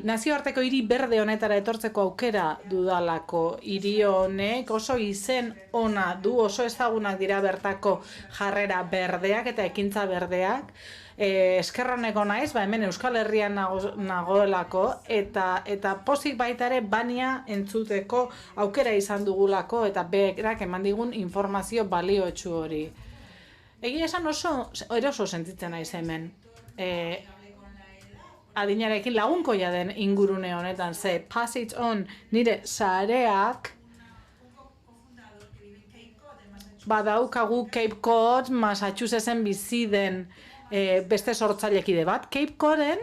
Nazioarteko hiri berde honetara etortzeko aukera dudalako. Hiri honek oso izen ona du, oso ezagunak dira bertako jarrera berdeak eta ekintza berdeak. Eskerroneko naiz, hemen Euskal Herrian nagoelako eta pozik baita ere Bania entzuteko aukera izan dugulako eta berak eman digun informazio baliotsu hori. Egia esan oso eroso sentitzen naiz hemen. Adinarekin lagunkoia den ingurune honetan, ze Pass It On nire sareak badaukagu Cape Cod, Massachusettsen bizi den beste sortzailekide bat. Cape Coden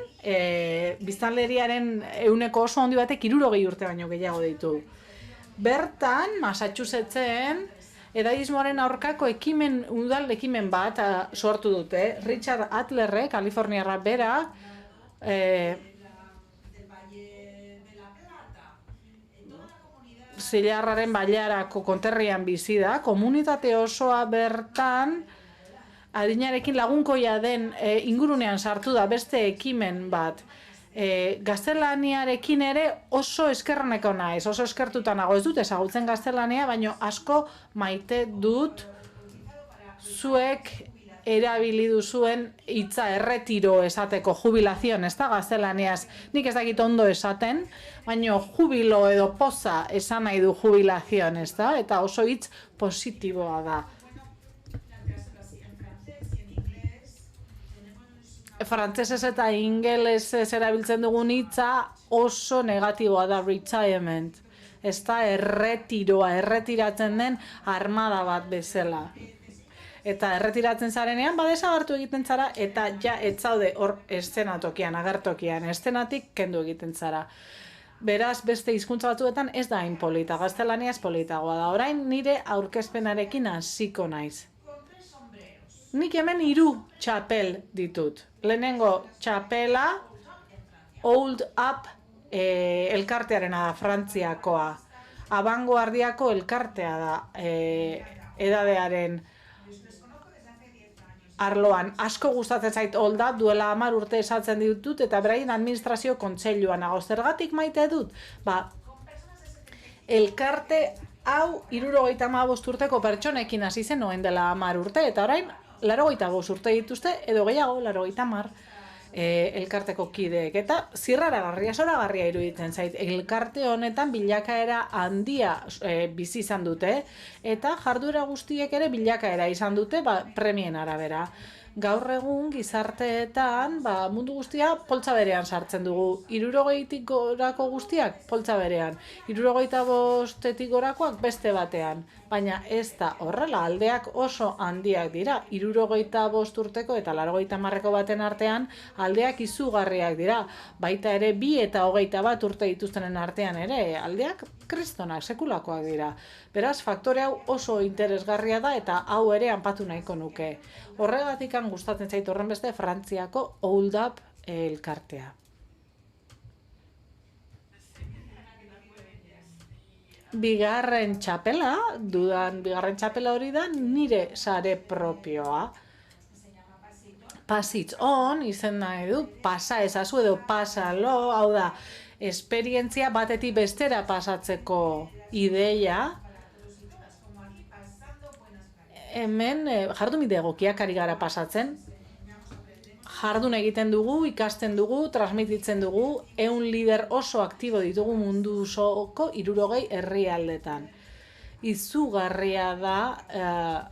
biztanleriaren ehuneko oso handi batek 60 urte baino gehiago ditu. Bertan, Massachusettsen edadismoaren aurkako udal ekimen bat sortu dute. Richard Adlerre, Kaliforniarra bera, Zilarraren bailarako konterrian bizi da, komunitate osoa bertan adinarekin lagunkoia den ingurunean sartu da beste ekimen bat. Gaztelaniarekin ere oso eskerroneko naiz, oso eskertuta nago. Ez dut ezagutzen gaztelania, baina asko maite dut zuek erabili duzuen hitza erretiro esateko, jubilazion, ez da gaztelaniaz. Nik ez dakit ondo esaten, baina jubilo edo poza esan nahi du jubilazion, ez da? Eta oso hitz positiboa da. Frantsesez eta ingelesez erabiltzen dugun hitza oso negatiboa da, retirement. Ez da erretiroa, erretiratzen den armada bat bezala. Eta erretiratzen zarenean, desagertu egiten zara, eta ja ez zaude hor eszenatokian, agertokian, eszenatik kendu egiten zara. Beraz, beste hizkuntza batzuetan ez da hain polita, gaztelaniaz politagoa da. Orain nire aurkezpenarekin hasiko naiz. Nik hemen 3 txapel ditut. Lehenengo txapela, Old Up elkartearena da, Frantziakoa. Abangoardiako elkartea da, edadearen arloan. Asko gustatzen zait Old Up, duela 10 urte esatzen ditut, eta beraien administrazio kontseiluan nago. Zergatik maite dut? Elkarte hau 75 urteko pertsonekin hasi zen oen dela 10 urte, eta orain 85 urte dituzte, edo gehiago, 80 elkarteko kideek. Eta zirraragarria, zoragarria iruditzen zait. Elkarte honetan bilakaera handia bizi izan dute, eta jarduera guztiek ere bilakaera izan dute premien arabera. Gaur egun gizarteetan mundu guztia poltsa berean sartzen dugu. 60tik gorako guztiak poltsa berean. 65tik gorakoak beste batean. Baina ez da horrela, aldeak oso handiak dira. 65 urteko eta 80ko baten artean aldeak izugarriak dira. Baita ere 2 eta 21 urte dituztenen artean ere aldeak kristonak, sekulakoak dira. Beraz, faktore hau oso interesgarria da eta hau ere anpatu nahiko nuke. Horregatik gustatzen zait horren beste Frantziako Old Up elkartea. Bigarren txapela hori da nire sare propioa. Pass It On izen nahi du, pasa ezazu edo pasalo, hau da, esperientzia batetik bestera pasatzeko ideia. Hemen jardun egokiak ari gara pasatzen. Jardun egiten dugu, ikasten dugu, transmititzen dugu, 100 lider oso aktibo ditugu mundu osoko 60 herrialdetan. Izugarria da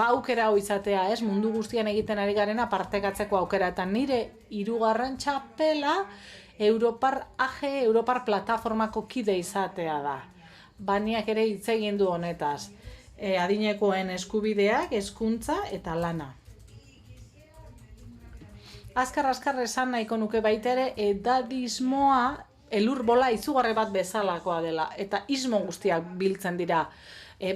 aukera hau izatea, mundu guztian egiten ari garena partekatzeko aukera, eta nire 3. txapela Europar AG, Europar plataformako kide izatea da. Baniak ere hitz egin du honetaz. Adinekoen eskubideak, hezkuntza eta lana. Azkar esan nahiko nuke baita ere, edadismoa elur bola izugarri bat bezalakoa dela, eta ismo guztiak biltzen dira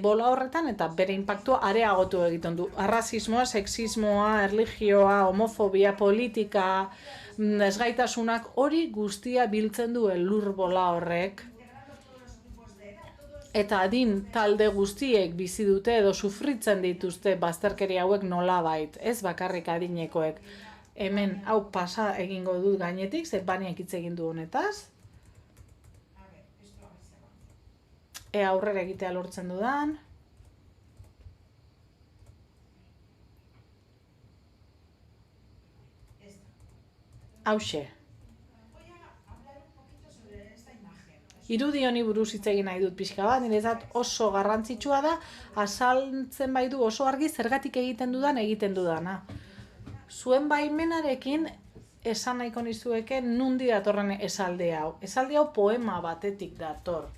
bola horretan, eta bere inpaktua areagotu egiten du. Arrazismoa, sexismoa, erlijioa, homofobia, politika, ezgaitasunak, hori guztia biltzen du elur bola horrek. Eta adin talde guztiek bizi dute edo sufritzen dituzte bazterkeria hauek nolabait, ez bakarrik adinekoek. Hemen hau pasa egingo dut gainetik, ze Baniak hitz egin du honetaz. Aurrera egitea lortzen dudan. Hauxe. Irudi honi buruz hitz egin nahi dut pixka bat, niretzat oso garrantzitsua da, azaltzen bai du oso argi zergatik egiten dudana. Zuen baimenarekin esan nahiko nizueke nundi datorren esaldi hau. Esaldi hau poema batetik dator.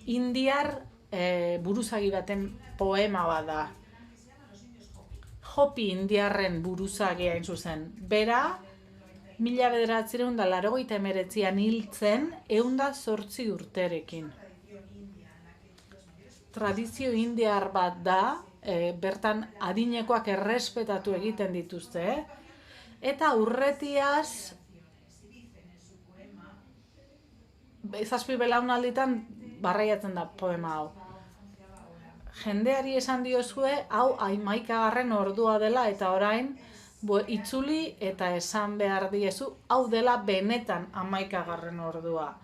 Indiar buruzagi baten poema bat da. Hopi indiarren buruzagia hain zuzen. Bera, 1989an hiltzen 108 urterekin. Tradizio indiar bat da, bertan adinekoak errespetatu egiten dituzte, eta aurretiaz, zazpi belaunalditan barraiatzen da poema hau. Jendeari esan diozue, hau 11. ordua dela, eta orain, itzuli eta esan behar diezu, hau dela benetan 11. ordua.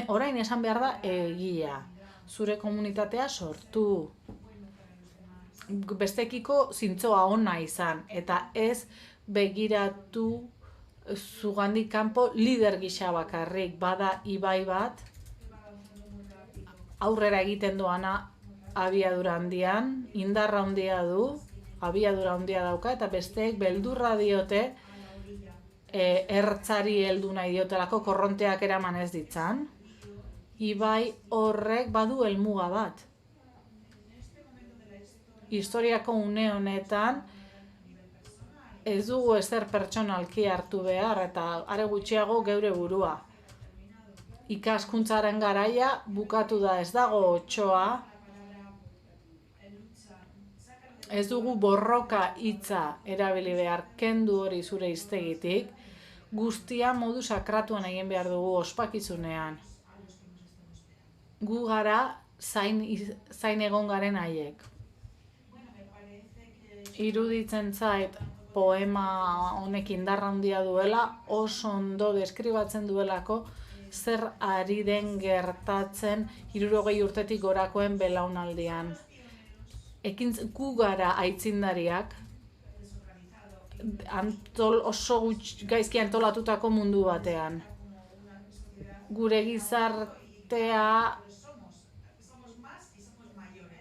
Orain esan behar da egia. Zure komunitatea sortu. Bestekiko zintzoa ona izan, eta ez begiratu zugandik kanpo lider gisa bakarrik. Bada ibai bat, aurrera egiten doana abiadura handian, indarra handia du, abiadura handia dauka, eta besteek beldurra diote ertzari heldu nahi diotelako korronteak eraman ez ditzan. Ibai horrek badu helmuga bat. Historiako une honetan ez dugu ezer pertsonalki hartu behar, eta are gutxiago geure burua. Ikaskuntzaren garaia bukatu da, ez dago otsoa. Ez dugu borroka hitza erabili behar, kendu hori zure hiztegitik. Guztia modu sakratuan egin behar dugu ospakizunean. Gu gara zain egon garen haiek. Iruditzen zait poema honek indarra handia duela, oso ondo deskribatzen duelako zer ari den gertatzen 60 urtetik gorakoen belaunaldian. Gu gara aitzindariak, oso gaizki antolatutako mundu batean. Gure gizartea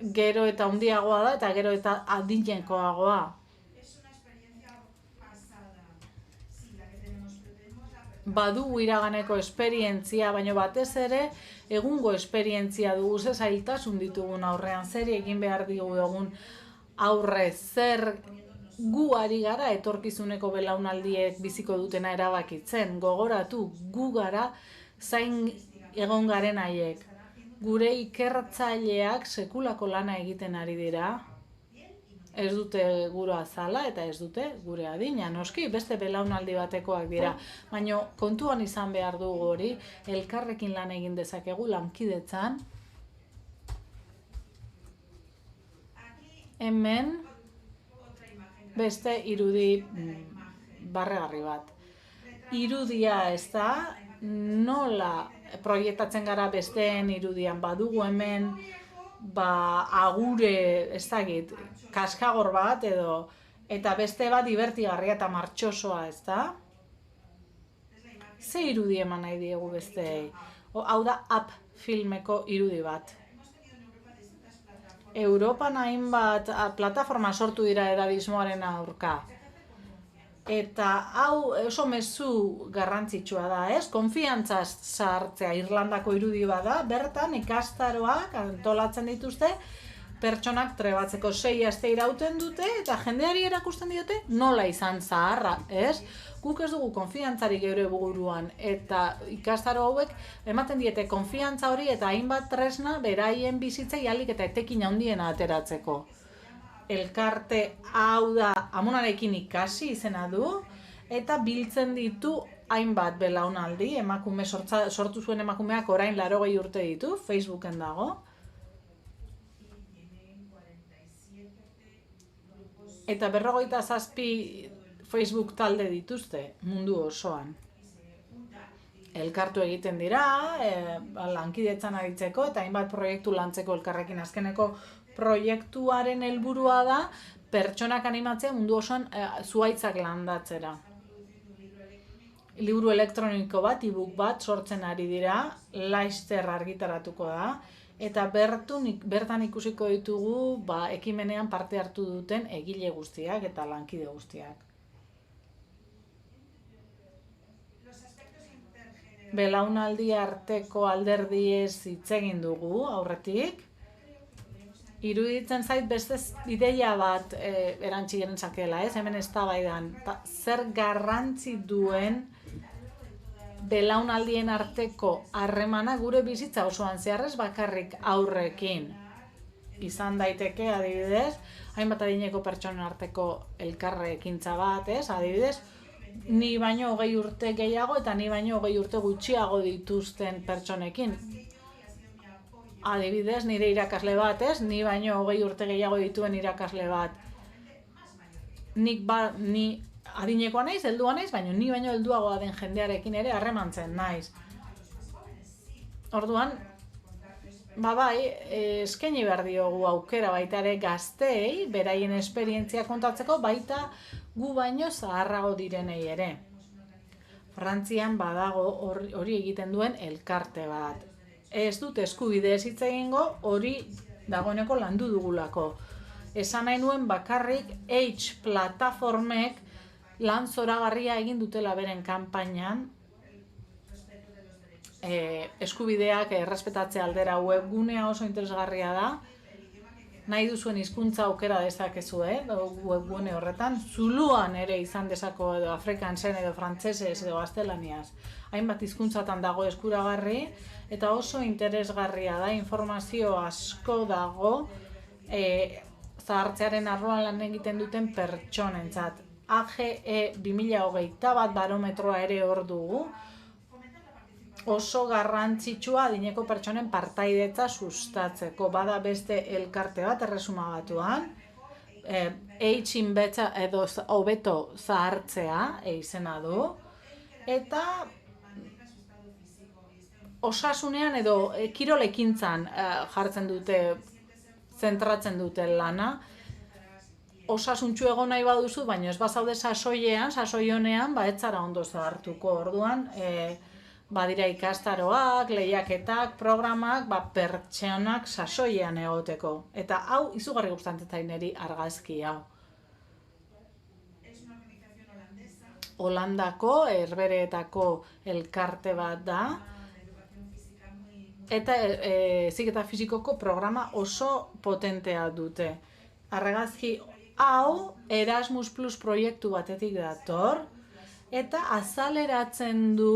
gero eta handiagoa da, eta gero eta adinekoagoa. Badu iraganeko esperientzia, baina batez ere egungo esperientzia dugu, ze zailtasun ditugun aurrean, zer egin behar digu egun aurre, zer gu ari gara etorkizuneko belaunaldiek biziko dutena erabakitzen. Gogoratu, gu gara zain egon garen haiek. Gure ikertzaileak sekulako lana egiten ari dira. Ez dute gure azala eta ez dute gure adina. Noski, beste belaunaldi batekoak dira. Baina kontuan izan behar dugu hori, elkarrekin lan egin dezakegu lankidetzan. Hemen beste irudi barregarri bat. Irudia ez da, nola proiektatzen gara besteen irudian, badugu hemen agure, ez dakit, kaskagor bat edo, eta beste bat divertigarria eta martxosoa, ez da? Ze irudi eman nahi diegu besteei? Hau da Up filmeko irudi bat. Europan hainbat plataforma sortu dira edadismoaren aurka. Eta hau oso mezu garrantzitsua da, ez? Konfiantzaz sartzea Irlandako irudi bada, bertan ikastaroak antolatzen dituzte, pertsonak trebatzeko 6 aste irauten dute, eta jendeari erakusten diote nola izan zaharra, ez? Guk ez dugu konfiantzarik geure buruan, eta ikastaro hauek ematen diete konfiantza hori eta hainbat tresna beraien bizitzei ahalik eta etekin handiena ateratzeko. Elkarte hau da amonarekin ikasi izena du, eta biltzen ditu hainbat belaunaldi, emakume sortu zuen emakumeak orain 80 urte ditu, Facebooken dago. Eta 57 Facebook talde dituzte mundu osoan. Elkartu egiten dira, lankidetzan aritzeko eta hainbat proiektu lantzeko elkarrekin. Azkeneko proiektuaren helburua da pertsonak animatzea mundu osoan zuhaitzak landatzera. Liburu elektroniko bat, e-book bat sortzen ari dira, laster argitaratuko da, eta bertan ikusiko ditugu ekimenean parte hartu duten egile guztiak eta lankide guztiak. Belaunaldi arteko alderdiez hitz egin dugu aurretik. Iruditzen zait beste ideia bat erantsi genezakeela, ez? Hemen eztabaidan zer garrantzi duen belaunaldien arteko harremana gure bizitza osoan zeharrez bakarrik aurrekin. Izan daiteke, adibidez, hainbat adineko pertsonen arteko elkarrekintza bat, ez? Adibidez, ni baino 20 urte gehiago eta ni baino 20 urte gutxiago dituzten pertsonekin. Adibidez, nire irakasle bat, ez? Ni baino 20 urte gehiago dituen irakasle bat. Ni adinekoa naiz, heldua naiz, baina ni baino helduagoa den jendearekin ere harremantzen naiz. Orduan, eskaini behar diogu aukera baita ere gazteei, beraien esperientzia kontatzeko, baita gu baino zaharrago direnei ere. Frantzian badago hori egiten duen elkarte bat. Ez dut eskubidez hitz egingo, hori dagoeneko landu dugulako. Esan nahi nuen bakarrik H plataformek lan zoragarria egin dutela beren kanpainan, eskubideak errespetatze aldera webgunea oso interesgarria da. Nahi duzuen hizkuntza aukera dezakezu, webgune horretan. Zuluan ere izan dezako edo afrikansen edo frantsesez edo gaztelaniaz. Hainbat hizkuntzatan dago eskuragarri eta oso interesgarria da, informazio asko dago zahartzearen arloan lan egiten duten pertsonentzat. AGE 2021 barometroa ere hor dugu. Oso garrantzitsua adineko pertsonen partaidetza sustatzeko. Bada beste elkarte bat Erresuma Batuan, aging better edo hobeto zahartzea izena du, eta osasunean edo kirolekintzan jartzen dute, zentratzen dute lana. Osasuntsu egon nahi baduzu, baina ez bazaude sasoi honean, ez zara ondo zahartuko. Orduan, badira ikastaroak, lehiaketak, programak, pertsonak sasoian egoteko. Eta hau izugarri gustatzen zait niri argazki hau. Holandako, Herbehereetako elkarte bat da. Eta heziketa fisikoko programa oso potentea dute. Argazki hau Erasmus Plus proiektu batetik dator, eta azaleratzen du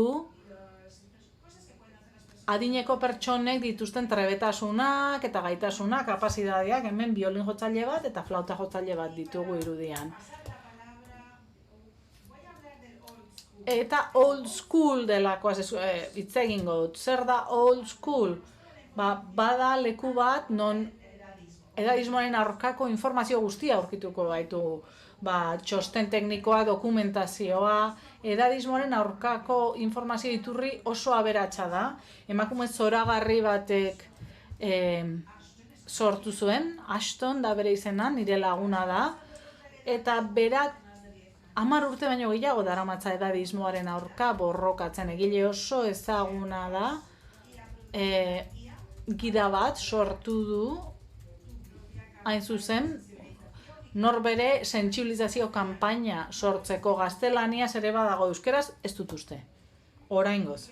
adineko pertsonek dituzten trebetasunak eta gaitasunak, kapazitateak, hemen biolin jotzaile bat eta flauta jotzaile bat ditugu irudian. Eta old school delakoaz hitz egingo dut. Zer da old school? Bada leku bat non edadismoaren aurkako informazio guztia aurkituko baitugu. Txosten teknikoa, dokumentazioa, edadismoaren aurkako informazio iturri oso aberatsa da. Emakume zoragarri batek sortu zuen, Ashton da bere izena, nire laguna da, eta berak 10 urte baino gehiago daramatza edadismoaren aurka borrokatzen. Egile oso ezaguna da, gida bat sortu du, hain zuzen, norbere sentsibilizazio kanpaina sortzeko. Gaztelaniaz ere badago, euskeraz ez dut uste. Oraingoz.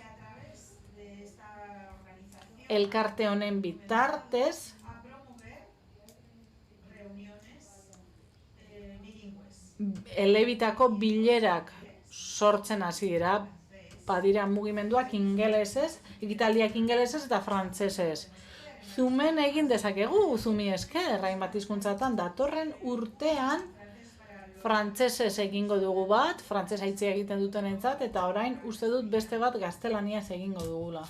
Elkarte honen bitartez elebitako bilerak sortzen hasi dira, badira mugimenduak ingelesez, ekitaldiak ingelesez eta frantsesez. Zumen egin dezakegu, zumi esker, hainbat hizkuntzatan datorren urtean frantsesez egingo dugu bat, frantsesa hitz egiten dutenentzat, eta orain uste dut beste bat gaztelaniaz egingo dugula.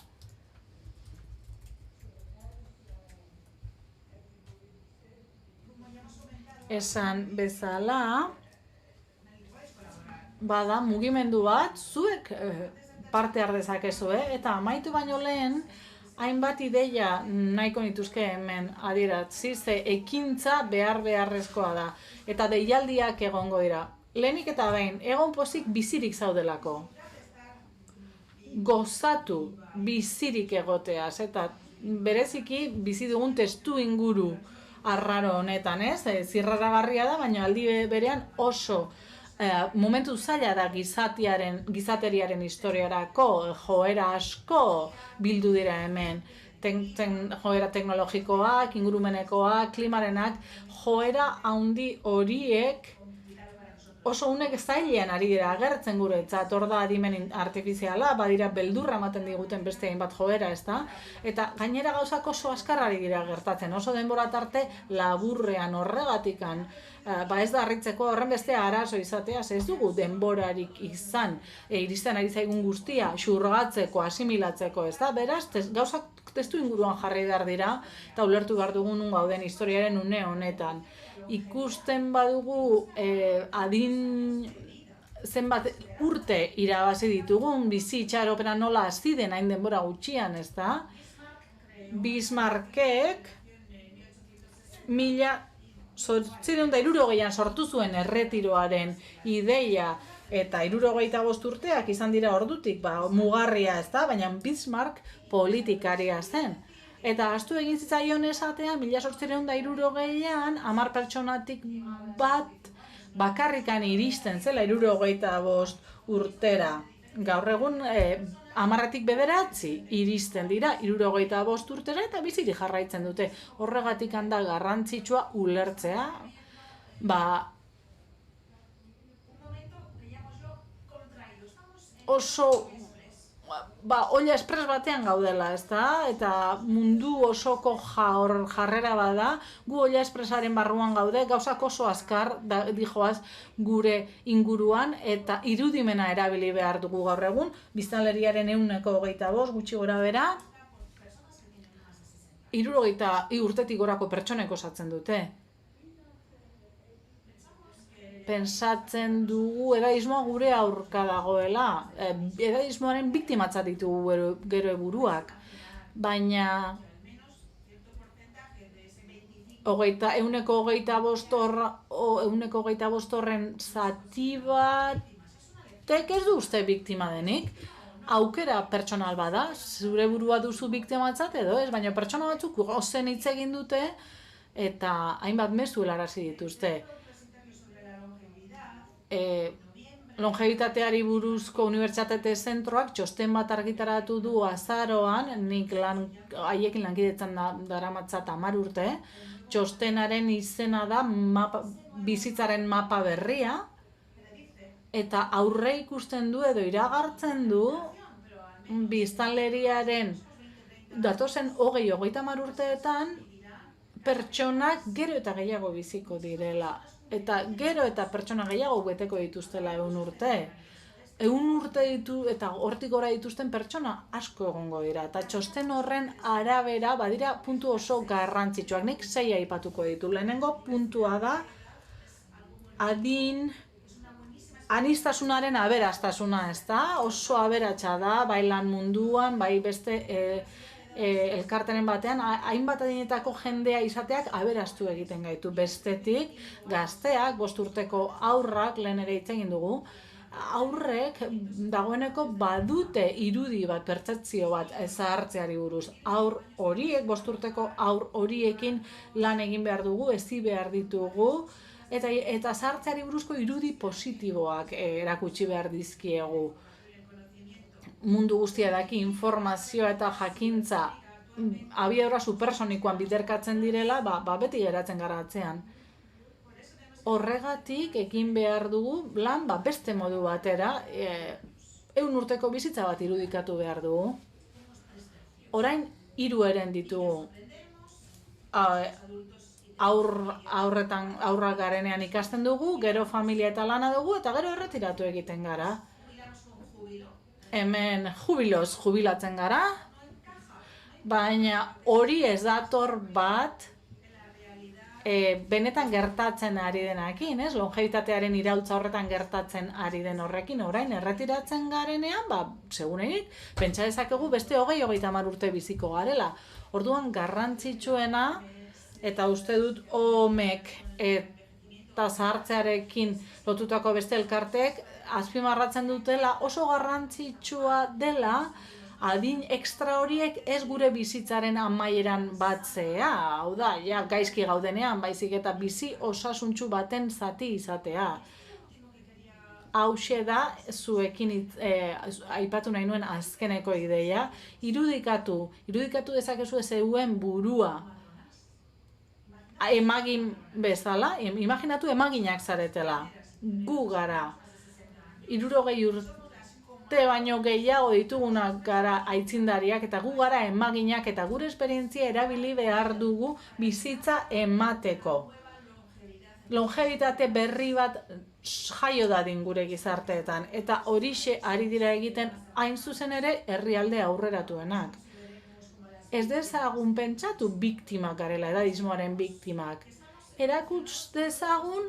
Esan bezala, bada mugimendu bat, zuek parte har dezakezu, eta amaitu baino lehen, hainbat ideia nahiko nituzke hemen adieratzi, ze ekintza beharrezkoa da, eta deialdiak egongo dira. Lehenik eta behin, egon pozik bizirik zaudelako. Gozatu bizirik egoteaz, eta bereziki bizi dugun testu inguru arraro honetan, zirraragarria da, baina aldi berean oso momentu zaila da gizateriaren historiarako, joera asko bildu dira hemen. Joera teknologikoak, ingurumenekoak, klimarenak, joera handi horiek oso unek zailean ari dira agertzen guretzat, hor da adimen artifiziala, badira beldurra ematen diguten beste hainbat joera, ezta? Eta gainera gauzak oso azkarrari dira gertatzen, oso denbora tarte laburrean horregatikan, ez da harritzeko horren beste arazo izateaz, ez dugu denborarik izan, iristen ari zaigun guztia, xurgatzeko, asimilatzeko, ez da? Beraz, gauzak testu inguruan jarri behar dira, eta ulertu behar dugun gauden historiaren une honetan. Ikusten badugu adin zenbat urte irabazi ditugun, bizi itxaropena nola hasi den hain denbora gutxian, ez da? Bismarckek 1860an sortu zuen erretiroaren ideia, eta 65 urteak izan dira ordutik, mugarria, ez da? Baina Bismarck politikaria zen. Eta ahaztu egin zitzaion esatea, 1860an 10 pertsonatik bat bakarrikan iristen zela 65 urtera. Gaur egun 10tik 9 iristen dira 65 urtera eta bizirik jarraitzen dute. Horregatik handa garrantzitsua ulertzea, oso olla espres batean gaudela, ezta? Eta mundu osoko jarrera bada, gu olla espresaren barruan gaude, gauzak oso azkar dijoaz gure inguruan, eta irudimena erabili behar dugu gaur egun, biztanleriaren 125 gutxi gora bera, 60 urtetik gorako pertsonek osatzen dute. Pentsatzen dugu edaismoa gure aurka dagoela, edaismoaren biktimatzat ditugu gero buruak, baina 125 horren zati batek ez du uste biktima denik, aukera pertsonal bada, zure burua duzu biktimatzat edo ez, baina pertsona batzuk ozen hitz egin dute eta hainbat mezu helarazi dituzte. Longevitateari buruzko unibertsitate zentroak txosten bat argitaratu du azaroan, nik haiekin lankidetzan daramatzat 10 urte, txostenaren izena da bizitzaren mapa berria, eta aurre ikusten du edo iragartzen du biztanleriaren datozen 20-30 urteetan pertsonak gero eta gehiago biziko direla. Eta gero eta pertsona gehiago beteko dituztela 100 urte. 100 urte ditu eta hortik gora dituzten pertsona asko egongo dira. Eta txosten horren arabera badira puntu oso garrantzitsuak. Nik 6 aipatuko ditu. Lehenengo puntua da aniztasunaren aberastasuna, ezta? Oso aberatsa da, bai lan munduan, bai beste elkartenen batean, hainbat adinetako jendea izateak aberastu egiten gaitu. Bestetik, gazteak, 5 urteko haurrak, lehen ere hitz egin dugu, aurrek dagoeneko badute irudi bat, pertzepzio bat zahartzeari buruz. Haur horiek, 5 urteko haur horiekin lan egin behar dugu, hezi behar ditugu, eta zahartzeari buruzko irudi positiboak erakutsi behar dizkiegu. Mundu guztia daki informazioa eta jakintza abiadura supersonikoan biderkatzen direla, beti geratzen gara atzean. Horregatik ekin behar dugu lan beste modu batera, 100 urteko bizitza bat irudikatu behar dugu. Orain 3 eren ditugu. Aurrak garenean ikasten dugu, gero familia eta lana dugu, eta gero erretiratu egiten gara. Hemen jubiloz jubilatzen gara, baina hori ez dator bat benetan gertatzen ari denakin, ez? Longevitatearen iraultza horretan gertatzen ari den horrekin, orain erretiratzen garenean, segurenik, pentsa dezakegu beste 20-30 urte biziko garela. Orduan garrantzitsuena, eta uste dut homek eta zahartzearekin lotutako beste elkartek azpimarratzen dutela oso garrantzitsua dela adin ekstra horiek ez gure bizitzaren amaieran batzea, hau da, gaizki gaudenean, baizik eta bizi osasuntsu baten zati izatea. Hauxe da, zuekin aipatu nahi nuen azkeneko ideia, irudikatu dezakezu zeuen burua emagin bezala, imaginatu emaginak zaretela, gu gara, 60 urte baino gehiago ditugunak gara aitzindariak eta gu gara emaginak eta gure esperientzia erabili behar dugu bizitza emateko. Longebitate berri bat jaio dadin gure gizarteetan eta horixe ari dira egiten hain zuzen ere herrialde aurreratuenak. Ez dezagun pentsatu biktimak garela, edadismoaren biktimak. Erakuts dezagun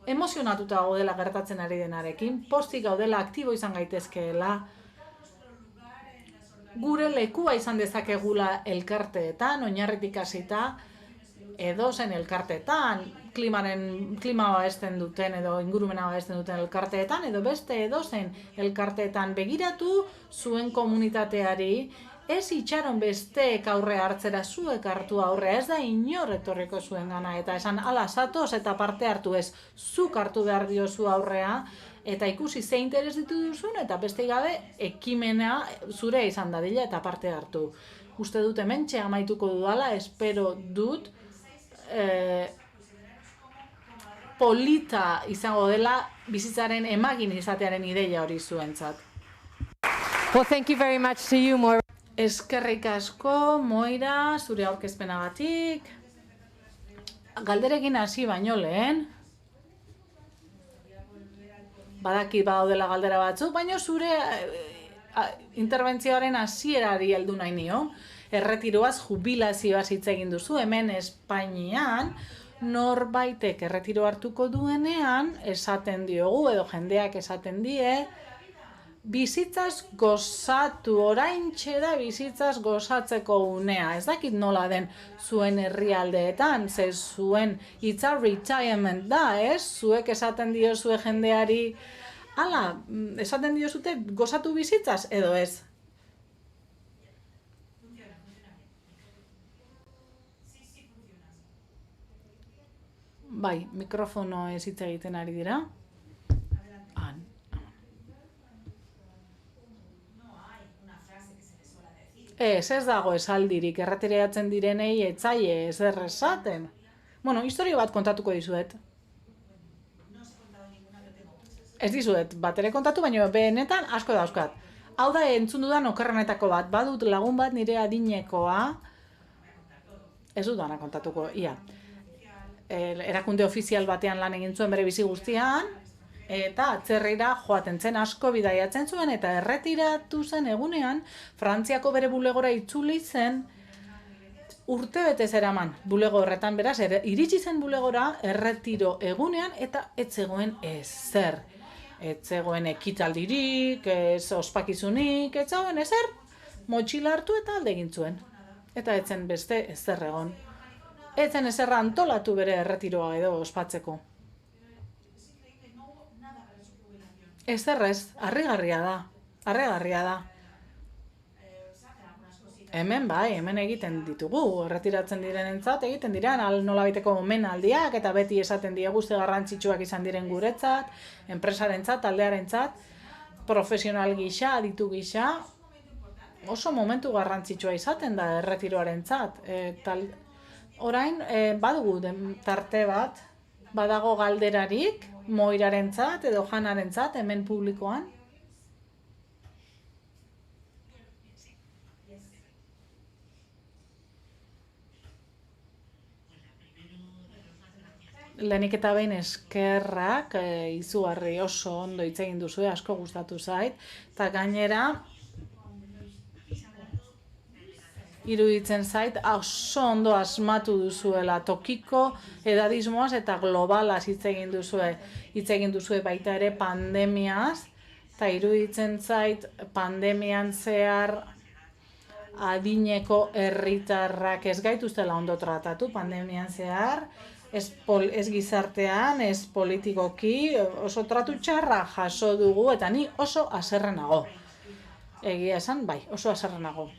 emozionatuta gaudela gertatzen ari denarekin, postik gaudela, aktibo izan gaitezkeela, gure lekua izan dezakegula elkarteetan, oinarritik hasita, edozen elkarteetan, klima babesten duten edo ingurumena babesten duten elkarteetan, edo beste edozen elkarteetan begiratu zuen komunitateari, ez itxaron besteek aurre hartzera, zuek hartu aurre, ez da inor etorriko zuen gana, eta esan ala zatoz eta parte hartu ez, zuk hartu behar diozu aurrea, eta ikusi ze interes ditu duzun, eta beste gabe ekimena zure izan dadila eta parte hartu. Uste dut hementxe amaituko dudala, espero dut polita izango dela bizitzaren emagin izatearen ideia hori zuentzat. Well, thank you very much to you, Moira. Eskerrik asko, Moira, zure aurkezpenagatik. Galderekin hasi baino lehen. Badakit badaudela galdera batzuk, baina zure interbentzioaren hasierari heldu nahi nio. Erretiroaz, jubilazioaz hitz egin duzu, hemen Espainian, norbaitek erretiro hartuko duenean, esaten diogu, edo jendeak esaten die, bizitzaz gozatu, oraintxe da bizitzaz gozatzeko unea. Ez dakit nola den zuen herrialdeetan, ze zuen hitza retirement da, ez? Zuek esaten diozue jendeari, ala, esaten diozute gozatu bizitzaz, edo ez? Bai, mikrofono ez hitz egiten ari dira. Ez dago esaldirik, erretiratzen direnei etzaie ezer esaten. Bueno, historia bat kontatuko dizuet. Ez dizuet, bat ere kontatu, baina benetan asko dauzkat. Hau da entzun dudan okerrenetako bat, badut lagun bat nire adinekoa, ez dut dana kontatuko, ia. Erakunde ofizial batean lan egin zuen bere bizi guztian, eta atzerrira joaten zen asko bidaiatzen zuen, eta erretiratu zen egunean, Frantziako bere bulegora itzuli zen, urtebete zeraman bulego horretan, beraz, iritsi zen bulegora erretiro egunean, eta ez zegoen ezer. Ez zegoen ekitaldirik, ez ospakizunik, ez zegoen ezer, motxila hartu eta alde egin zuen. Eta ez zen beste ezer egon. Ez zen ezer antolatu bere erretiroa edo ospatzeko. Ezer ez, harrigarria da. Hemen bai, hemen egiten ditugu, erretiratzen direnentzat egiten diren nolabaiteko omenaldiak eta beti esaten diegu ze garrantzitsuak izan diren guretzat, enpresarentzat, taldearentzat, profesional gisa, aditu gisa, oso momentu garrantzitsua izaten da erretiroarentzat. Orain badugu tarte bat, badago galderarik Moirarentzat edo Janarentzat hemen publikoan. Lehenik eta behin eskerrak, izugarri oso ondo hitz egin duzue, asko gustatu zait, eta gainera iruditzen zait oso ondo asmatu duzuela tokiko edadismoaz eta globalaz hitz egin duzue baita ere pandemiaz, eta iruditzen zait pandemian zehar adineko herritarrak ez gaituztela ondo tratatu pandemian zehar, ez gizartean, ez politikoki, oso tratu txarra jaso dugu, eta ni oso haserrenago. Egia esan, bai, oso haserrenago.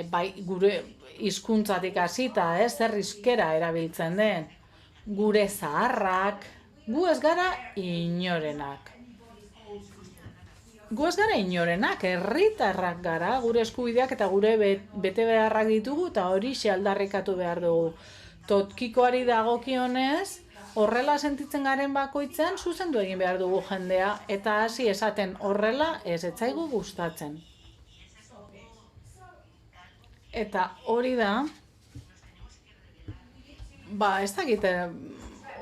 Bai, gure hizkuntzatik hasita, zer hizkera erabiltzen den, gure zaharrak, gu ez gara inorenak. Gu ez gara inorenak, herritarrak gara, gure eskubideak eta gure bete beharrak ditugu, eta horixe aldarrikatu behar dugu. Tokikoari dagokionez, horrela sentitzen garen bakoitzen zuzendu egin behar dugu jendea, eta hasi esaten horrela ez etzaigu gustatzen. Eta hori da, ez dakit,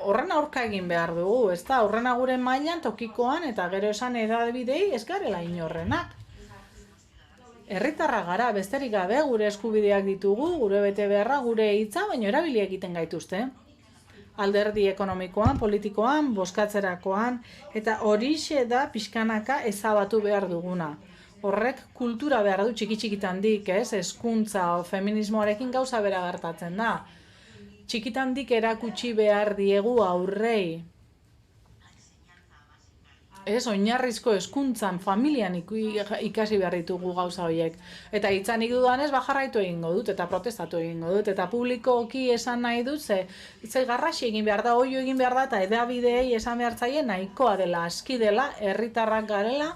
horren aurka egin behar dugu, ez da, horrena gure mailan tokikoan, eta gero esan edabidei ez garela inorrenak. Herritarra gara, besterik gabe, gure eskubideak ditugu, gure bete beharra, gure hitza, baina erabili egiten gaituzte. Alderdi ekonomikoan, politikoan, bozkatzerakoan, eta horixe da pixkanaka ezabatu behar duguna. Horrek kultura behar du txiki-txikitandik, hezkuntza o feminismoarekin gauza bera gertatzen da. Txikitandik erakutsi behar diegu aurrei. Oinarrizko hezkuntzan, familian ikasi behar ditugu gauza horiek. Eta hitzanik dudanez, jarraitu egingo dut, eta protestatu egingo dut, eta publikoki esan nahi dut, ze garrasi egin behar da, oio egin behar da, eta edabideei esan behar zaie nahikoa dela, aski dela, herritarrak garela,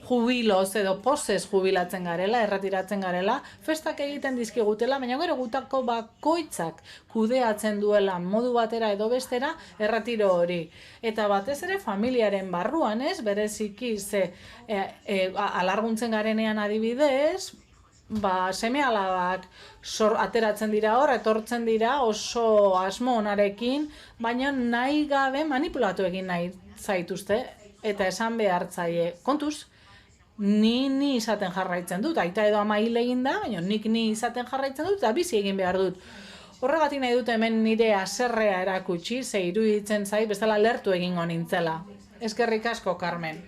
jubiloz edo pozez jubilatzen garela, erretiratzen garela, festak egiten dizkigutela, baina gero gutako bakoitzak kudeatzen duela modu batera edo bestera erretiro hori. Eta batez ere familiaren barruan bereziki alarguntzen garenean adibidez, seme alabak ateratzen dira hor, etortzen dira oso asmo onarekin, baina nahi gabe manipulatu egin nahi zaituzte, eta esan behar zaie, kontuz, ni izaten jarraitzen dut, aita edo ama hil egin da, baina ni izaten jarraitzen dut, eta bizi egin behar dut. Horregatik nahi dut hemen nire haserrea erakutsi, ze iruditzen zait, bezala lertu egingo nintzela. Eskerrik asko, Carmen.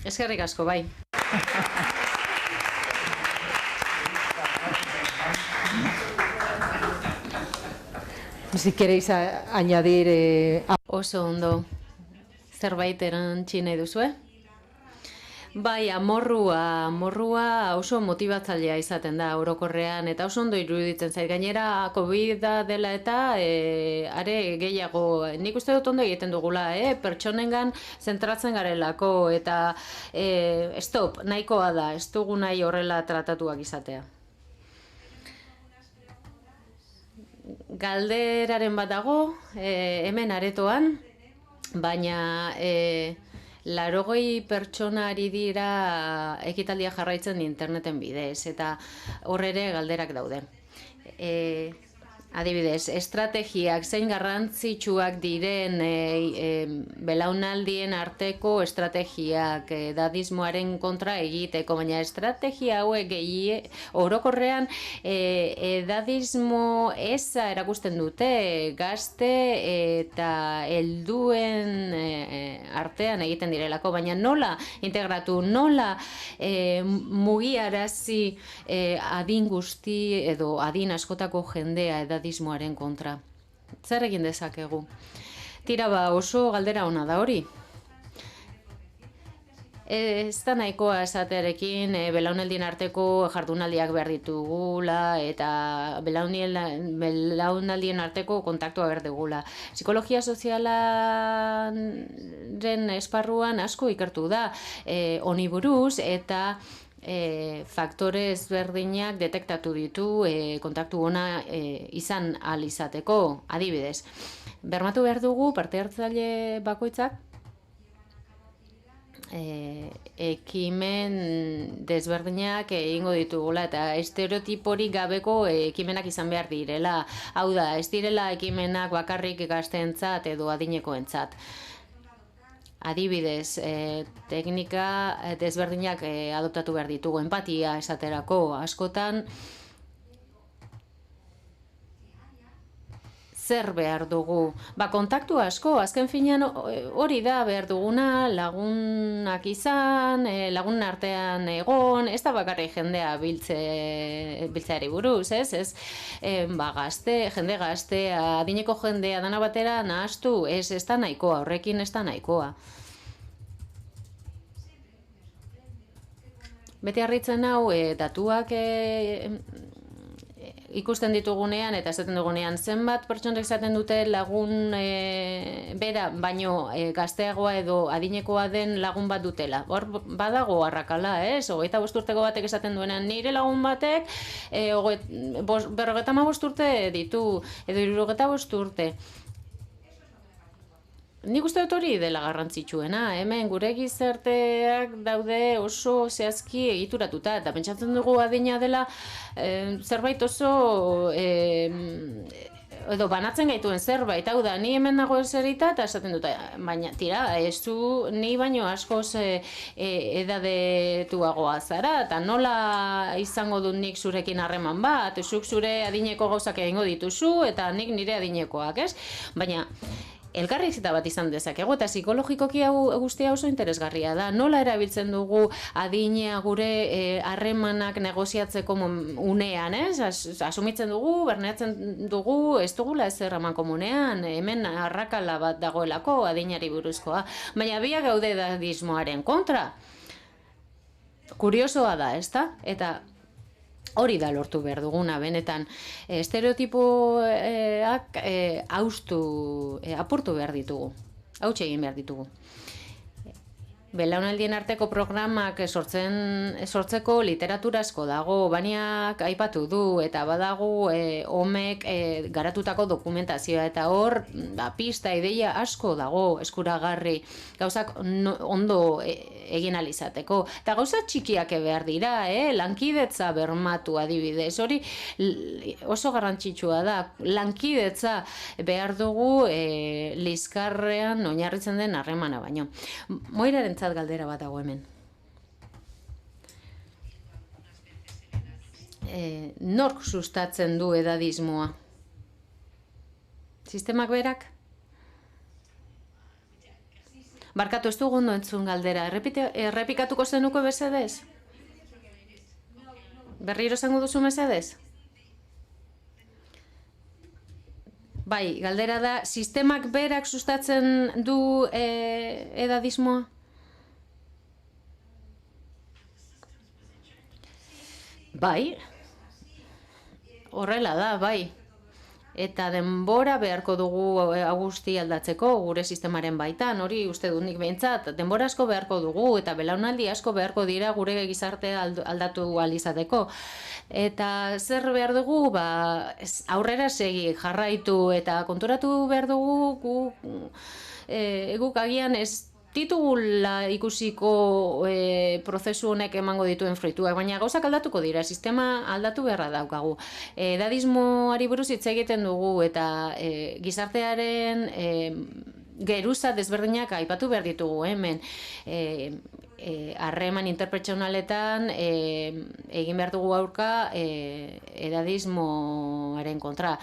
Eskerrik asko, bai. Si queréis añadir... Oso ondo. Zerbait erantzi nahi duzue? Bai, amorrua oso motibatzailea izaten da orokorrean, eta oso ondo iruditzen zait. Gainera, COVID-a dela eta are gehiago, nik uste dut ondo egiten dugula, pertsonengan zentratzen garelako, eta stop, nahikoa da, ez dugu nahi horrela tratatuak izatea. Galderaren bat dago, hemen aretoan, baina 80 pertsona ari dira ekitaldia jarraitzen interneten bidez, eta hor ere galderak daude. Adibidez, estrategiak zein garrantzitsuak diren belaunaldien arteko estrategiak edadismoaren kontra egiteko, baina estrategia hauek orokorrean edadismo eza erakusten dute gazte eta helduen artean egiten direlako, baina nola integratu, nola mugiarazi adin guzti edo adin askotako jendea edadismoaren kontra. Zer egin dezakegu? Tira oso galdera ona da hori. Ez da nahikoa esatearekin belaunaldien arteko jardunaldiak behar ditugula eta belaunaldien arteko kontaktua behar dugula. Psikologia sozialaren esparruan asko ikertu da honi buruz eta faktore ezberdinak detektatu ditu kontaktu ona izan ahal izateko, adibidez. Bermatu behar dugu parte hartzaile bakoitzak ekimen desberdinak egingo ditugula eta estereotiporik gabeko ekimenak izan behar direla. Hau da, ez direla ekimenak bakarrik gazteentzat edo adinekoentzat. Adibidez, teknika desberdinak adoptatu behar ditugu, empatia esaterako askotan. Zer behar dugu? Kontaktu asko, azken finean hori da behar duguna, lagunak izan, lagunen artean egon, ez da bakarrik jendea biltzeari buruz, ez? Jende gaztea, adineko jendea dana batera nahastu, ez da nahikoa, horrekin ez da nahikoa. Beti harritzen hau, datuak ikusten ditugunean eta esaten dugunean zenbat pertsonek esaten dute lagun bera baino gazteagoa edo adinekoa den lagun bat dutela. Hor badago arrakala, ez? 25 urteko batek esaten duenean nire lagun batek 55 urte ditu edo 65 urte. Nik uste dut hori dela garrantzitsuena, hemen gure gizarteak daude oso zehazki egituratuta, eta pentsatzen dugu adina dela zerbait oso edo banatzen gaituen zerbait, hau da, ni hemen nago eserita eta esaten dut, baina tira, ez du ni baino askoz edadetuagoa zara, eta nola izango dut nik zurekin harreman bat, zuk zure adineko gauzak egingo dituzu, eta nik nire adinekoak, ez? Baina elkarrizketa bat izan dezakegu eta psikologikoki guztia oso interesgarria da. Nola erabiltzen dugu adinea gure harremanak negoziatzeko unean, ez? Asumitzen dugu, berneatzen dugu, ez dugula ezer eman komunean, hemen arrakala bat dagoelako adinari buruzkoa. Baina biak gaude edadismoaren kontra. Kuriosoa da, ezta? Eta hori da lortu behar duguna, benetan estereotipoak apurtu behar ditugu, hautsi egin behar ditugu. Belaunaldien arteko programak sortzeko literatura asko dago, Baniak aipatu du, eta badago homek garatutako dokumentazioa, eta hor pista, ideia asko dago eskuragarri, gauzak ondo egin alizateko. Eta gauza txikiak behar dira, lankidetza bermatu adibidez, hori oso garrantzitsua da, lankidetza behar dugu liskarrean oinarritzen den harremana baino. Moiraren galdera bat dago hemen. Nork sustatzen du edadismoa? Sistemak berak? Barkatu, ez dugu ondo entzun galdera. Errepikatuko zenuko mesedez? Berriro esango duzu mesedez? Bai, galdera da, sistemak berak sustatzen du edadismoa? Bai, horrela da, bai. Eta denbora beharko dugu guzti aldatzeko gure sistemaren baitan, hori uste dut nik behintzat, denbora asko beharko dugu eta belaunaldi asko beharko dira gure gizartea aldatu ahal izateko. Eta zer behar dugu, aurrera segi jarraitu eta konturatu behar dugu guk agian ez ditugula ikusiko prozesu honek emango dituen fruituak, baina gauzak aldatuko dira, sistema aldatu beharra daukagu. Edadismoari buruz hitz egiten dugu eta gizartearen geruza desberdinak aipatu behar ditugu hemen. Harreman interpertsonaletan egin behar dugu aurka edadismoaren kontra.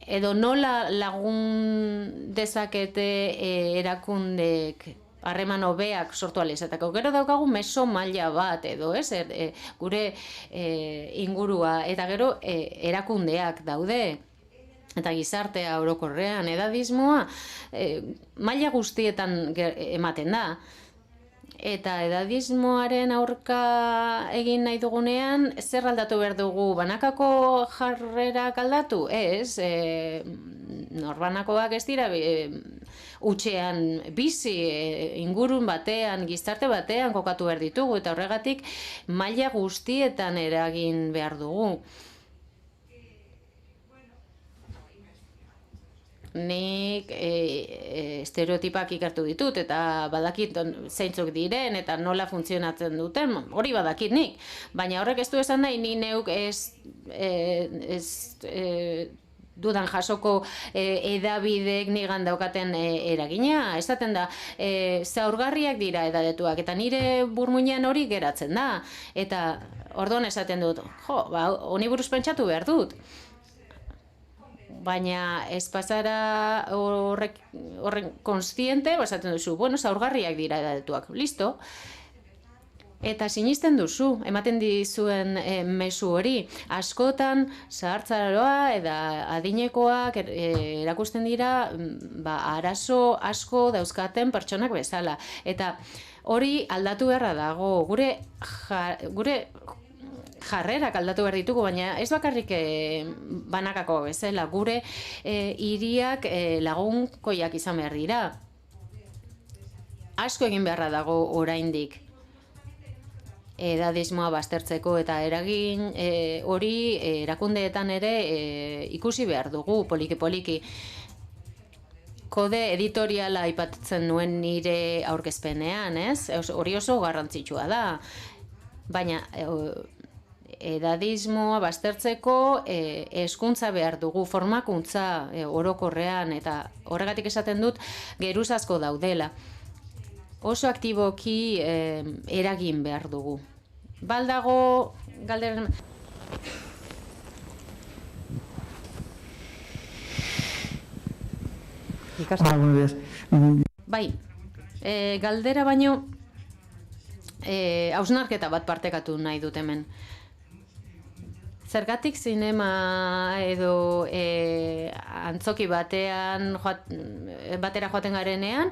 Edo nola lagun dezakete erakundek harreman hobeak sortu ahal izateko. Gero daukagu meso maila bat edo, ez? Gure ingurua eta gero erakundeak daude. Eta gizartea orokorrean edadismoa maila guztietan ematen da. Eta edadismoaren aurka egin nahi dugunean, zer aldatu behar dugu? Banakako jarrerak aldatu? Ez, norbanakoak ez dira utxean bizi, ingurun batean, gizarte batean kokatu behar ditugu, eta horregatik maila guztietan eragin behar dugu. Nik estereotipak ikertu ditut eta badakit zeintzuk diren eta nola funtzionatzen duten, hori badakit nik. Baina horrek ez du esan nahi, ni neuk dudan jasoko edabideek nigan daukaten eragina. Esaten da, zaurgarriak dira edadetuak eta nire burmuinean hori geratzen da. Eta orduan esaten dut, honi buruz pentsatu behar dut. Baina ez pasara horren konstiente, basaten duzu, zaurgarriak dira edadetuak, listo. Eta sinisten duzu, ematen dizuen mezu hori. Askotan, zahartzaroa eta adinekoak erakusten dira arazo asko dauzkaten pertsonak bezala. Eta hori aldatu beharra dago, gure jarrerak aldatu behar ditugu, baina ez bakarrik banakako bezala, gure hiriak lagunkoiak izan behar dira. Asko egin beharra dago oraindik edadismoa baztertzeko eta eragin hori erakundeetan ere ikusi behar dugu, poliki-poliki. Kode editoriala aipatzen nuen nire aurkezpenean, ez? Hori oso garrantzitsua da. Baina edadismoa baztertzeko hezkuntza behar dugu, formakuntza orokorrean, eta horregatik esaten dut geruz asko daudela. Oso aktiboki eragin behar dugu. Baldago galderen... Bai, galdera baino hausnarketa bat partekatu nahi dut hemen. Zergatik zinema edo antzoki batera joaten garenean,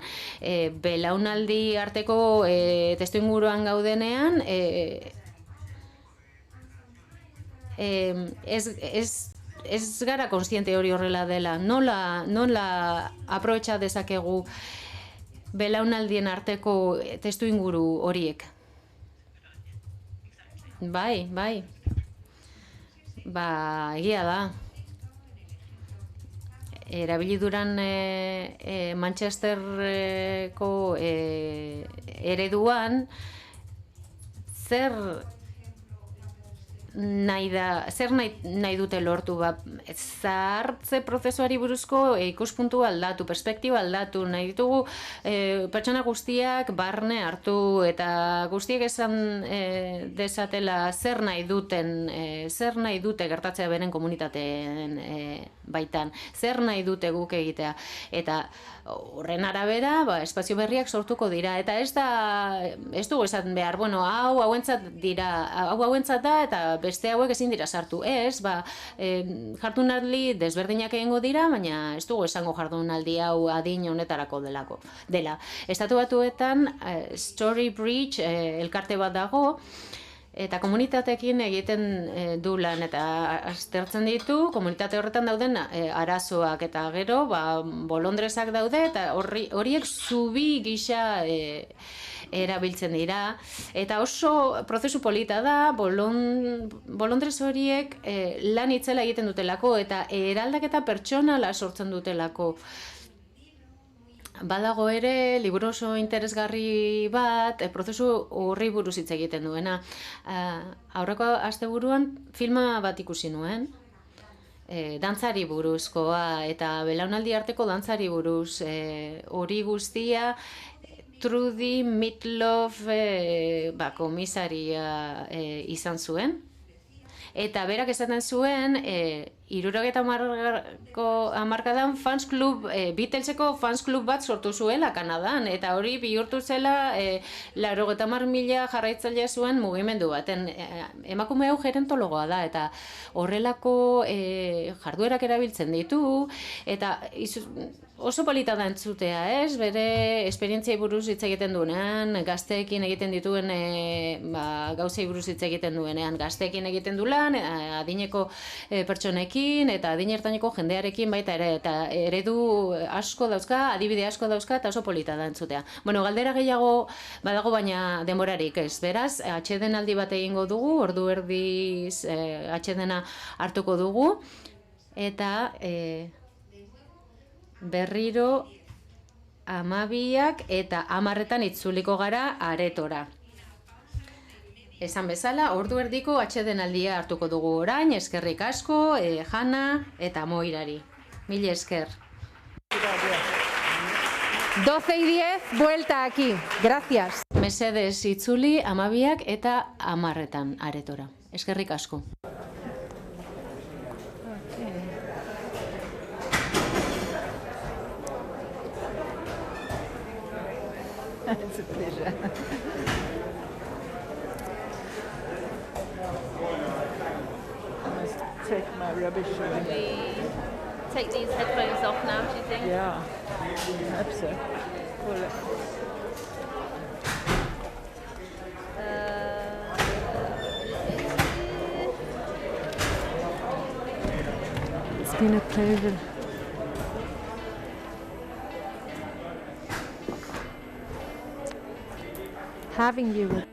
belaunaldi arteko testuinguruan gaudenean, ez gara kontziente hori horrela dela. Nola aprobetxa dezakegu belaunaldien arteko testuinguru horiek? Bai. Egia da. Erabili duran Manchesterko ereduan zer nahi dute lortu, zahartze prozesuari buruzko ikuspuntu aldatu, perspektiba aldatu, nahi ditugu pertsona guztiak barne hartu eta guztiek esan dezatela zer nahi dute gertatzea beren komunitateen baitan, zer nahi dute guk egitea, eta horren arabera espazio berriak sortuko dira, eta ez dugu esan behar, hau hauentzat da eta beste hauek ezin dira sartu. Ez, jardunaldi desberdinak egingo dira, baina ez dugu esango jardunaldi hau adin honetarako dela. Estatu Batuetan Story Bridge elkarte bat dago, eta komunitateekin egiten du lan, eta aztertzen ditu komunitate horretan dauden arazoak, eta gero bolondresak daude, eta horiek zubi gisa erabiltzen dira, eta oso prozesu polita da, bolondrez horiek lan itzela egiten dutelako, eta eraldaketa pertsonala sortzen dutelako. Badago ere, liburu oso interesgarri bat, prozesu horri buruz hitz egiten duena. Aurreko asteburuan filma bat ikusi nuen, dantzari buruzkoa, eta belaunaldi arteko dantzari buruz, hori guztia, Trudy Mitloff komisaria izan zuen. Eta berak esaten zuen, hamarkadan fans club, Beatleseko fans club bat sortu zuela Kanadan, eta hori bihurtu zela 80.000 jarraitzaile zuen mugimendu baten. Emakume hau gerontologoa da, eta horrelako jarduerak erabiltzen ditu, eta oso polita da entzutea, ez? Bere esperientziai buruz hitz egiten duenean, gazteekin egiten dituen gauzei buruz hitz egiten duenean, gazteekin egiten du lan, adineko pertsonekin eta adin ertaineko jendearekin baita ere, eta eredu asko dauzka, adibide asko dauzka, eta oso polita da entzutea. Bueno, galdera gehiago badago, baina denborarik ez. Beraz, atsedenaldi bat egingo dugu, ordu erdiz atsedena hartuko dugu, eta berriro 12 eta 10 itzuliko gara aretora. Esan bezala, ordu erdiko atsedenaldia hartuko dugu orain, eskerrik asko, Jana eta Moirari. Mila esker. 12:10, vuelta aquí. Gracias. Mesedes itzuli 12 eta 10 aretora. Eskerrik asko. It's a pleasure. I must take my rubbish away. Take these headphones off now, do you think? Yeah, I hope so. Cool. It's been a pleasure. Having you.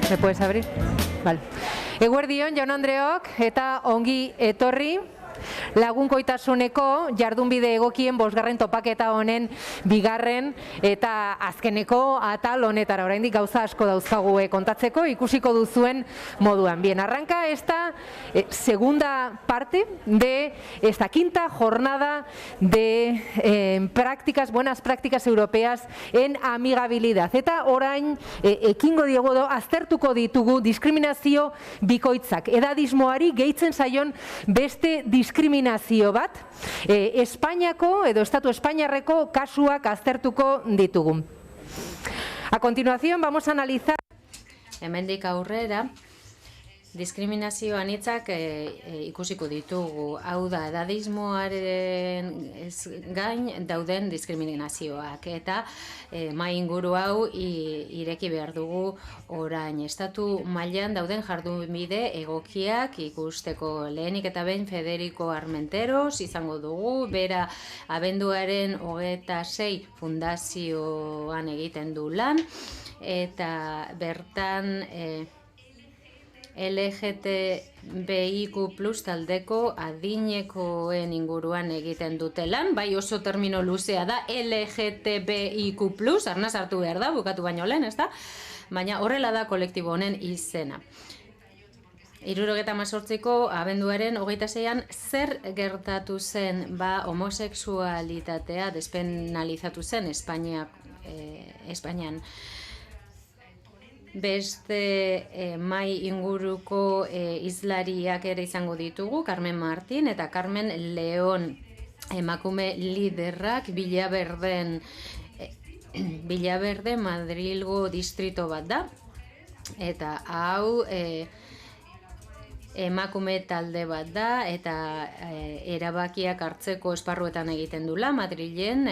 ¿Me puedes abrir? Vale. Eguerdion, jaun Andreok, eta ongi etorri. Lagunkoitasuneko jardunbide egokien 5. topaketa honen 2. eta azkeneko atal honetara. Oraindik gauza asko dauzkagu kontatzeko, ikusiko duzuen moduan. Bien, arranca esta segunda parte de esta 5ª jornada de buenas prácticas europeas en amigabilidad. Eta orain ekingo diegu aztertuko ditugu diskriminazio bikoitzak. Edadismoari gehitzen zaion beste diskriminazio bat, Espainiako edo Estatu Espainiarreko kasuak aztertuko ditugu. A continuación vamos a analizar hemendik aurrera diskriminazio anitzak ikusiko ditugu. Hau da, edadismoaren gain dauden diskriminazioak eta mai inguru hau ireki behar dugu orain. Estatu mailan dauden jardunbide egokiak ikusteko. Lehenik eta behin Federico Armenteros izango dugu, bera abenduaren 26 fundazioan egiten du lan eta bertan LGTBIQ+ taldeko adinekoen inguruan egiten dute lan, bai oso termino luzea da LGTBIQ+, arnaz hartu behar da, bukatu baino lehen, ez da? Baina horrela da kolektibo honen izena. 1978ko abenduaren 26an zer gertatu zen homosexualitatea despenalizatu zen Espainian. Beste mai inguruko hizlariak ere izango ditugu, Carmen Martín eta Carmen León, emakume liderrak Villaverde Madrilgo distrito bat da, eta hau emakume talde bat da, eta erabakiak hartzeko esparruetan egiten dula, Madrilen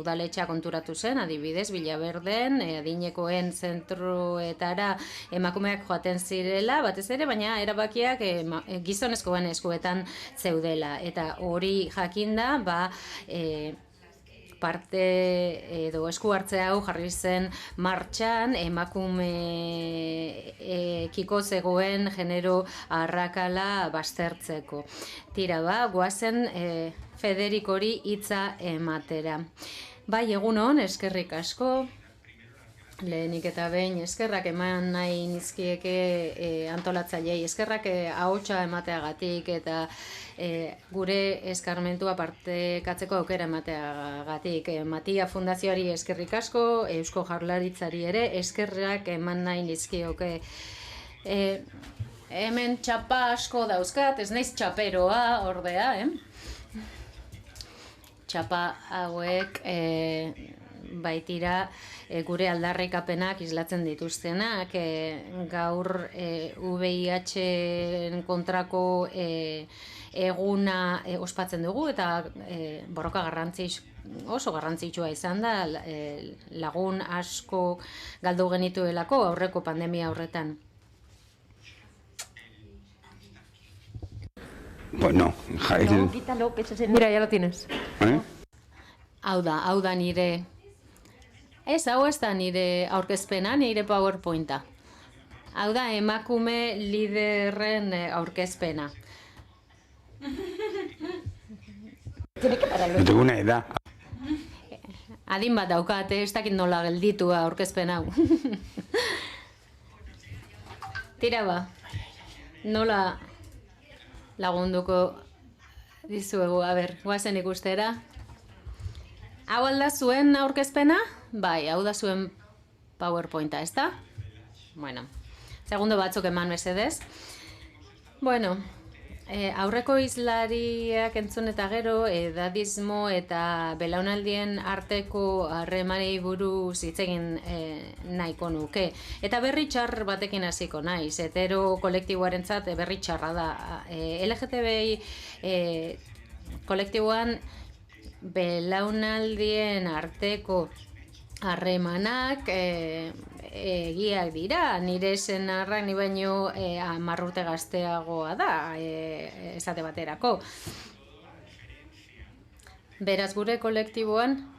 udaletxea konturatu zen, adibidez, Villaverden, adinekoen zentroetara emakumeak joaten zirela, batez ere, baina erabakiak gizonezkoen eskuetan zeudela, eta hori jakinda, parte edo esku hartzea hau jarri zen martxan emakumekiko zegoen genero arrakala baztertzeko. Tira goazen Federikori hitza ematera. Bai, egunon, eskerrik asko. Lehenik eta behin eskerrak eman nahi nizkieke antolatzaileei, eskerrak ahotsa emateagatik eta gure eskarmentua partekatzeko aukera emateagatik. Matia Fundazioari eskerrik asko, Eusko Jaurlaritzari ere eskerrak eman nahi nizkioke. Hemen txapa asko dauzkat, ez naiz txaperoa ordea, Txapa hauek baitira gure aldarrikapenak islatzen dituztenak, gaur VIH kontrako eguna ospatzen dugu eta borroka oso garrantzitsua izan da, lagun asko galdu genituelako aurreko pandemia horretan. Bueno, No, quítalo, que ese Mira, ya lo tienes. Hau da nire... hau ez da nire aurkezpena, nire PowerPointa. Hau da emakume liderren aurkezpena. no tengo una edad. Adin bat daukat, ez dakit nola gelditu aurkezpen hau. Tira nola lagunduko dizuegu, goazen ikustera. Hau alda zuen aurkezpena? Bai, hau da zuen PowerPointa, ez da? Bueno, segundo batzuk eman mesedez. Bueno, aurreko hizlariak entzun eta gero, edadismo eta belaunaldien arteko harremanei buruz hitz egin nahiko nuke. Eta berri txar batekin hasiko naiz, hetero kolektiboarentzat berri txarra da. LGTBI kolektiboan belaunaldien arteko harremanak egiak dira, nire senarrak ni baino 10 urte gazteagoa da, esate baterako. Beraz, gure kolektiboan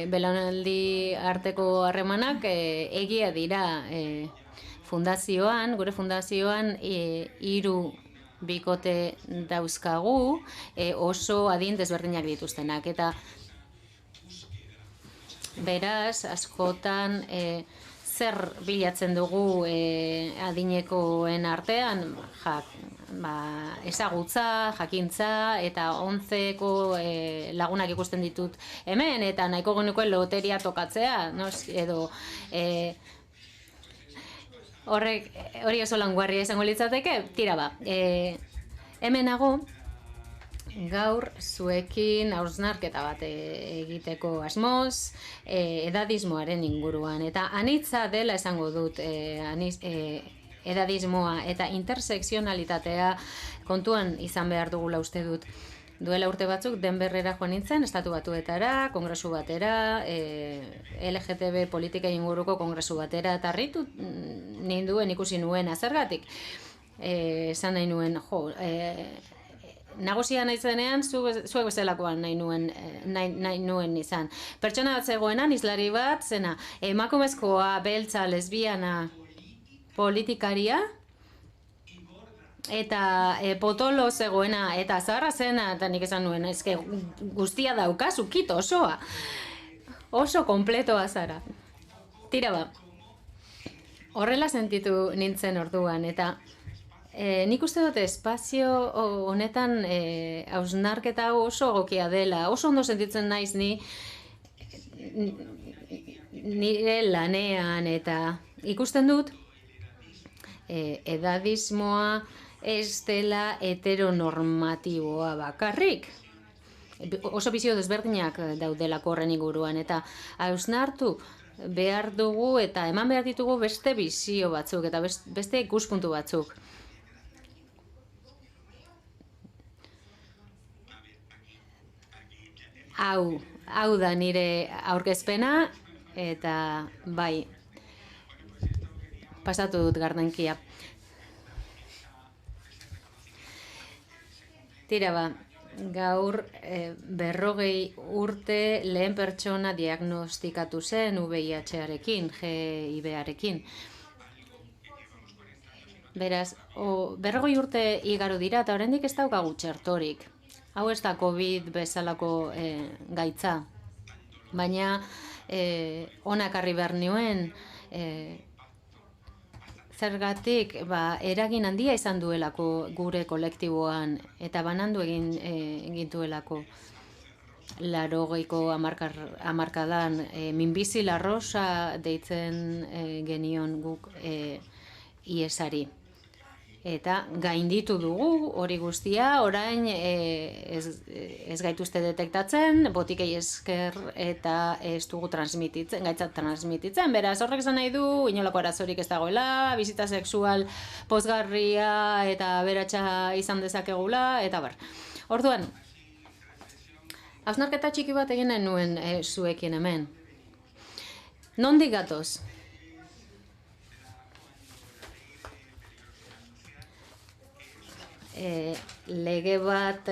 belaunaldi arteko harremanak egia dira. Gure fundazioan 3 bikote dauzkagu, oso adin desberdinak dituztenak, eta beraz, askotan zer bilatzen dugu adinekoen artean, ezagutza, jakintza, eta 11ko lagunak ikusten ditut hemen, eta nahiko genukoen loteria tokatzea, edo hori oso languarria izango litzateke, tira hemenago gaur zuekin hausnarketa bat egiteko asmoz, edadismoaren inguruan, eta anitza dela esango dut, edadismoa eta intersekzionalitatea kontuan izan behar dugula uste dut. Duela urte batzuk Denberrera joan nintzen, Estatu Batuetara, kongresu batera, LGTB politika inguruko kongresu batera, eta harritu ninduen ikusi nuen azergatik. Esan nahi nuen, nagusia naizenean, zuek bezalakoan nahi nuen izan. Pertsona bat zegoenan, izlari bat, zena, emakumezkoa, beltza, lesbiana, politikaria, eta potolo zegoena, eta zaharra zena, eta nik esan nuen, ezke guztia daukazu, kito osoa. Oso kompletoa zara. Tira ba, horrela sentitu nintzen orduan, eta nik uste dut espazio honetan hausnarketa oso egokia dela, oso ondo sentitzen naiz nire lanean, eta ikusten dut edadismoa ez dela heteronormatiboa bakarrik. Oso bizio desberdinak daudelako horren inguruan, eta hausnartu behar dugu eta eman behar ditugu beste bizio batzuk eta beste ikuspuntu batzuk. Hau da nire aurkezpena, eta bai, pasatu dut gardenkia. Tira ba, gaur 40 urte lehen pertsona diagnostikatu zen VIH-arekin, HIV-arekin. Beraz, 40 urte igaro dira eta oraindik ez daukagu txertorik. Hau ez da COVID bezalako gaitza, baina onak arri behar nioen, zergatik eragin handia izan duelako gure kolektiboan eta banandu egin gintuelako 80ko hamarkadan minbizi la rosa deitzen genion guk iesari. Eta gainditu dugu hori guztia, orain ez gaituzte detektatzen, botikei esker eta ez dugu gaitzat transmititzen. Beraz, horrek esan nahi du, inolako arazorik ez dagoela, bizita sexual pozgarria eta beratxa izan dezakegula, eta bar. Orduan, hausnarketa txiki bat egin nuen zuekin hemen. Nondik gatoz? Lege bat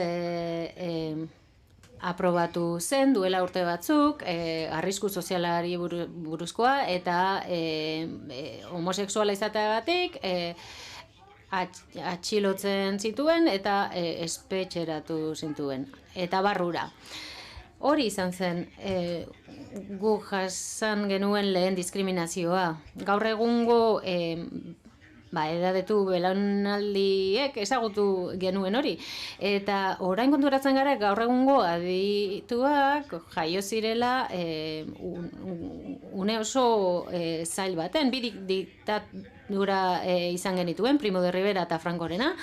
aprobatu zen duela urte batzuk, arrisku sozialari buruzkoa, eta homosexuala izateagatik atxilotzen zituen eta espetxeratu zituen, eta barrura. Hori izan zen guk jasan genuen lehen diskriminazioa. Gaur egungo edadetu belaunaldiek ezagutu genuen hori. Eta orain konturatzen gara gaur egungo adituak jaio zirela une oso zail baten. Bi diktadura izan genituen, Primo de Rivera eta Francorena.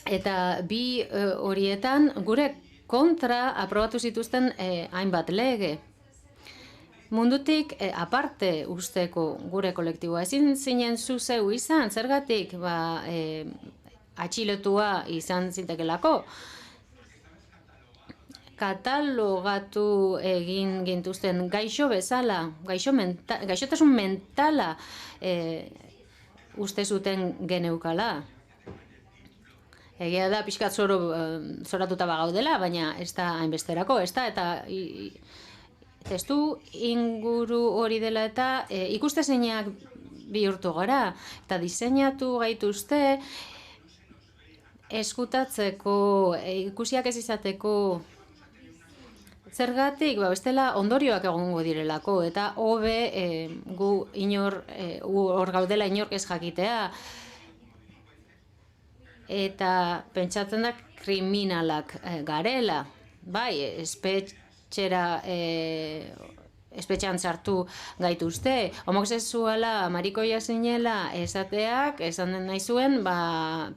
Eta bi horietan gure kontra aprobatu zituzten hainbat lege. Mundutik aparte usteko gure kolektiboa ezin zinen zuzeu izan, zergatik atxilotua izan zintekelako. Katalogatu egin gintuzten gaixo bezala, gaixotasun mentala uste zuten geneukala. Egia da pixkat zoratuta bagaudela, baina ez da hainbesterako, ez da, eta testu inguru hori dela eta ikustezeinak bihurtu gara, eta diseinatu gaituzte eskutatzeko, ikusiak ez izateko zergatik, bestela ondorioak egongo direlako, eta hobe gu hor gaudela inork ez jakitea, eta pentsatzen da kriminalak garela, bai, espetxean sartu gaituzte. Homosexuala marikoia zinela esateak, esan nahi zuen,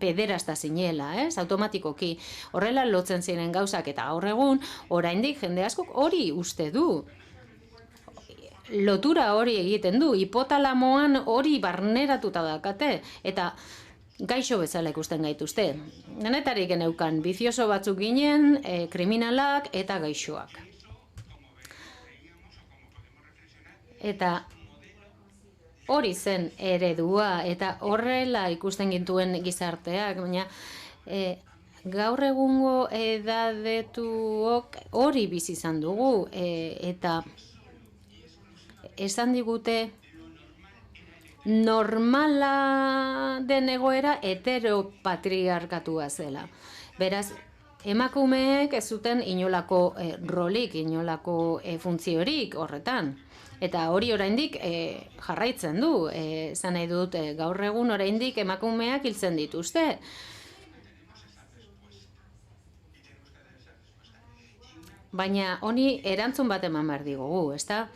pederasta zinela, automatikoki. Horrela lotzen ziren gauzak, eta gaur egun, oraindik jende askok hori uste du. Lotura hori egiten du, hipotalamoan hori barneratuta dakate, eta gaixo bezala ikusten gaituzte. Denetarik geneukan, bizioso batzuk ginen, kriminalak eta gaixoak. Eta hori zen eredua, eta horrela ikusten gintuen gizarteak, baina gaur egungo edadetuok hori bizi izan dugu, eta esan digute normala den egoera heteropatriarkatua zela. Beraz, emakumeek ez zuten inolako rolik, inolako funtziorik horretan. Eta hori oraindik jarraitzen du. Esan nahi dut, gaur egun oraindik emakumeak hiltzen dituzte. Baina honi erantzun bat eman behar digugu, ezta?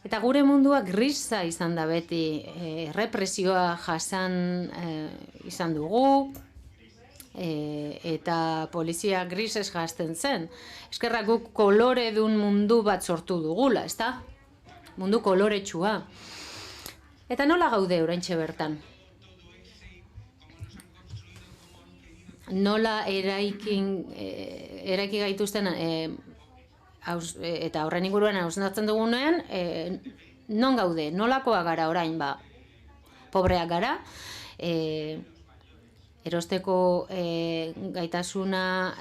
Eta gure mundua grisa izan da beti, represioa jasan izan dugu, eta polizia grisez jazten zen. Eskerrak guk kolore dun mundu bat sortu dugula, ezta? Mundu koloretsua. Eta nola gaude oraintxe bertan? Nola eraiki gaituzten eta horren inguruan hausnartzen dugunean, non gaude, nolakoa gara orain, pobreak gara, erosteko gaitasuna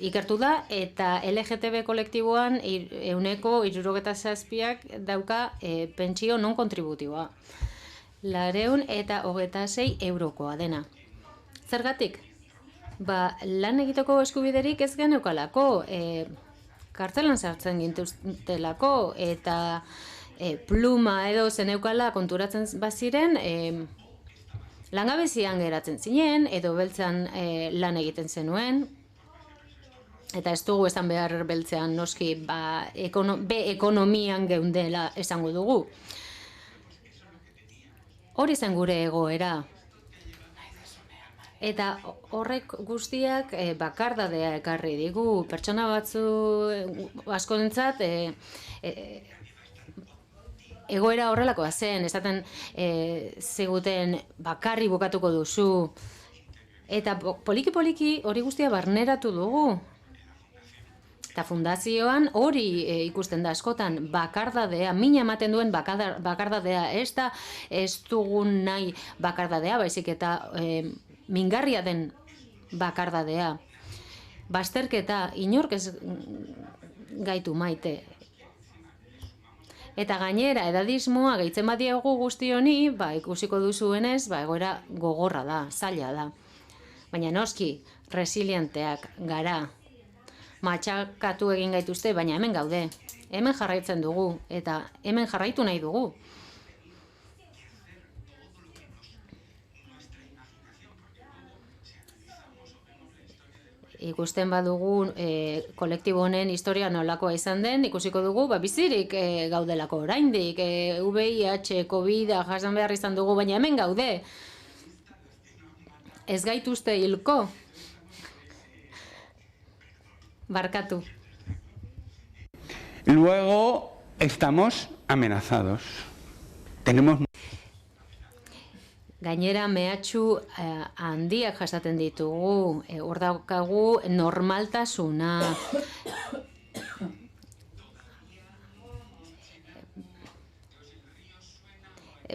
ikertu da, eta LGTB kolektiboan 67% dauka pentsio non kontributiboa. 426 eurokoa dena. Zergatik? Lan egiteko eskubiderik ez geneukalako, kartzelan sartzen gintuztelako, eta pluma edo zeneukala konturatzen baziren, langabezian geratzen zinen, edo beltzan lan egiten zenuen, eta ez dugu esan behar beltzean noski, ekonomian geundela esango dugu. Hori zen gure egoera. Eta horrek guztiak bakardadea ekarri digu. Pertsona batzu askorentzat egoera horrelakoa zen, esaten ziguten bakarri bukatuko duzu. Eta poliki-poliki hori guztia barneratu dugu. Eta fundazioan hori ikusten da askotan, bakardadea, mina ematen duen bakardadea, ez dugun nahi bakardadea, baizik eta mingarria den bakardadea. Bazterketa, inork ez gaitu maite. Eta gainera, edadismoa gehitzen badiagu guzti honi, ikusiko duzuenez, egoera gogorra da, zaila da. Baina noski, resilienteak gara. Matxakatu egin gaituzte, baina hemen gaude. Hemen jarraitzen dugu, eta hemen jarraitu nahi dugu. Ikusten badugu kolektibo honen historia nolakoa izan den, ikusiko dugu bizirik gaudelako oraindik, VIH, COVID jasan behar izan dugu, baina hemen gaude. Ez gaituzte hilko. Barkatu. Luego estamos amenazados. Tenemos... Gainera, mehatxu handiak jasaten ditugu, hor daukagu normaltasuna.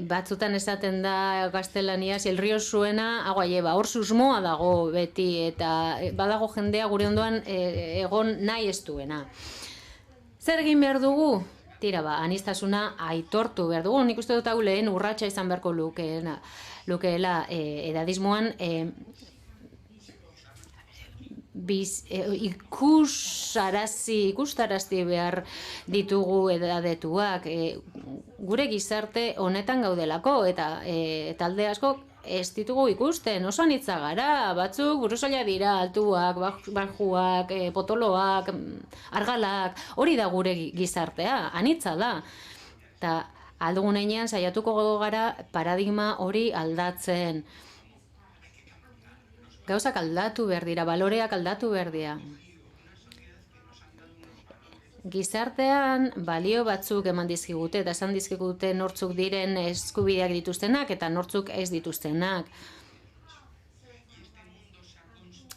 Batzutan esaten da gaztelaniaz, el río suena, agua lleva, hor susmoa dago beti, eta badago jendea gure ondoan egon nahi ez duena. Zer egin behar dugu? Tira, aniztasuna aitortu behar dugu, nik uste dut hau lehen urratsa izan beharko lukeela edadismoan ikustarazti behar ditugu edadetuak, gure gizarte honetan gaudelako, eta talde asko ez ditugu ikusten, oso anitza gara, batzuk buruzaila dira, altuak, bajuak, potoloak, argalak, hori da gure gizartea, anitza da. Eta aldugun heinean saiatuko gara paradigma hori aldatzen. Gauzak aldatu behar dira, baloreak aldatu behar dira. Gizartean balio batzuk eman dizkigute eta esan dizkigute nortzuk diren eskubideak dituztenak eta nortzuk ez dituztenak.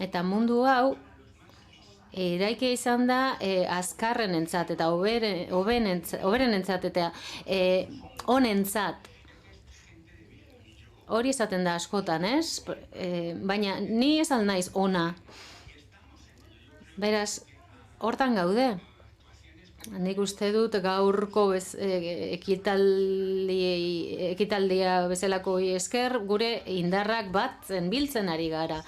Eta mundu hau eraikia izan da azkarrenentzat eta hoberenentzat eta honentzat. hori esaten da askotan, ez? Baina ni ez al naiz ona. Beraz, hortan gaude. Nik uste dut gaurko ekitaldia bezalako esker gure indarrak batzen biltzen ari gara.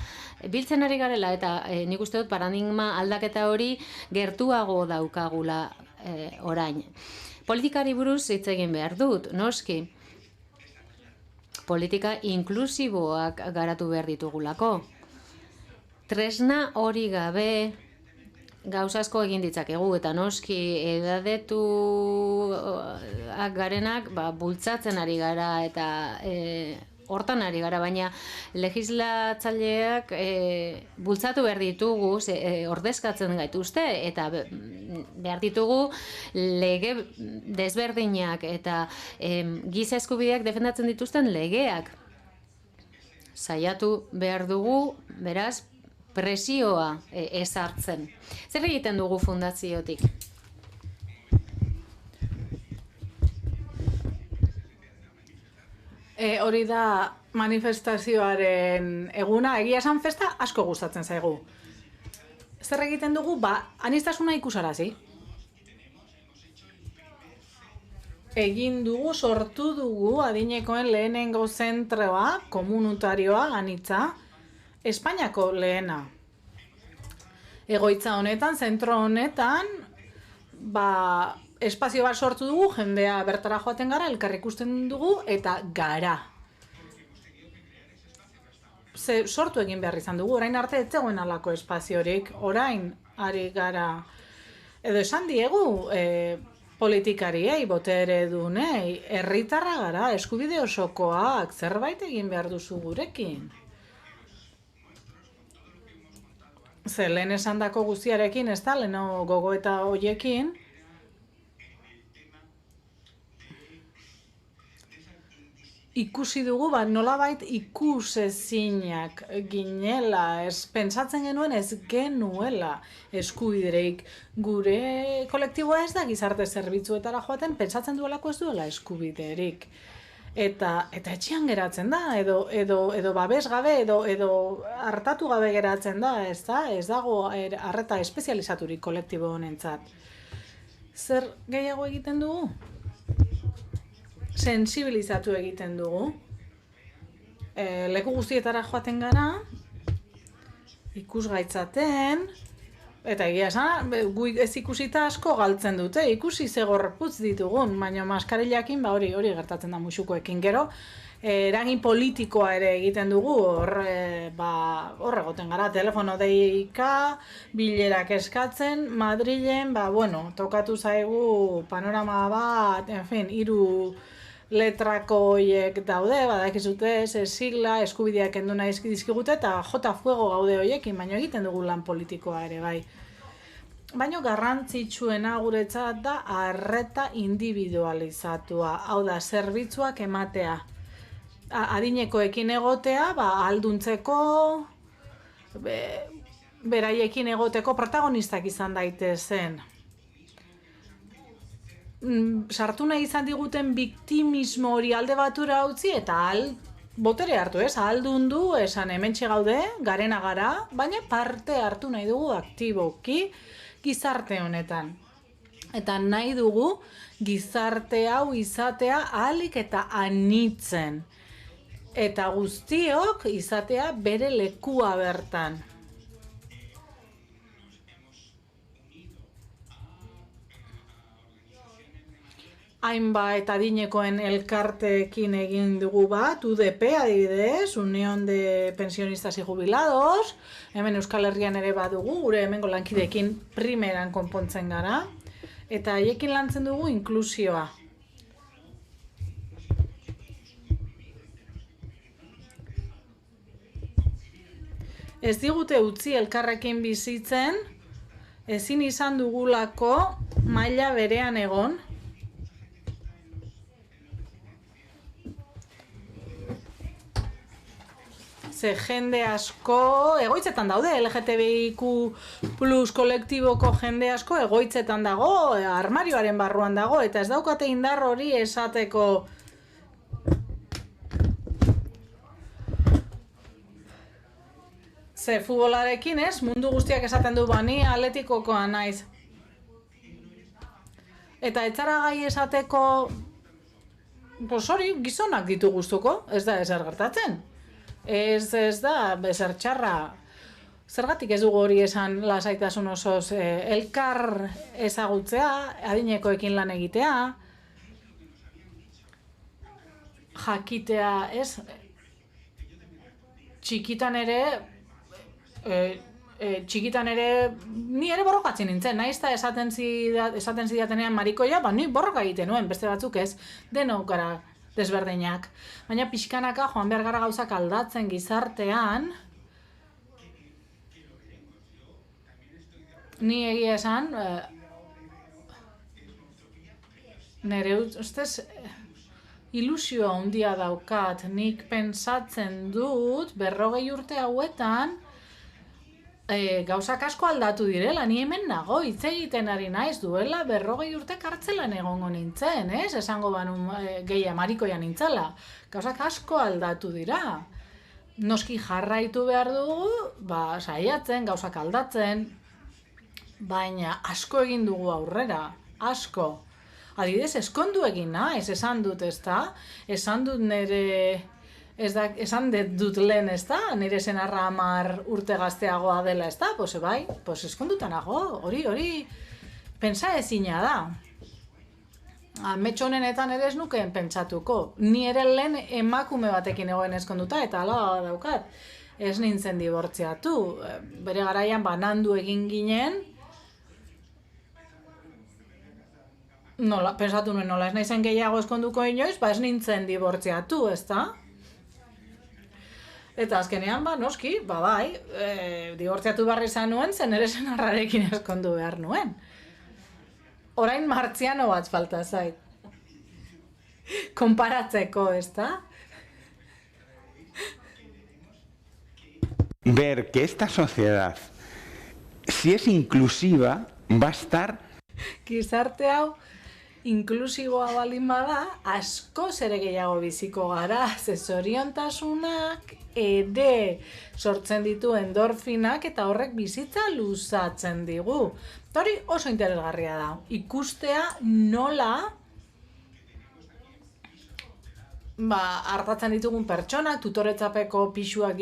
Biltzen ari garela eta nik uste dut paradigma aldaketa hori gertuago daukagula orain. Politikari buruz hitz egin behar dut, noski. Politika inklusiboak garatu behar ditugulako. Tresna hori gabe gauza asko egin ditzakegu eta noski edadetuak garenak bultzatzen ari gara eta hortan ari gara, baina legislatzaileak bultzatu behar ditugu, ordezkatzen gaituzte eta behar ditugu lege desberdinak eta giza eskubideak defendatzen dituzten legeak. Saiatu behar dugu, beraz, presioa ezartzen. Zer egiten dugu fundaziotik? Hori da manifestazioaren eguna, egia esan festa asko gustatzen zaigu. Zer egiten dugu? Aniztasuna ikusarazi. Egin dugu, sortu dugu adinekoen lehenengo zentroa, komunitarioa, anitza, Espainiako lehena. Egoitza honetan, zentro honetan, espazio bat sortu dugu, jendea bertara joaten gara, elkar ikusten dugu, eta gara. Sortu egin behar izan dugu, orain arte ez zegoen alako espaziorik, orain ari gara. Edo esan diegu, politikariei, boteredunei, herritarra gara, eskubide osokoak, zerbait egin behar duzu gurekin. Lehen esandako guztiarekin, ez da, leheno gogoeta hoiekin, ikusi dugu, nolabait ikusezinak ginela, pentsatzen genuen ez genuela eskubiderik. Gure kolektiboa ez da gizarte zerbitzuetara joaten, pentsatzen duelako ez duela eskubiderik. Eta etxean geratzen da, edo babes gabe, edo hartatu gabe geratzen da, ez dago arreta espezializaturik kolektibo honentzat. Zer gehiago egiten dugu? Sensibilizatu egiten dugu. Leku guztietara joaten gara, ikusgaitzaten, eta egia esan, ez ikusita asko galtzen dute, ikusi ze gorputz ditugun, baina maskarillakin hori gertatzen da musukoekin gero. Eragin politikoa ere egiten dugu, hor egoten gara, telefono deika, bilerak eskatzen, Madrilen, tokatu zaigu panorama bat, 3 letrako horiek daude, badakizute, sigla, eskubideak kendu nahi dizkigute, eta jota fuego gaude horiekin, baina egiten dugu lan politikoa ere, bai. Baina garrantzitsuena guretzat da arreta individualizatua, hau da, zerbitzuak ematea. Adinekoekin egotea, ahalduntzeko, beraiekin egoteko protagonistak izan daitezen. Sartu nahi izan diguten biktimismo hori alde batura utzi eta botere hartu, ahaldundu, esan hementxe gaude, garena gara, baina parte hartu nahi dugu aktiboki gizarte honetan. Eta nahi dugu gizarte hau izatea ahalik eta anitzen. Eta guztiok izatea bere lekua bertan. Hainbat adinekoen elkarteekin egin dugu bat, UDP adibidez, Unión de Pensionistas y Jubilados, hemen Euskal Herrian ere badugu, gure hemengo lankideekin primeran konpontzen gara, eta haiekin lantzen dugu inklusioa. Ez digute utzi elkarrekin bizitzen, ezin izan dugulako maila berean egon, ze jende asko egoitzetan daude, LGTBIQ+ kolektiboko jende asko egoitzetan dago, armarioaren barruan dago, eta ez daukate indar hori esateko Ze futbolarekin, ez? Mundu guztiak esaten du bani atletikokoa naiz. Eta etzara gai esateko, pues hori, gizonak ditu gustuko, ez da ezer gertatzen. Ez da, bezer txarra. Zergatik ez dugu hori esan lasaitasun osoz, elkar ezagutzea, adinekoekin lan egitea, jakitea, ez? Txikitan ere, ni ere borrokatzen nintzen, nahiz eta esaten zidatenean marikoia, ni borroka egiten nuen, beste batzuk ez, denok gara desberdinak. Baina pixkanaka joan behar gara gauzak aldatzen gizartean, ni egia esan, nire ustez, ilusioa handia daukat, nik pentsatzen dut, 40 urte hauetan, gauzak asko aldatu direla, ni hemen nago, hitz egiten ari naiz duela, 40 urte kartzelan egongo nintzen, ez? Esango banun gehia marikoia nintzela. Gauzak asko aldatu dira. Noski jarraitu behar dugu, saiatzen, gauzak aldatzen, baina asko egin dugu aurrera, asko. Adibidez, eskondu egin naiz, esan dut, ezta? Esan dut nire... esan dut lehen, ezta? Nire senarra 10 urte gazteagoa dela, ezta? Pues bai, pues eskonduta nago, hori, pentsa ezina da. Ametxo honetan ere ez nukeen pentsatuko. Ni ere lehen emakume batekin egoen eskonduta, eta hala daukat. Ez nintzen dibortziatu. Bere garaian banandu egin ginen, pensatu nuen nola ez naizen gehiago eskonduko inoiz, ez nintzen dibortziatu, ezta? Eta azkenean, noski, bai, dibortziatu behar izan nuen, zen ere senarrarekin eskondu behar nuen. Orain martziano bat falta zait. Konparatzeko, ezta? Ver que esta sociedad, si es inclusiva, va a estar... Gizarte hau, inklusiboa balin bada, asko ere gehiago biziko gara, zoriontasunak ere sortzen ditu endorfinak eta horrek bizitza luzatzen digu. Eta hori oso interesgarria da. Ikustea nola hartatzen ditugun pertsonak, tutoretzapeko pisuak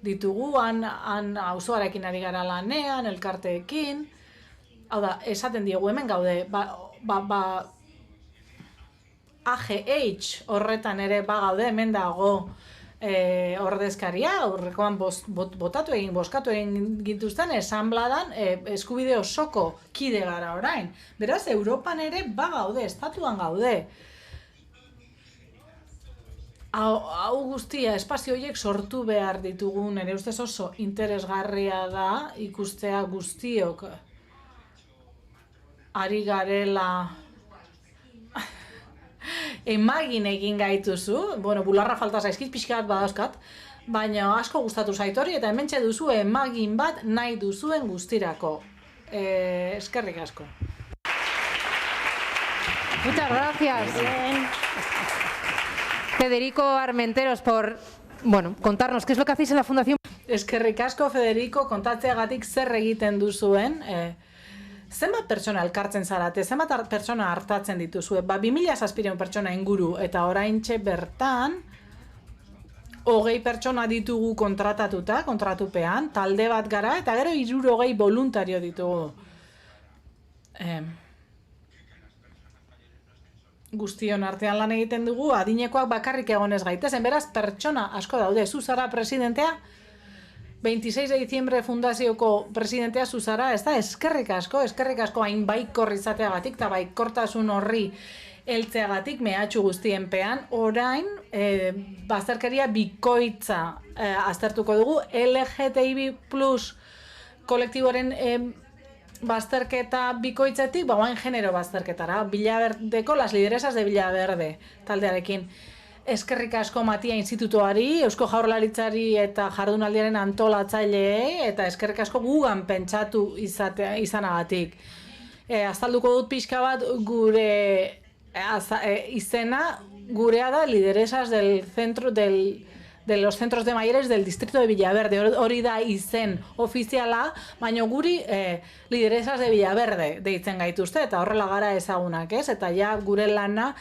ditugu, han auzoarekin ari gara lanean, elkarteekin. Hau da, esaten diogu hemen gaude, AGH horretan ere gaude, hemen dago ordezkaria, horrekoan boskatu egin gintuzten, esanbladan eskubide osoko kide gara orain. Beraz, Europan ere gaude, estatuan gaude. Hau guztia, espazio horiek sortu behar ditugun, ere ustez oso interesgarria da ikustea guztiok ari garela emagin egin gaituzu, bularra falta zaizkit, pixka bat badauzkat, baina asko gustatu zaitori eta hementxe duzu emagin bat nahi duzuen guztirako. Eskerrik asko. Muchas gracias. Federico Armenteros por contarnos qué es lo que hacéis en la Fundación. Eskerrik asko, Federico, kontatzeagatik zer egiten duzuen. Zenbat pertsona elkartzen zarate, zenbat pertsona hartatzen dituzue? 2700 pertsona inguru, eta oraintxe bertan 20 pertsona ditugu kontratatuta, kontratupean, talde bat gara, eta gero 60 voluntario ditugu. Guztion artean lan egiten dugu, adinekoak bakarrik egonez gaitezen, beraz pertsona asko daude, zu zara presidentea, 26 de diciembre fundazioko presidentea zuzara, ez da, eskerrik asko hain baikor izateagatik, eta baikortasun horri heltzeagatik mehatxu guztienpean, orain, bazterkeria bikoitza aztertuko dugu, LGTBI plus kolektiboren bazterketa bikoitzetik, bauen genero bazterketara, Villaverdeko, las lideresas de Villaverde, taldearekin. Eskerrik asko Matia Institutoari, Eusko Jaurlaritzari eta jardunaldiaren antolatzaileei, eta eskerrik asko gugan pentsatu izanagatik. Azalduko dut pixka bat gure izena, gurea da lideresas del centro del de los centros de mayores del distrito de Villaverde, hori da izen ofiziala, baina guri lideresas de Villaverde deitzen gaituzte, eta horrela gara ezagunak, ez? Eta ja gure lana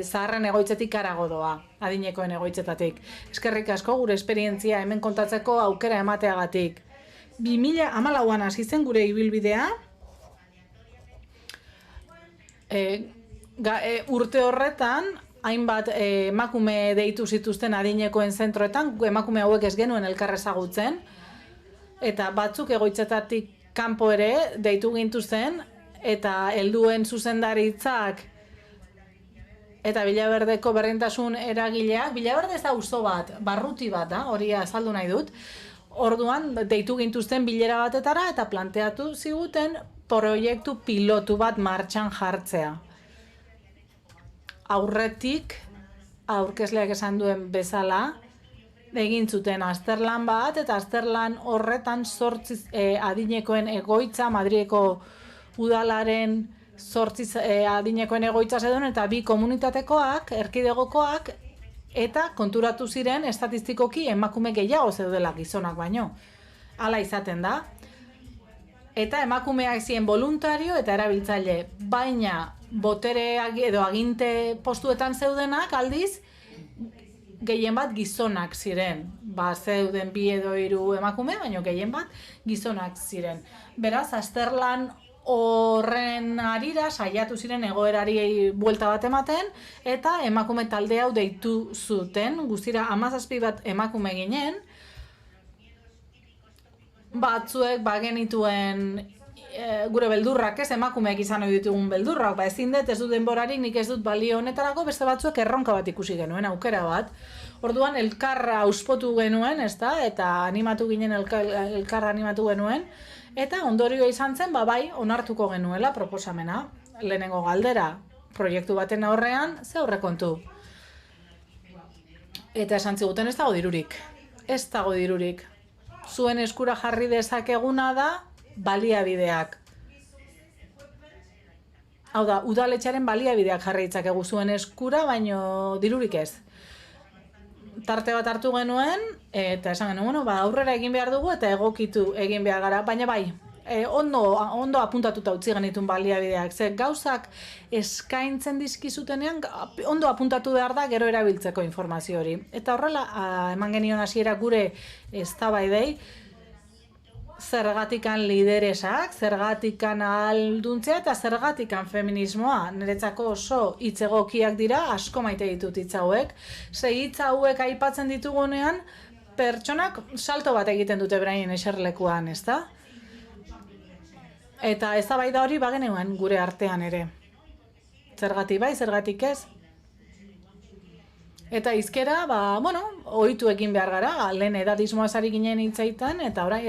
zaharren egoitzetik harago doa, adinekoen egoitzetatik. Eskerrik asko gure esperientzia hemen kontatzeko aukera emateagatik. 2014an hasi zen gure ibilbidea, urte horretan, hainbat emakume deitu zituzten adinekoen zentroetan, emakume hauek ez genuen elkar ezagutzen, eta batzuk egoitzetatik kanpo ere deitu gintuzten, eta helduen zuzendaritzak eta Villaverdeko berdintasun eragileak, Villaverde ez da auzo bat, barruti bat da, hori azaldu nahi dut, orduan deitu gintuzten bilera batetara eta planteatu ziguten proiektu pilotu bat martxan jartzea. Aurretik, aurkezleak esan duen bezala, egin zuten azterlan bat, eta azterlan horretan 8 adinekoen egoitza, Madrileko udalaren 8 adinekoen egoitza zeduen, eta 2 komunitatekoak, erkidegokoak, eta konturatu ziren estatistikoki emakume gehiago zeudela gizonak baino. Hala izaten da. Eta emakumeak ziren voluntario eta erabiltzaile, baina botereak edo aginte postuetan zeudenak aldiz gehien bat gizonak ziren. Zeuden 2 edo 3 emakume, baina gehien bat gizonak ziren. Beraz, azterlan horren harira saiatu ziren egoerari buelta bat ematen, eta emakume talde hau deitu zuten, guztira 17 bat emakume ginen, batzuek bagenituen gure beldurrak, ez emakumeak izan ohi ditugun beldurrak, ezin dut, ez dut denborarik, nik ez dut balio honetarako, beste batzuek erronka bat ikusi genuen, aukera bat. Orduan elkarra auspotu genuen, ezta, eta animatu ginen, elkarra animatu genuen, eta ondorioa izan zen, bai, onartuko genuela proposamena. Lehenengo galdera, proiektu baten aurrean, ze aurrekontu. Eta esan ziguten ez dago dirurik. Ez dago dirurik. Zuen eskura jarri dezakeguna da baliabideak. Hau da, udaletxearen baliabideak jarri ditzakegu zuen eskura, baino dirurik ez. Tarte bat hartu genuen, eta esan genuen, aurrera egin behar dugu eta egokitu egin behar gara, baina bai, ondo apuntatuta utzi genitun baliabideak, ze gauzak eskaintzen dizkizutenean, ondo apuntatu behar da gero erabiltzeko informazio hori. Eta horrela, eman genion hasiera gure eztabaidei, zergatikan lideresak, zergatikan ahalduntzea eta zergatikan feminismoa. Niretzako oso hitz egokiak dira, asko maite ditut hitz hauek. Ze hitz hauek aipatzen ditugunean, pertsonak salto bat egiten dute beraien eserlekuan, ezta? Eta eztabaida hori bageneuen gure artean ere. Zergatik bai, zergatik ez? Eta hizkera, ohitu egin behar gara, lehen edadismoaz ari ginen hitzaitan, eta orain,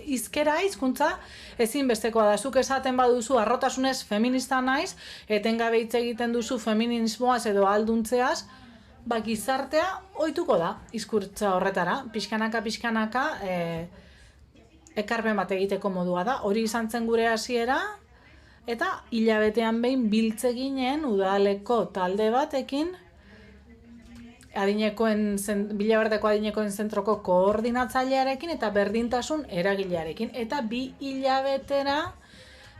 hizkera, hizkuntza, ezinbestekoa da. Zuk esaten baduzu harrotasunez feminista naiz, etengabe hitz egiten duzu feminismoaz edo alduntzeaz, gizartea ohituko da hizkuntza horretara. Pixkanaka, ekarpen bat egiteko modua da. Hori izan zen gure hasiera, eta hilabetean behin biltze ginen udaleko talde batekin, Villaverdeko adinekoen zentroko koordinatzailearekin eta berdintasun eragilearekin. Eta 2 hilabetera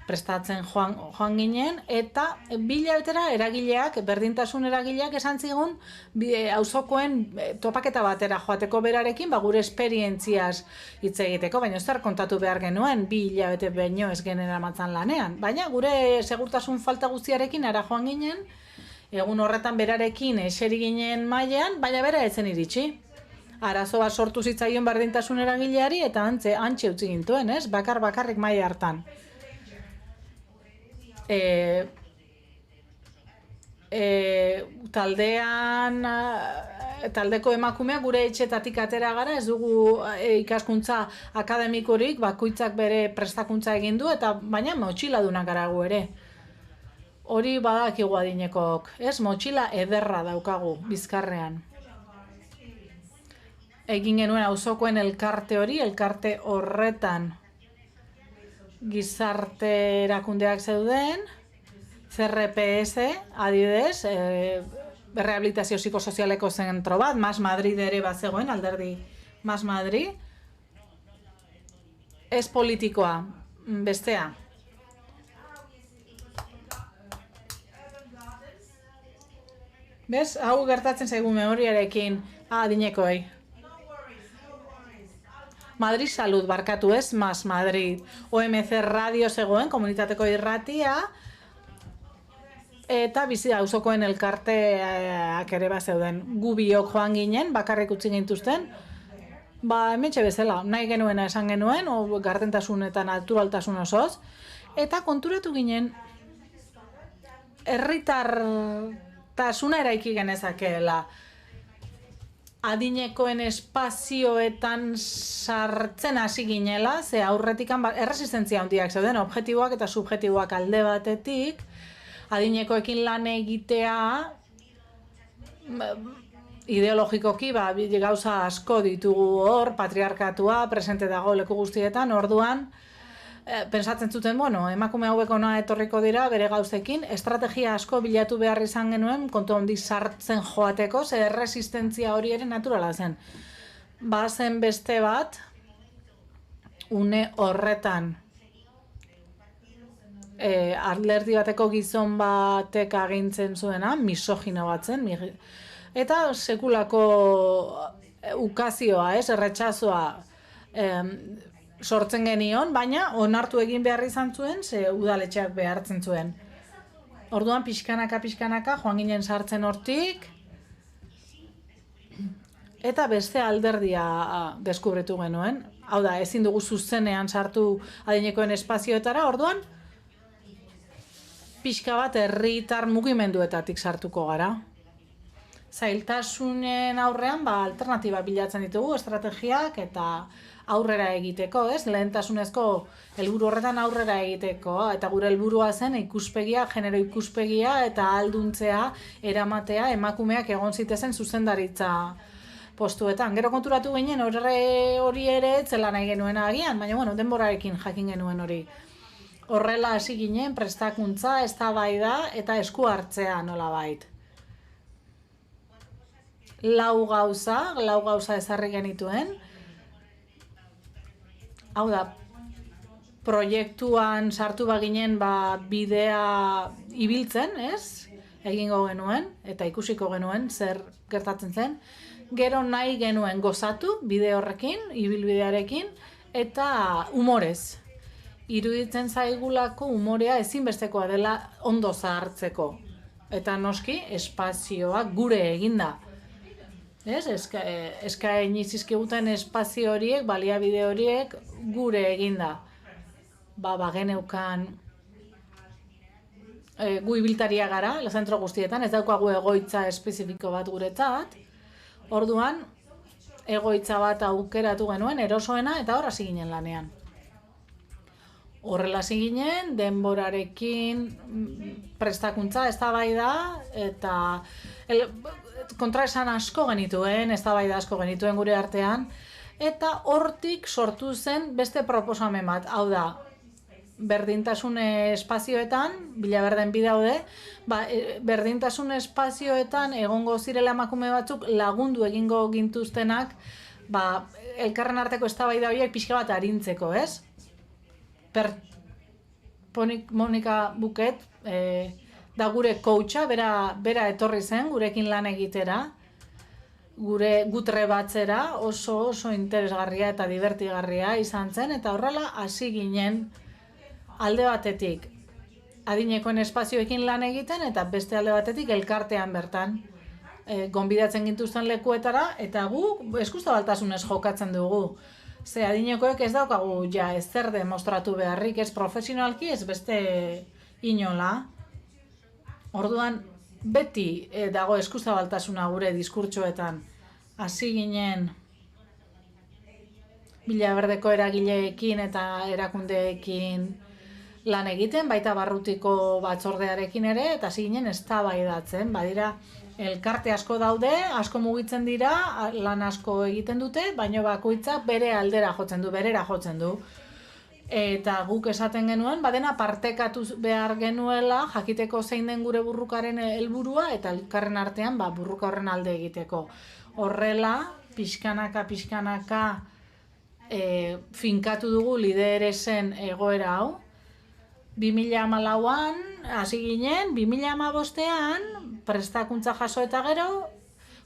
prestatzen joan ginen, eta 2 hilabetera eragileak, berdintasun eragileak esan zigun auzokoen topaketa batera joateko berarekin, gure esperientziaz hitz egiteko, baina zer kontatu behar genuen, 2 hilabete baino ez genera matzan lanean. Baina gure segurtasun falta guztiarekin ara joan ginen, egun horretan berarekin eseri ginen mailean, baina bera etzen iritsi. Arazo bat sortu zitzaion berdintasun eragileari eta antxe utzi gintuen, ez? Bakarrik maila hartan. Taldeko emakumeak gure etxetatik atera gara, ez dugu ikaskuntza akademikorik, bakoitzak bere prestakuntza egin du, eta baina motxiladunak gara gu ere. Hori badakigu adinekok, ez? Motxila ederra daukagu bizkarrean. Egin genuen auzokoen elkarte hori, elkarte horretan gizarte erakundeak zeuden, CRPS, adibidez, rehabilitazio psikosozialeko zentro bat, Mas Madrid ere bazegoen, alderdi Mas Madrid. Ez politikoa, bestea. Bez, hau gertatzen zaigu memoriarekin adinekoei. Madrid Salud, barkatu ez, Mas Madrid. OMC Radio zegoen, komunitateko irratia, eta bizi auzokoen elkarteak ere bazeuden. Gu biok joan ginen, bakarrik utzi gintuzten, hementxe bezala, nahi genuena esan genuen, gardentasun eta naturaltasun osoz, eta konturatu ginen, herritartasuna eraiki genezakeela. Adinekoen espazioetan sartzen hasi ginela, ze aurretikan erresistentzia handiak zeuden, objektiboak eta subjektiboak alde batetik, adinekoekin lan egitea, ideologikoki gauza asko ditugu hor, patriarkatua, presente dago leku guztietan, orduan, pensatzen zuten, emakume hauek ona etorriko dira bere gauzekin, estrategia asko bilatu behar izan genuen, kontu handi sartzen joateko, ze erresistentzia hori ere naturala zen. Bazen beste bat, une horretan, alderdi bateko gizon batek agintzen zuena, misogino bat zen, eta sekulako ukazioa, erretxazoa, sortzen genion, baina onartu egin behar izan zuen, ze udaletxeak behartzen zuen. Orduan pixkanaka joan ginen sartzen hortik, eta beste alderdia deskubritu genuen. Hau da, ezin dugu zuzenean sartu adinekoen espazioetara, orduan pixka bat herritar mugimenduetatik sartuko gara. Zailtasunen aurrean alternatiba bilatzen ditugu, estrategiak eta aurrera egiteko, lehentasunezko helburu horretan aurrera egiteko, eta gure helburua zen ikuspegia, genero ikuspegia eta ahalduntzea, eramatea, emakumeak egon zitezen zuzendaritza postuetan. Gero konturatu ginen hori ere etzela nahi genuen agian, baina denborarekin jakin genuen hori. Horrela hasi ginen prestakuntza, eztabaida eta esku hartzea nolabait. Lau gauza ezarri genituen. Hau da, proiektuan sartu baginen bidea ibiltzen, egingo genuen, eta ikusiko genuen zer gertatzen zen. Gero nahi genuen gozatu bide horrekin, ibilbidearekin, eta humorez. Iruditzen zaigulako humorea ezinbestekoa dela ondo zahartzeko. Eta noski, espazioa gure eginda. Eskaini zizkiguten espazio horiek, baliabide horiek gure eginda. Bageneukan gu ibiltaria gara, zentro guztietan, ez daukagu egoitza espezifiko bat guretzat. Orduan, egoitza bat aukeratu genuen, erosoena, eta hor hasi ginen lanean. Horrela hasi ginen, denborarekin prestakuntza, eztabaida, eta kontraesan asko genituen, eztabaida asko genituen gure artean, eta hortik sortu zen beste proposamen bat, hau da, berdintasun espazioetan, Bilaberden bidaude, berdintasun espazioetan egongo zirela emakume batzuk lagundu egingo gintuztenak, elkarren arteko eztabaida horiek pixka bat arintzeko, Monika Buket, da gure coacha, bera etorri zen, gurekin lan egitera, gutre batzera, oso interesgarria eta divertigarria izan zen, eta horrela hasi ginen alde batetik adinekoen espazioekin lan egiten, eta beste alde batetik elkartean bertan gonbidatzen gintuzten lekuetara, eta gu eskuzabaltasunez jokatzen dugu. Ze adinekoek ez daukagu ezer demostratu beharrik, ez profesionalki, ez beste inola. Orduan, beti dago eskuzabaltasuna gure diskurtsoetan. Hasi ginen Bilaberdeko eragileekin eta erakundeekin lan egiten, baita barrutiko batzordearekin ere, eta hasi ginen eztabaidatzen. Badira, elkarte asko daude, asko mugitzen dira, lan asko egiten dute, baina bakoitzak bere aldera jotzen du, berera jotzen du. Eta guk esaten genuen, badena partekatu behar genuela, jakiteko zein den gure burrukaren helburua eta elkarren artean burruka horren alde egiteko. Horrela, pixkanaka finkatu dugu lideresen egoera hau. 2014an hasi ginen, 2015ean prestakuntza jaso eta gero,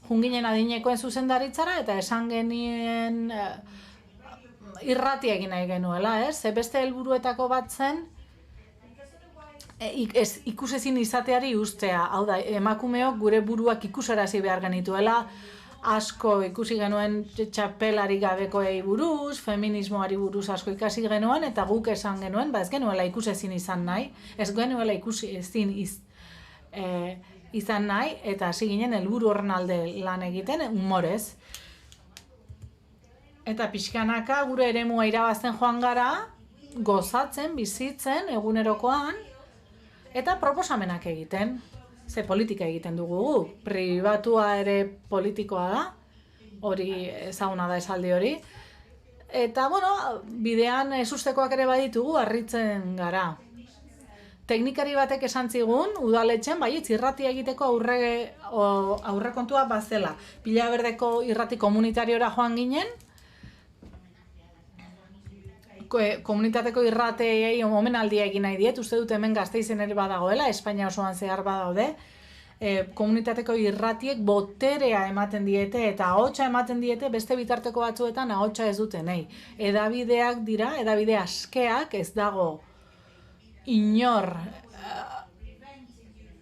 junginen adinekoen zuzendaritzara eta esan genien irratia egin nahi genuela, ze beste helburuetako bat zen ikusezin izateari ustea, hau da, emakumeok gure buruak ikusarazi behar genituela, asko ikusi genuen txapelari gabekoei buruz, feminismoari buruz asko ikasi genuen, eta guk esan genuen, ez genuela ikusezin izan nahi, ez genuela ikusezin izan nahi, eta hasi ginen helburu horren alde lan egiten, humorez. Eta pixkanaka gure eremua irabazten joan gara, gozatzen, bizitzen, egunerokoan, eta proposamenak egiten. Ze politika egiten dugu gu, pribatua ere politikoa da, hori ezaguna da esaldi hori. Eta, bidean ezustekoak ere baditugu, harritzen gara. Teknikari batek esan zigun, udaletxen, baietz irrati egiteko aurrekontua bazela. Pila Berdeko irrati komunitariora joan ginen, komunitateko irratei omenaldia egin nahi diet, uste dut hemen Gasteizen ere badagoela, Espainia osoan zehar badaude, komunitateko irratiek boterea ematen diete eta ahotsa ematen diete beste bitarteko batzuetan ahotsa ez dute nahi. Hedabideak dira, hedabide askeak, ez dago inor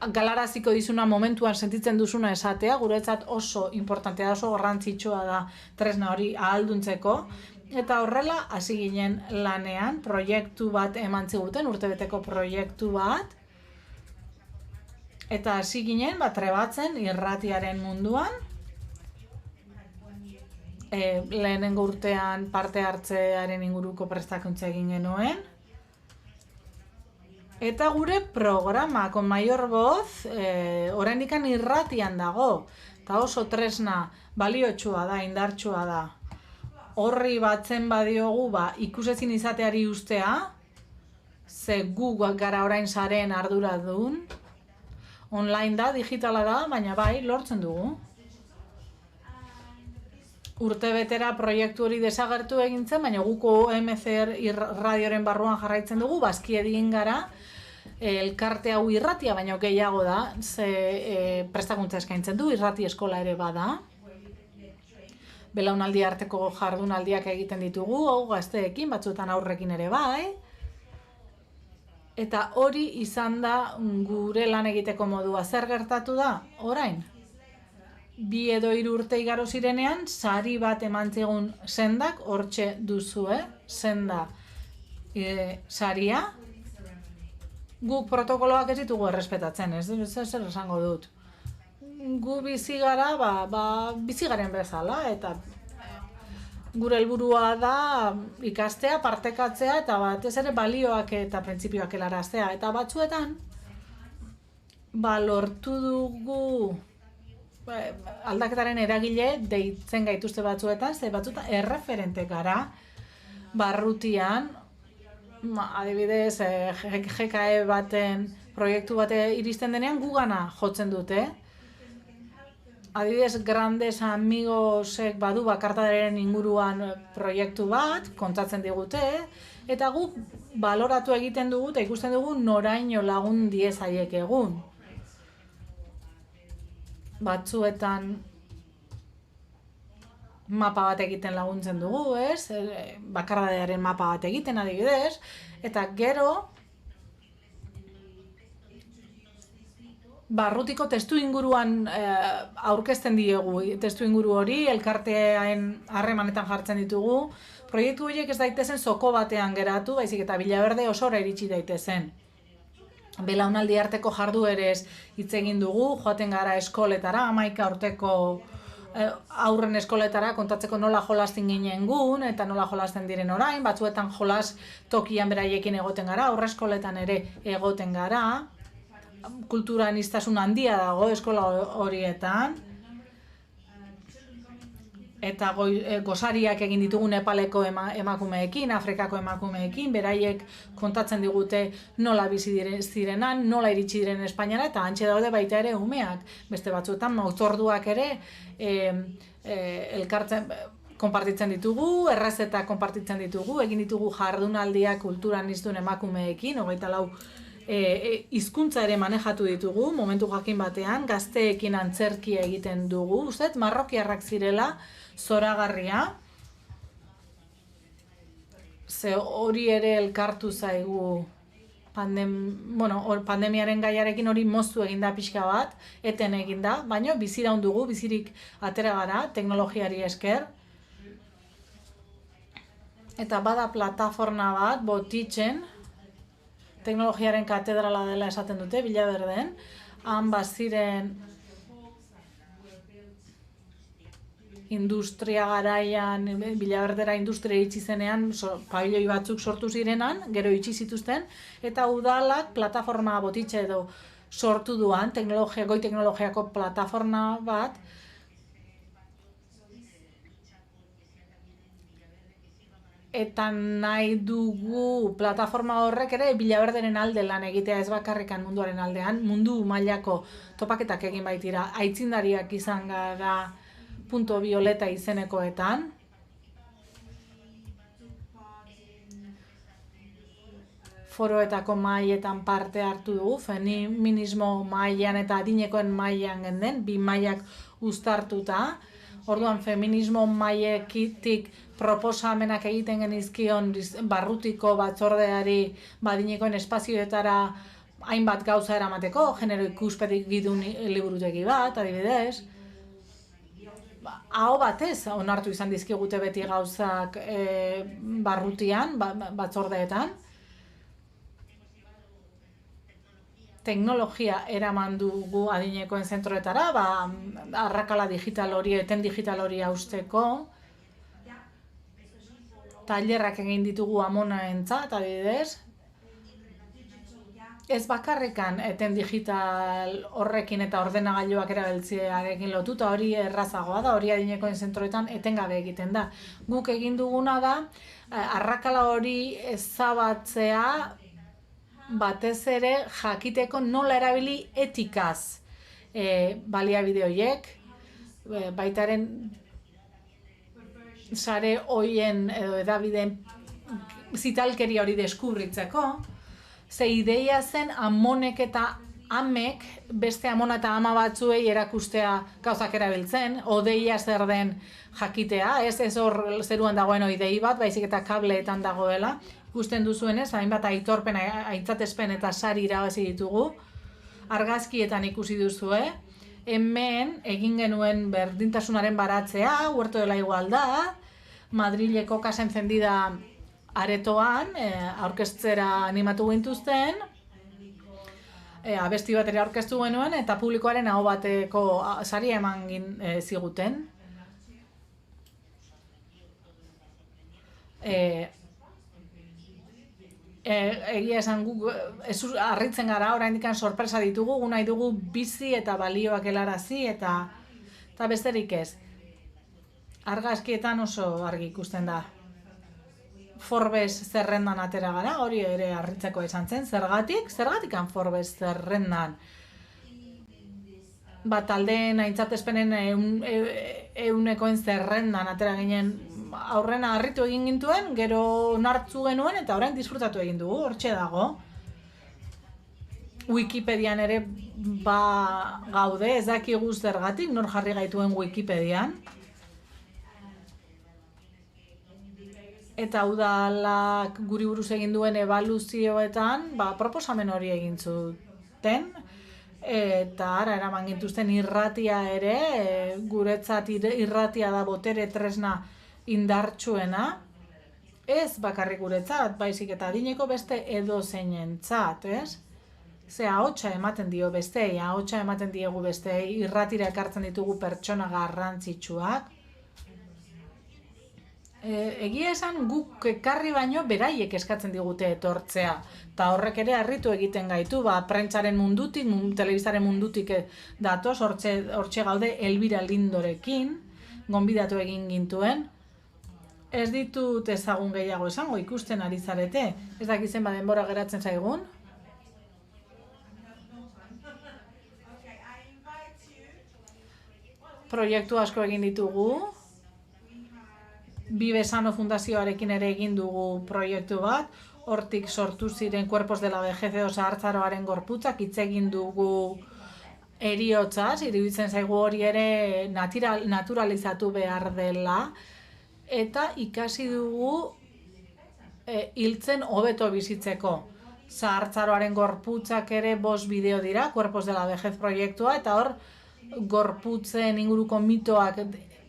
galaraziko dizuna momentuan sentitzen duzuna esatea, guretzat oso importantea, oso garrantzitsua da tresna hori ahalduntzeko. Eta horrela, hasi ginen lanean, proiektu bat eman ziguten, urtebeteko proiektu bat. Eta hasi ginen, trebatzen irratiaren munduan. Lehenengo urtean parte hartzearen inguruko prestakuntza egin genuen. Eta gure programa, Con Mayor Voz, oraindikan irratian dago. Eta oso tresna baliotsua da, indartsua da. Horri batzen badiogu, ikusezin izateari ustea, ze gu gara orain sareen arduradun, online da, digitala da, baina lortzen dugu. Urtebetera proiektu hori desagertu egin zen, baina guko MCR radioren barruan jarraitzen dugu, bazki egin gara, elkarte hau irratia, baina gehiago da, ze prestakuntza eskaintzen du, irrati eskola ere bada. Belaunaldi arteko jardunaldiak egiten ditugu, gazteekin, batzuetan aurrekin ere bai. Eta hori izan da gure lan egiteko modua. Zer gertatu da? Orain, 2 edo 3 urte igaro zirenean, sari bat eman zigun sendak, hortxe duzue, senda saria. Guk protokoloak ez ditugu errespetatzen, ez zer esango dut. Gu bizi gara, bizi garen bezala, eta gure helburua da ikastea, partekatzea, eta batez ere balioak eta printzipioak helaraztea. Eta batzuetan, lortu dugu aldaketaren eragile deitzen gaituzte batzuetan, ze batzuetan erreferente gara, barrutian, adibidez, GKE baten proiektu bate iristen denean gugana jotzen dute. Adibidez, Grandes Amigosek badu bakartadaren inguruan proiektu bat, kontatzen digute, eta guk baloratu egiten dugu eta ikusten dugu noraino lagun diezaiek egun. Batzuetan mapa bat egiten laguntzen dugu, ez? Bakardadearen mapa bat egiten adibidez, eta gero barrutiko testu inguruan aurkezten diegu, testu inguru hori, elkartean harremanetan jartzen ditugu. Proiektu horiek ez daitezen zoko batean geratu, baizik eta Villaverde osora iritsi daitezen. Belaunaldi arteko jarduerez hitz egin dugu, joaten gara eskoletara, 11 urteko aurren eskoletara kontatzeko nola jolasten ginen gun, eta nola jolasten diren orain, batzuetan jolas tokian beraiekin egoten gara, aurreskoletan ere egoten gara. Kultura aniztasun handia dago eskola horietan. eta gosariak egin ditugu Nepaleko emakumeekin, Afrikako emakumeekin, beraiek kontatzen digute nola bizi zirenan, nola iritsi diren Espainiara, eta hantxe daude baita ere umeak. Beste batzuetan mautzorduak ere elkartzen konpartitzen ditugu, errezeta konpartitzen ditugu, egin ditugu jardunaldiak kulturan iztun emakumeekin, 24 hizkuntza ere manejatu ditugu, momentu jakin batean, gazteekin antzerkia egiten dugu, ustez, marrokiarrak zirela, zoragarria, ze hori ere elkartu zaigu pandemiaren gaiarekin hori moztu eginda pixka bat, eten eginda, baina biziraun dugu, bizirik atera gara, teknologiari esker. Eta bada plataforma bat, Botitzen, teknologiaren katedrala dela esaten dute, Villaverden, han baziren industria garaian, Villaverdera industria itxi zenean, pabilloi batzuk sortu zirenan, gero itxi zituzten, eta udalak plataforma Botitze edo sortu duan, goi teknologiako plataforma bat, eta nahi dugu plataforma horrek ere Villaverderen alde lan egitea, ez bakarrikan munduaren aldean, mundu mailako topaketak egin baitira, aitzindariak izan gara Punto Violeta izenekoetan. Foroetako mahaietan parte hartu dugu, feminismo mahaian eta adinekoen mahaian genden, bi mahaiak uztartuta. Orduan, feminismo mahaiekitik proposamenak egiten genizkion barrutiko batzordeari adinekoen espazioetara hainbat gauza eramateko, genero ikuspetik gidun liburutegi bat, adibidez. Aho batez onartu izan dizkigute beti gauzak barrutian, batzordeetan. Teknologia eraman dugu adinekoen zentroetara, arrakala digital hori, eten digital hori hausteko. Tailerrak egin ditugu amonaentzat, adibidez. Ez bakarrikan eten digital horrekin eta ordenagailuak erabiltzearekin lotuta, hori errazagoa da, hori adinekoen zentroetan etengabe egiten da. Guk egin duguna da, arrakala hori ezabatzea batez ere jakiteko nola erabili etikaz baliabide horiek, baitaren sare horien edo edabideen zitalkeria hori deskubritzeko, ze ideia zen amonek eta amek beste amona eta ama batzuei erakustea gauzak erabiltzen, odeia zer den jakitea, ez hor zeruan dagoen idei bat, baizik eta kableetan dagoela, ikusten duzuenez, hainbat aitorpen, aintzatespen eta sari irabazi ditugu, argazkietan ikusi duzue, hemen egin genuen berdintasunaren baratzea, Huerto de la Igualdad, Madrileko Casa Encendida aretoan, aurkeztera animatu gintuzten, abesti bat ere aurkeztu genuen, eta publikoaren aho bateko saria eman ziguten. Egia esan guk harritzen gara, oraindik sorpresa ditugu, nahi dugu bizi eta balioak helarazi eta besterik ez. Argazkietan oso argi ikusten da. Forbes zerrendan atera gara, hori ere harritzeko izan zen. Zergatikan Forbes zerrendan? Taldeen aintzatespenen eunekoen zerrendan atera ginen, aurrena harritu egin gintuen, gero onartzu genuen eta orain disfrutatu egin dugu, hortxe dago. Wikipedian ere gaude, ez dakigu zergatik, nor jarri gaituen Wikipedian. Eta udalak guri buruz egin duen ebaluzioetan, proposamen hori egin zuten. Eta ara eraman gintuzten irratia ere, guretzat irratia da botere tresna indartsuena. Ez bakarrik guretzat, baizik eta adineko beste edozeinentzat, ez? Ze ahotsa ematen dio bestei, ahotsa ematen diegu bestei, irratira ekartzen ditugu pertsona garrantzitsuak. Egia esan guk ekarri baino beraiek eskatzen digute etortzea. Eta horrek ere harritu egiten gaitu, prentsaren mundutik, telebistaren mundutik datoz, hortxe gaude Elbira Lindorekin, gonbidatu egin gintuen. Ez ditut ezagun gehiago esango, ikusten ari zarete. Ez dakizen denbora geratzen zaigun. Proiektu asko egin ditugu. Bibesano Fundazioarekin ere egin dugu proiektu bat. Hortik sortu ziren Cuerpos de la Vejez edo zahartzaroaren gorputzak, hitz egin dugu heriotzaz, iruditzen zaigu hori ere naturalizatu behar dela, eta ikasi dugu hiltzen hobeto bizitzeko. Zahartzaroaren gorputzak ere 5 bideo dira, Cuerpos de la Vejez proiektua, eta hor gorputzen inguruko mitoak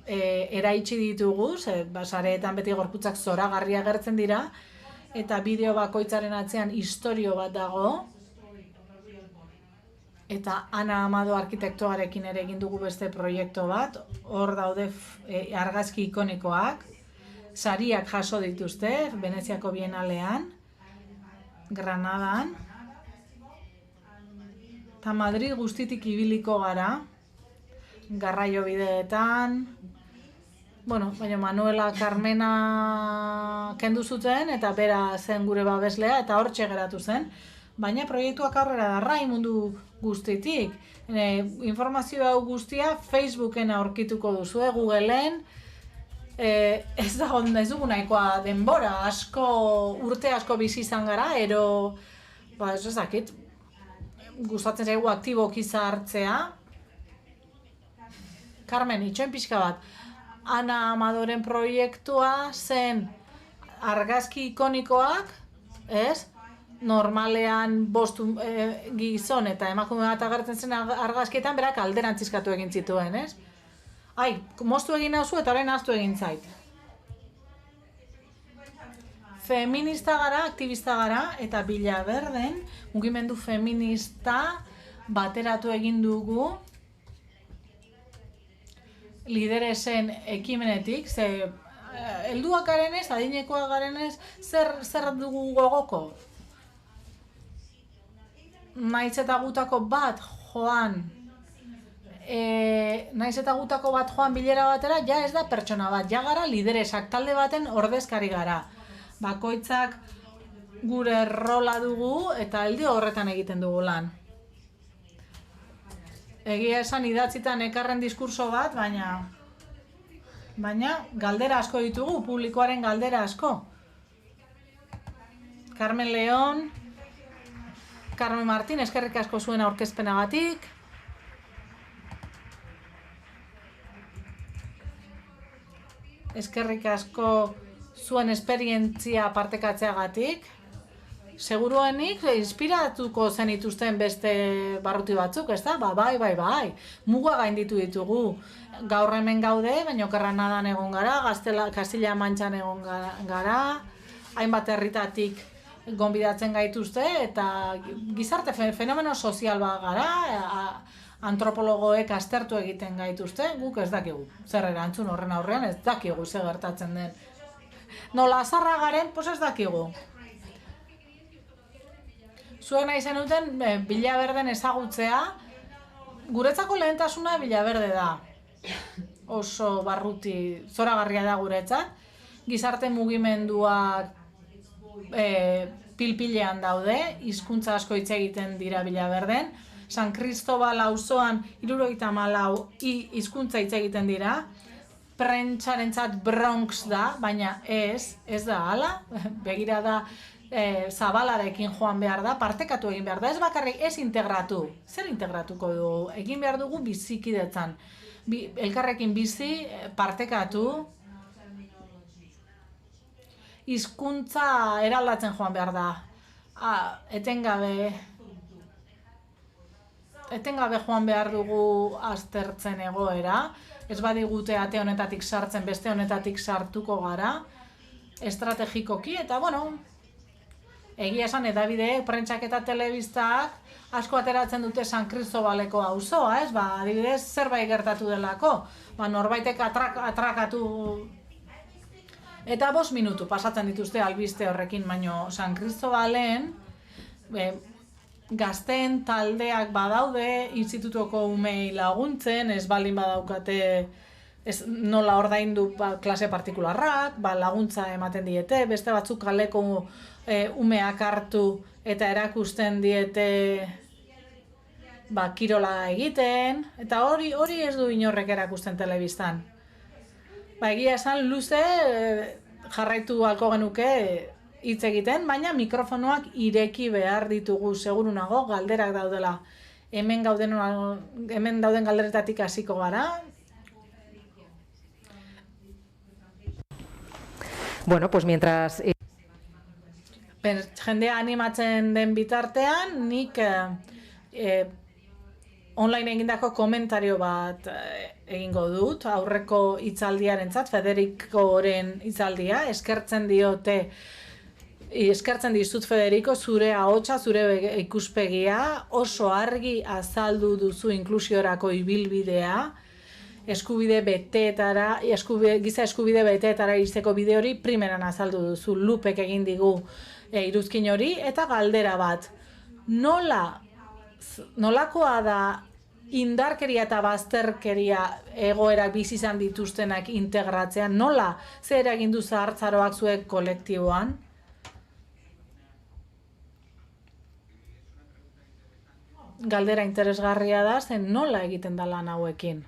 eraitsi ditugu, sareetan beti gorputzak zoragarria agertzen dira, eta bideo bakoitzaren atzean istorio bat dago, eta Ana Amado arkitektoarekin ere egin dugu beste proiektu bat, hor daude argazki ikonikoak, sariak jaso dituzte, Veneziako Bienalean, Granadan, eta Madrid guztitik ibiliko gara, garraio bideetan, baina Manuela Carmena kendu zuten, eta bera zen gure babeslea, eta hortxe geratu zen. Baina proiektuak aurrera darrai mundu guztitik. Informazio hau guztia Facebooken aurkituko duzue, Googleen. Ez dugu nahikoa denbora, urte asko bizi izan gara, ero, ez dakit, gustatzen zaigu aktiboki hartzea. Carmen, itxoin pixka bat. Ana Amadoren proiektua zen argazki ikonikoak, ez? Normalean 5 gizon eta emakume bat agertzen zen argazkietan berak alderantzizkatu egin zituen, ez? Moztu egin nauzu eta orain ahaztu egin zait. Feminista gara, aktivista gara, eta Villaverden mugimendu feminista bateratu egin dugu lideresen ekimenetik, helduak garenez, adinekoak garenez, zer dugu gogoko? Naiz eta gutako bat joan bilera batera, ja ez da pertsona bat, ja gara lideresak, talde baten ordezkari gara. Bakoitzak gure rola dugu eta alde horretan egiten dugu lan. Egia esan idatzitan ekarren diskurso bat, baina galdera asko ditugu, publikoaren galdera asko. Carmen León, Carmen Martín, eskerrik asko zuen aurkezpenagatik. Eskerrik asko zuen esperientzia partekatzeagatik. Seguruenik inspiratuko zenituzten beste barruti batzuk, ez da? Bai. Muga gainditu ditugu. Gaur hemen gaude, baina Granadan egon gara, Castilla-Mantxan egon gara, hainbat herritatik gonbidatzen gaituzte, eta gizarte fenomeno sozial bat gara, antropologoek aztertu egiten gaituzte, guk ez dakigu. Zer erantzun horren aurrean ez dakigu zer gertatzen den. Nola azarra garen, ez dakigu. Zuek nahi zenuten Villaverden ezagutzea, guretzako lehentasuna Villaverde da. Oso barruti zoragarria da guretzat. Gizarte mugimenduak pilpilean daude, hizkuntza asko hitz egiten dira Villaverden. San Cristobal auzoan 74 hizkuntza hitz egiten dira. Prentsarentzat Bronx da, baina ez da hala, begira da zabalarekin joan behar da, partekatu egin behar da, ez bakarrik ez integratu. Zer integratuko dugu? Egin behar dugu bizikidetzan. Elkarrekin bizi, partekatu, hizkuntza eraldatzen joan behar da. Etengabe joan behar dugu aztertzen egoera, ez badigute ate honetatik sartzen, beste honetatik sartuko gara, estrategikoki, eta egia esan edabideek, prentsak eta telebistak asko ateratzen dute San Cristobaleko auzoa, ez? Adibidez, zerbait gertatu delako. Norbaitek atrakatu eta 5 minutu pasatzen dituzte albiste horrekin, baino San Cristobalen gazteen taldeak badaude, institutuko umei laguntzen, ez baldin badaukate nola ordaindu klase partikularrak, laguntza ematen diete, beste batzuk kaleko umeak hartu eta erakusten diete kirola egiten, eta hori ez du inorrek erakusten telebistan. Egia esan luze jarraitu halko genuke hitz egiten, baina mikrofonoak ireki behar ditugu, seguru nago, galderak daudela. Hemen dauden galderetatik hasiko gara. Bueno, pues mientras... Jendea animatzen den bitartean, nik online egindako komentario bat egingo dut, aurreko hitzaldiarentzat, Federikoren hitzaldia, eskertzen dizut Federico, zure ahotsa, zure ikuspegia, oso argi azaldu duzu inklusiorako ibilbidea, giza eskubide beteetara iristeko bide hori primeran azaldu duzu, Lupek egin digu iruzkin hori, eta galdera bat, nolakoa da indarkeria eta bazterkeria egoerak bizi izan dituztenak integratzean, nola zer eragin du zahartzaroak zuek kolektiboan? Galdera interesgarria da, zen nola egiten da lan hauekin?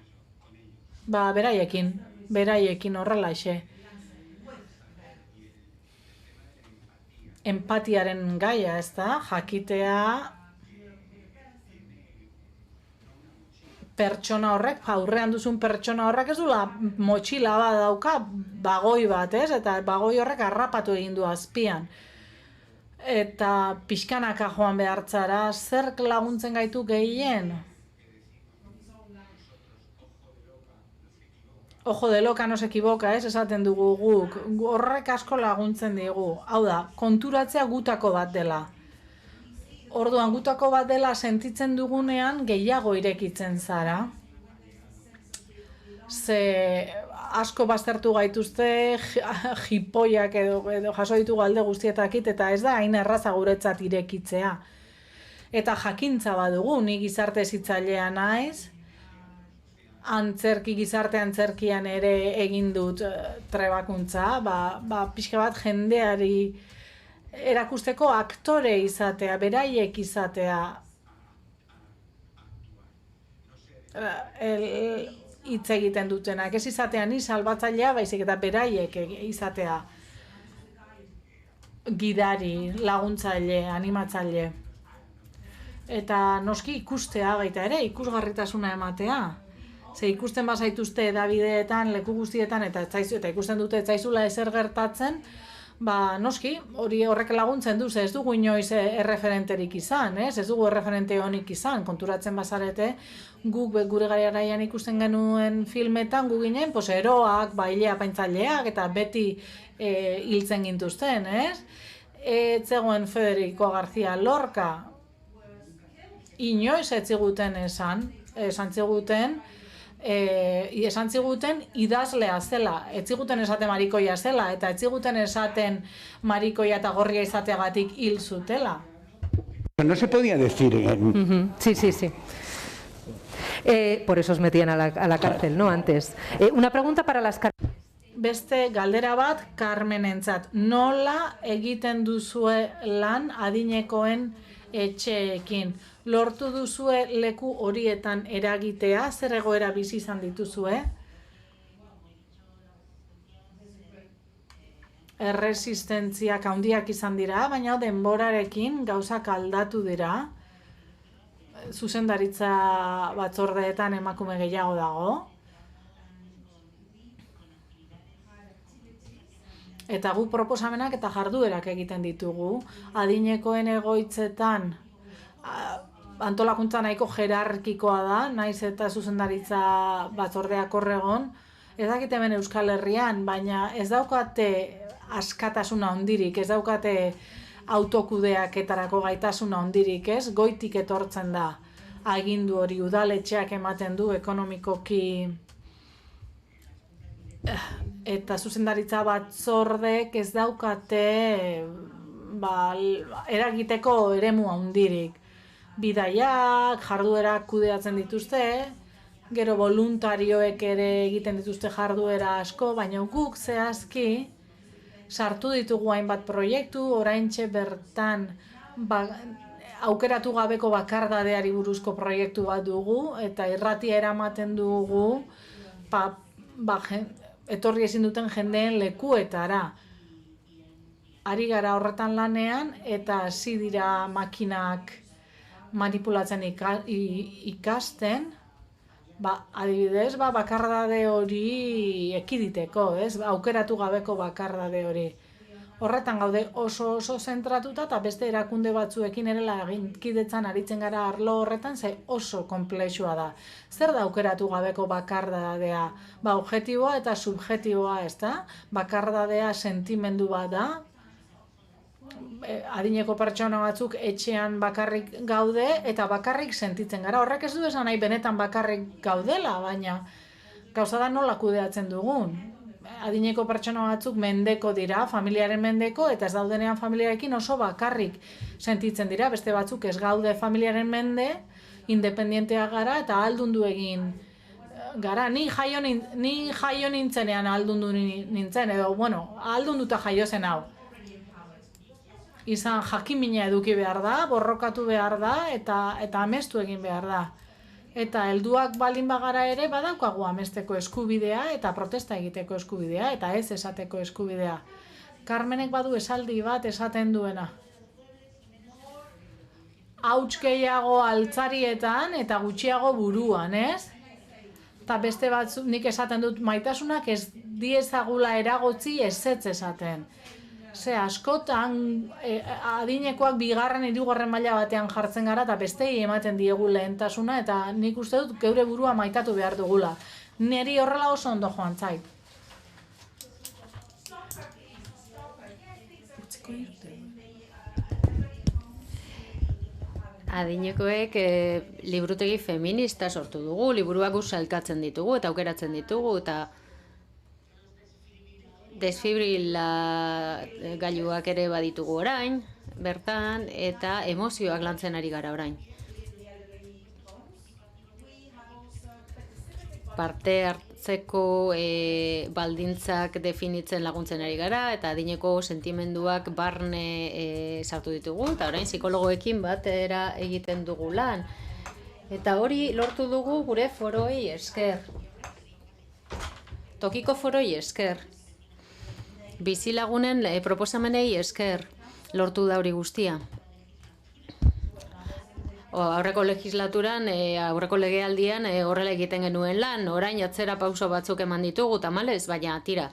Beraiekin horrelaxe. Empatiaren gaia, ez da, jakitea pertsona horrek, aurrean duzun pertsona horrek ez dula motxila bat dauka, bagoi bat, ez? Eta bagoi horrek harrapatu egin du azpian. Eta pixkanaka joan behartzara, zerk laguntzen gaitu gehien? Ojo de loca no se equivoca, ez? Esaten dugu guk, horrek asko laguntzen digu. Hau da, konturatzea gutako bat dela. Orduan gutako bat dela sentitzen dugunean gehiago irekitzen zara. Ze asko baztertu gaituzte, jipoiak edo jaso ditugu alde guztietakit, eta ez da hain erraza guretzat irekitzea. Eta jakintza badugu, ni gizarte hezitzailea naiz, gizarte antzerkian ere egin dut trebakuntza, pixka bat jendeari erakusteko aktore izatea, beraiek izatea, hitz egiten dutenak, ez izatea ni salbatzailea, baizik eta beraiek izatea gidari, laguntzaile, animatzaile. Eta noski ikustea baita ere, ikusgarritasuna ematea. Ze ikusten bazaituzte edabideetan, leku guztietan, eta ikusten dute etzaizula ezer gertatzen, noski, horrek laguntzen du, ez dugu inoiz erreferenterik izan, ez dugu erreferente honik izan, konturatzen bazarete, guk gure garaian ikusten genuen filmetan, gu ginen, eroak, bailea, paintzaileak, eta beti hiltzen gintuzten, ez? Ez zegoen Federico García Lorca, inoiz ez ziguten esan ziguten idazlea zela, ez ziguten esaten marikoia zela, eta ez ziguten esaten marikoia eta gorria izateagatik hil zutela. No se podía decir. Sí. Por eso os metían a la cárcel, ¿no? Antes. Una pregunta para las cárceles. Beste galdera bat Carmenentzat. Nola egiten duzue lan adinekoen etxeekin? Lortu duzue leku horietan eragitea, zer egoera bizi izan dituzue? Erresistentziak handiak izan dira, baina denborarekin gauzak aldatu dira. Zuzendaritza batzordeetan emakume gehiago dago. Eta gu proposamenak eta jarduerak egiten ditugu. Adinekoen egoitzetan antolakuntza nahiko jerarkikoa da, naiz eta zuzendaritza batzordeak horregon. Ez dakit hemen Euskal Herrian, baina ez daukate askatasuna handirik, ez daukate autokudeaketarako gaitasuna handirik, ez? Goitik etortzen da agindu hori, udaletxeak ematen du ekonomikoki, eta zuzendaritza batzordek ez daukate eragiteko eremu handirik. Bidaiak, jarduerak kudeatzen dituzte, gero voluntarioek ere egiten dituzte jarduera asko, baina guk zehazki sartu ditugu hainbat proiektu, oraintxe bertan aukeratu gabeko bakardadeari buruzko proiektu bat dugu, eta irratia eramaten dugu etorri ezin duten jendeen lekuetara. Ari gara horretan lanean, eta hasi dira makinak manipulatzen ikasten, adibidez, bakardade hori ekiditeko, aukeratu gabeko bakardade hori. Horretan gaude oso zentratuta, eta beste erakunde batzuekin ere laginkidetzan aritzen gara arlo horretan, ze oso konplexua da. Zer da aukeratu gabeko bakardadea? Objektiboa eta subjektiboa, ez da? Bakardadea sentimendu bat da, adineko pertsona batzuk etxean bakarrik gaude eta bakarrik sentitzen gara. Horrek ez du esan nahi benetan bakarrik gaudela, baina gauza da nola kudeatzen dugun. Adineko pertsona batzuk mendeko dira, familiaren mendeko, eta ez daudenean familiarekin oso bakarrik sentitzen dira. Beste batzuk ez gaude familiaren mende, independentea gara eta ahaldundu egin gara. Ni jaio nintzenean ahaldundu nintzen, edo, ahaldunduta jaio zen hau. Izan jakimina eduki behar da, borrokatu behar da, eta amestu egin behar da. Eta helduak balin bagara ere badaukagu amesteko eskubidea eta protesta egiteko eskubidea eta ez esateko eskubidea. Carmenek badu esaldi bat esaten duena. Hauts gehiago altzarietan eta gutxiago buruan, ez? Eta beste batzuk nik esaten dut maitasunak ez diezagula eragotzi ezetz esaten. Ze askotan adinekoak bigarren hirugarren maila batean jartzen gara eta bestei ematen diegu lehentasuna eta nik uste dut geure burua maitatu behar dugula. Neri horrela oso ondo joan zait. Adinekoek liburutegi feminista sortu dugu, liburuak sailkatzen ditugu eta aukeratzen ditugu eta desfibrila gailuak ere baditugu orain, bertan, eta emozioak lantzen ari gara orain. Parte hartzeko baldintzak definitzen laguntzen ari gara, eta adineko sentimenduak barne sartu ditugu, eta orain psikologoekin batera egiten dugu lan. Eta hori lortu dugu gure foroi esker. Tokiko foroi esker. Bizilagunen proposamenei esker lortu da hori guztia. Aurreko legislaturan, aurreko legealdian horrela egiten genuen lan, orain atzera pauso batzuk eman ditugu, tamalez, baina tira,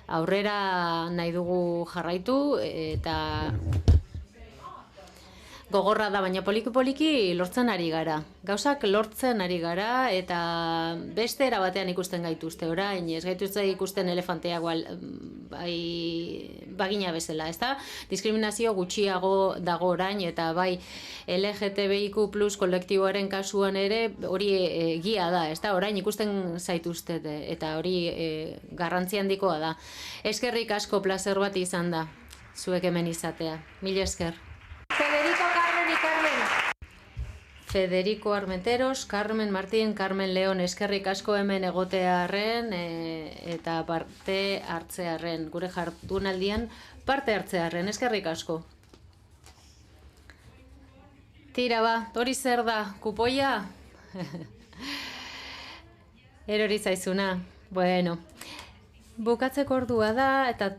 aurrera nahi dugu jarraitu eta gogorra da, baina poliki-poliki lortzen ari gara. Gauzak lortzen ari gara eta beste era batean ikusten gaituzte orain, ez gaituzte ikusten elefanteak bagina bezala, ezta? Diskriminazio gutxiago dago orain eta bai LGTBIQ+ kolektiboaren kasuan ere hori egia da, ezta? Orain ikusten zaituzte eta hori garrantzi handikoa da. Eskerrik asko, plazer bat izan da, zuek hemen izatea. Mila esker. Federico Armenteros, Carmen Martín, Carmen León, eskerrik asko hemen egotearren eta parte hartzearren, gure jardunaldian parte hartzearren, eskerrik asko. Tira ba, hori zer da, kupoia? Erori zaizuna, bueno. Bukatzeko ordua da eta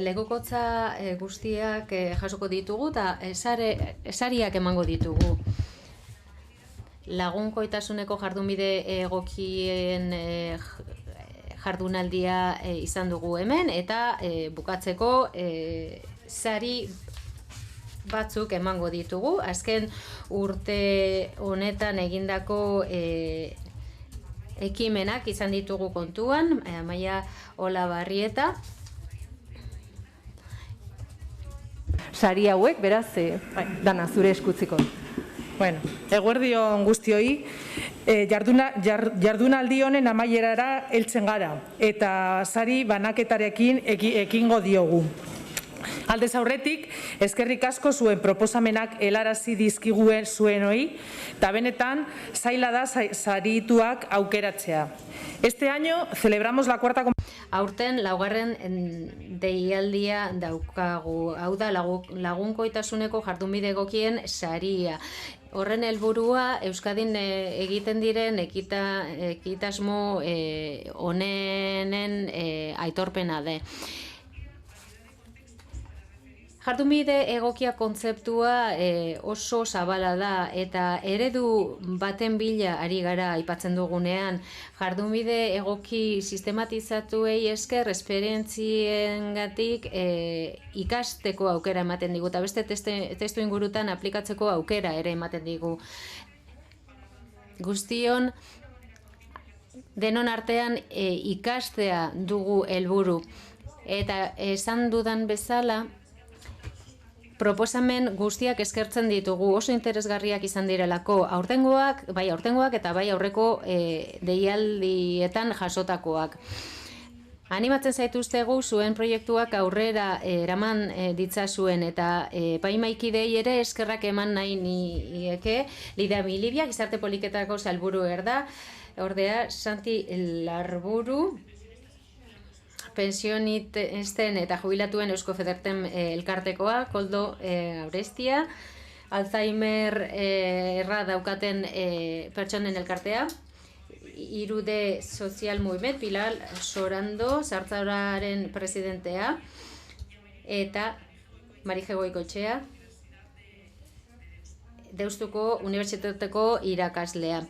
legokotza guztiak jasoko ditugu eta esariak emango ditugu. Lagunkoitasuneko jardunbide egokien jardunaldia izan dugu hemen eta bukatzeko sari batzuk emango ditugu. Azken urte honetan egindako ekimenak izan ditugu kontuan, Amaia Olabarrieta. Sari hauek, beraz, dana zure eskutziko. Bueno, eguerdion guztioi, jardunaldi honen amaierara heltzen gara, eta sari banaketarekin ekingo diogu. Aldez aurretik, eskerrik asko zuen proposamenak helarazi dizkiguen zuenoi, eta benetan zaila da sarituak aukeratzea. Este año celebramos la cuarta... Aurten laugarren deialdia daukagu, hau da lagunkoitasuneko jardunbide egokien saria. Horren helburua Euskadin egiten diren ekitasmo honenen aitorpena da. Jardunbide egokia kontzeptua oso zabala da eta eredu baten bila ari gara aipatzen dugunean. Jardunbide egoki sistematizatuei esker esperientziengatik ikasteko aukera ematen digu eta beste testu ingurutan aplikatzeko aukera ere ematen digu. Guztion denon artean ikastea dugu helburu eta esan dudan bezala proposamen guztiak eskertzen ditugu, oso interesgarriak izan direlako, aurtengoak eta bai aurreko deialdietan jasotakoak. Animatzen zaituztegu zuen proiektuak aurrera eraman ditzazuen eta epaimaikidei ere eskerrak eman nahi nieke, Lidia Milibia, gizarte politiketako sailburu erda, ordea Santi Larburu, pensionisten eta jubilatuen Eusko Federten elkartekoa, Koldo Aurestia, Alzheimer erra daukaten pertsonen elkartea, Irude Sozial Movement, Pilar Sorando, Sartzauraren presidentea, eta Marije Goikoetxea, Deustuko Unibertsitateko irakaslea.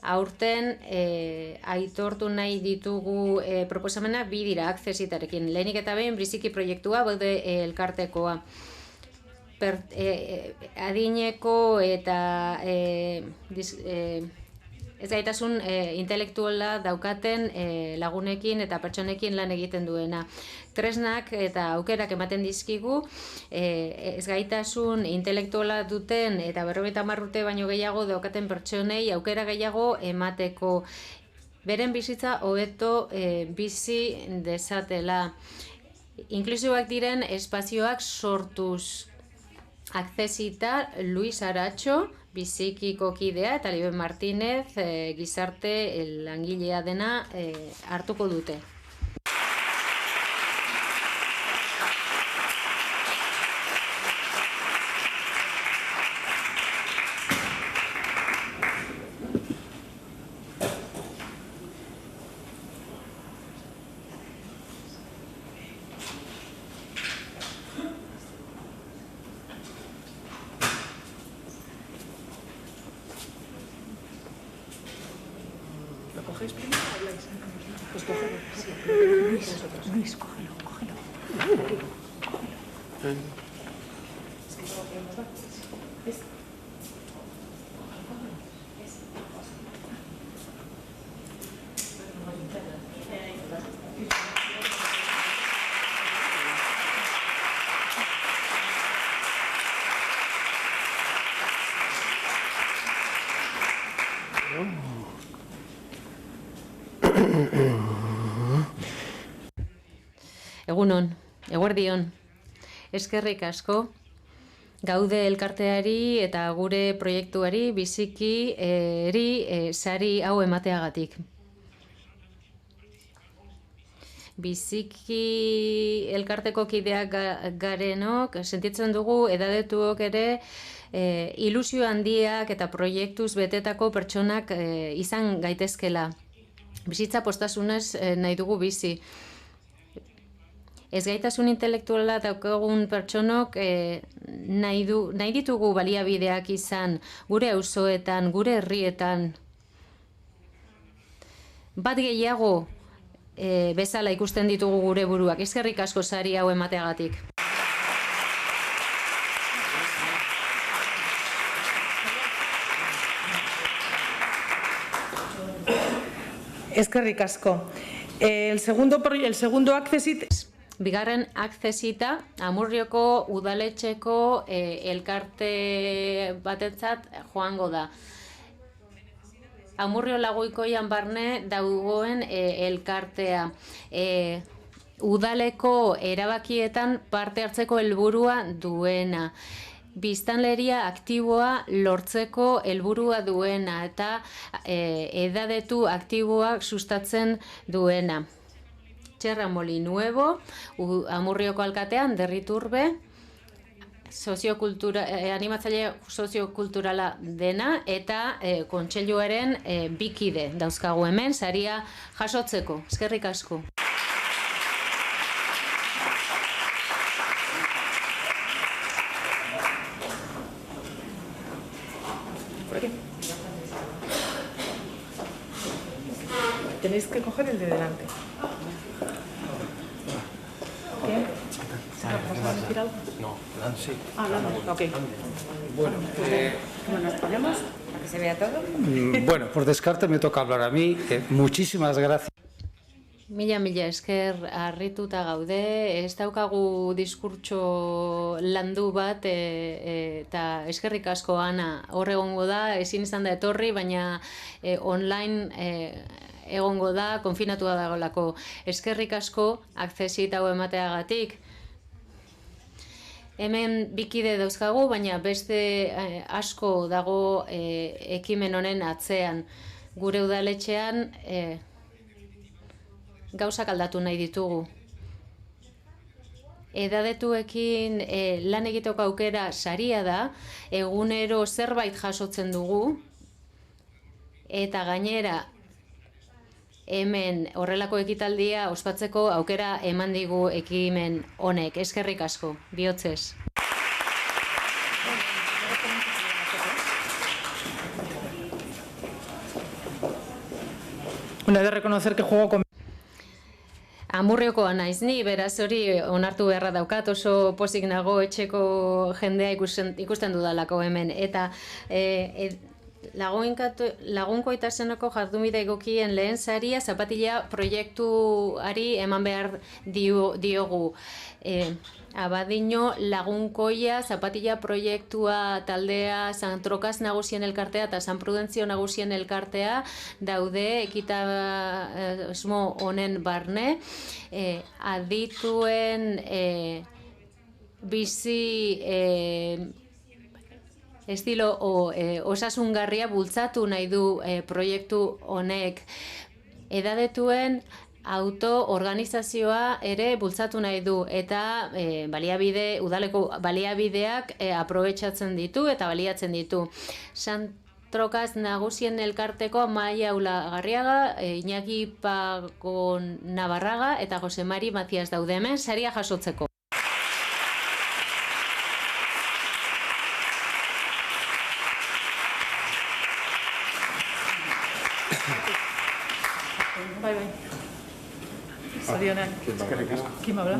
Aurten aitortu nahi ditugu proposamena bi dira akzesitarekin. Lehenik eta behin biziki proiektua baude elkartekoa. Adineko eta ez gaitasun intelektuala daukaten lagunekin eta pertsonekin lan egiten duena. Tresnak eta aukerak ematen dizkigu, ez gaitasun intelektuala duten eta 50 urte baino gehiago daukaten pertsonei aukera gehiago emateko. Beren bizitza hobeto bizi dezatela. Inklusiboak diren espazioak sortuz. Akzesita Luis Aratxo, bizikiko kidea, eta Liben Martínez, gizarte langilea dena hartuko dute. Luis, cógelo. Egunon, eguerdion, eskerrik asko, gaude elkarteari eta gure proiektuari biziki sari hau emateagatik. Biziki elkarteko kideak garenok, sentitzen dugu edadetuok ere ilusio handiak eta proiektuz betetako pertsonak izan gaitezkela. Bizitza postasunez nahi dugu bizi. Ez gaitasun intelektuala daukagun pertsonok nahi ditugu baliabideak izan gure auzoetan, gure herrietan. Bat gehiago bezala ikusten ditugu gure buruak. Eskerrik asko sari hau emateagatik. Eskerrik asko. El segundo akzesit... Bigarren akzesita, Amurrioko udaletxeko elkarte batetzat joango da. Amurrio Lagoikoian barne dagoen elkartea. udaleko erabakietan parte hartzeko helburua duena. Biztanleria aktiboa lortzeko helburua duena eta edadetu aktiboak sustatzen duena. Txerra Molinuevo, Amurrioko alkatean, Derriturbe, animatzaile soziokulturala dena eta kontseiluaren bikide dauzkagu hemen, saria jasotzeko. Eskerrik asko. Tenéis que coger el de delante. ¿Qué? ¿Vas a decir algo? No, sí. Ah, no, ok. Bueno, ¿Cómo nos ponemos? Para que se vea todo. Bueno, por descarte me toca hablar a mí. Muchísimas gracias. Mila esker harrituta gaude, ez daukagu diskurtso landu bat eta eskerrik asko Ana, hor egongo da, ezin izan da etorri, baina online egongo da, konfinatua dagoelako. Eskerrik asko akzesit hau emateagatik. Hemen bikide dauzkagu, baina beste asko dago ekimen honen atzean. Gure udaletxean gauzak aldatu nahi ditugu. Edadetuekin lan egiteko aukera saria da, egunero zerbait jasotzen dugu, eta gainera hemen horrelako ekitaldia ospatzeko aukera eman digu ekimen honek. Eskerrik asko, bihotzez. Bueno, he de reconocer que juego con... Amurriokoa naiz ni, beraz hori onartu beharra daukat, oso pozik nago etxeko jendea ikusten dudalako hemen. Eta lagunkoitasuneko jardunbide egokien lehen saria zapatila proiektuari eman behar diogu. Abadiño Lagunkoia zapatila proiektua taldea San Trokaz Nagusien elkartea eta San Prudentzio Nagusien elkartea daude ekitasmo honen barne. Adituen bizi estilo osasungarria bultzatu nahi du proiektu honek. Edadetuen autoorganizazioa ere bultzatu nahi du eta udaleko baliabideak aprobetxatzen ditu eta baliatzen ditu. Sant Trokaz Nagusien elkarteko Maia Ulagarriaga, Iñaki Pago Navarraga eta Jose Mari Macias daude hemen saria jasotzeko. ¿Quién habla?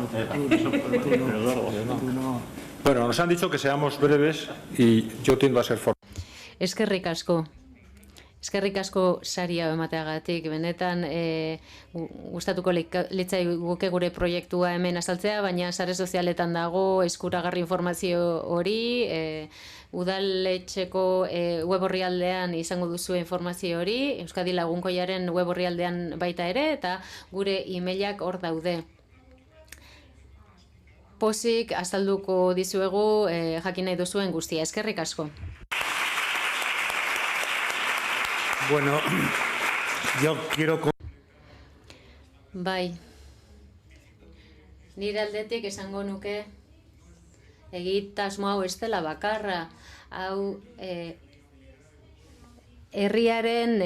Bueno, nos han dicho que seamos breves y yo tiendo a ser formal. Eskerrik asko. Eskerrik asko saria emateagatik. Benetan gustatuko litzai guke gure proiektua hemen azaltzea, baina sare sozialetan dago eskuragarri informazio hori, udaletxeko web orrialdean izango duzu informazio hori, Euskadi Lagunkoiaren web orrialdean baita ere, eta gure emailak hor daude. Pozik azalduko dizuegu jakin nahi duzuen guztia. Eskerrik asko. Bueno, yo quiero... Bai. Nire aldetik esango nuke egitasmo hau ez dela bakarra, hau herriaren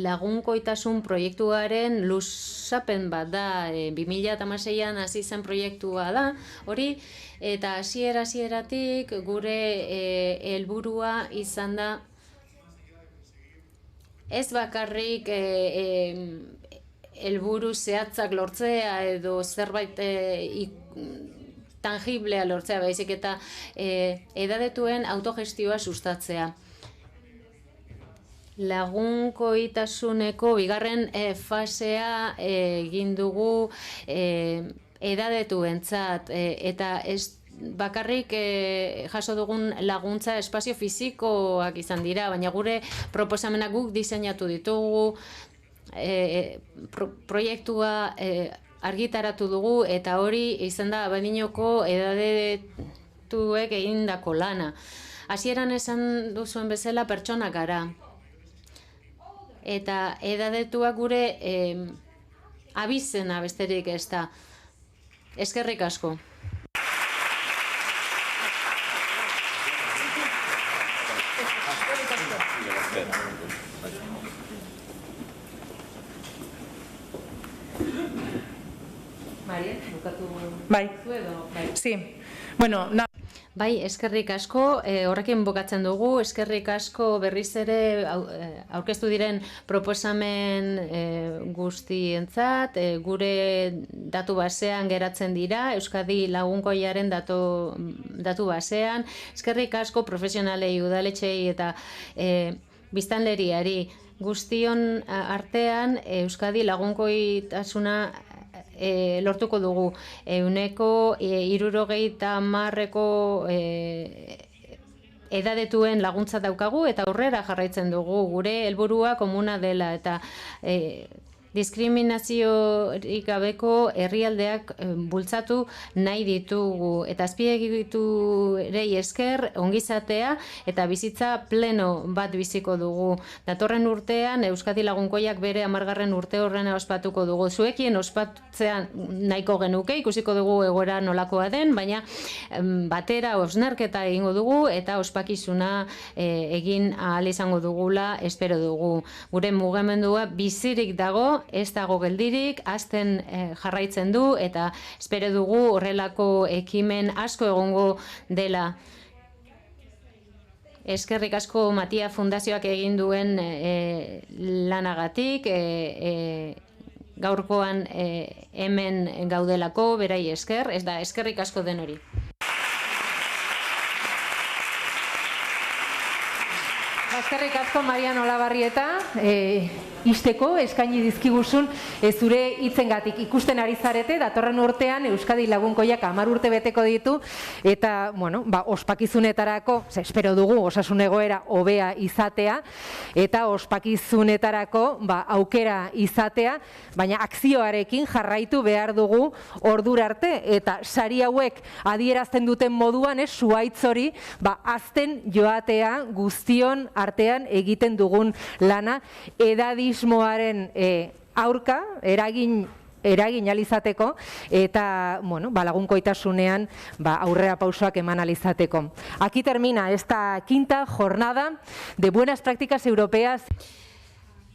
lagunkoitasun proiektuaren luzapen bat da, 2016an hasi zen proiektua da, hori, eta hasieratik gure helburua izan da ez bakarrik helburu zehatzak lortzea edo zerbait tangiblea lortzea, baizik eta edadetuen autogestioa sustatzea. Lagunkoitasuneko bigarren fasea egin dugu edadetuentzat eta ez bakarrik jaso dugun laguntza espazio fisikoak izan dira, baina gure proposamenak guk diseinatu ditugu, proiektua argitaratu dugu eta hori izan da abadinoko edadetuek egindako lana. Hasieran esan duzuen bezala pertsonak gara. Eta edadetuak gure abizena besterik ez da. Eskerrik asko. Maria, bukatu zu edo? Sí. Bueno, Bai, eskerrik asko, horrekin bukatzen dugu, eskerrik asko berriz ere aurkeztu diren proposamen guztientzat, gure datu basean geratzen dira, Euskadi Lagunkoiaren datu basean, eskerrik asko profesionalei, udaletxei eta biztanleriari guztion artean Euskadi Lagunkoitasuna lortuko dugu. 70% edadetuen laguntza daukagu eta aurrera jarraitzen dugu. Gure helburua komuna dela eta diskriminaziorik gabeko herrialdeak bultzatu nahi ditugu eta azpiegiturei esker ongizatea eta bizitza pleno bat biziko dugu. Datorren urtean Euskadi Lagunkoiak bere 10. urte horrena ospatuko dugu. Zuekien ospatzean nahiko genuke, ikusiko dugu egoera nolakoa den, baina batera osnarketa egingo dugu eta ospakizuna egin ahal izango dugula espero dugu. Gure mugimendua bizirik dago, ez dago geldirik, azten jarraitzen du eta espero dugu horrelako ekimen asko egongo dela. Eskerrik asko Matia Fundazioak egin duen lanagatik, gaurkoan hemen gaudelako, berai esker, ez da, eskerrik asko denori. Eskerrik asko Marian Olabarrieta, isteko eskaini dizkiguzun zure hitzengatik ikusten ari zarete, datorren urtean Euskadi Lagunkoiak 10 urte beteko ditu eta, bueno, ospakizunetarako, espero dugu osasun egoera hobea izatea eta ospakizunetarako aukera izatea, baina akzioarekin jarraitu behar dugu ordura arte eta sari hauek adierazten duten moduan zuhaitz hori azten joatea guztion artean egiten dugun lana edadismoaren aurka eragin alizateko eta lagunkoitasunean aurrera pausoak eman alizateko. Aquí termina esta quinta jornada de buenas prácticas europeas.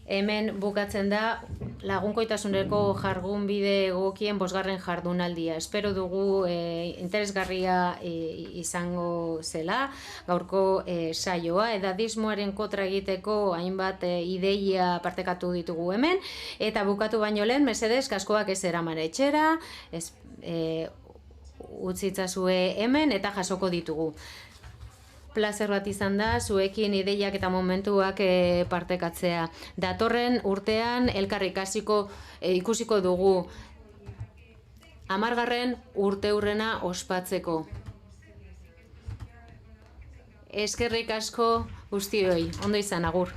Hemen bukatzen da lagunkoitasuneko jardunbide egokien 5. jardunaldia. Espero dugu interesgarria izango zela gaurko saioa. Edadismoaren kontra egiteko hainbat ideia partekatu ditugu hemen eta bukatu baino lehen mesedez kaskoak ez eraman etxera, utzitzazue hemen eta jasoko ditugu. Plazer bat izan da, zuekin ideiak eta momentuak partekatzea. Datorren urtean elkarrik ikusiko dugu 10. urteurrena ospatzeko. Eskerrik asko guztioi, ondo izan, agur.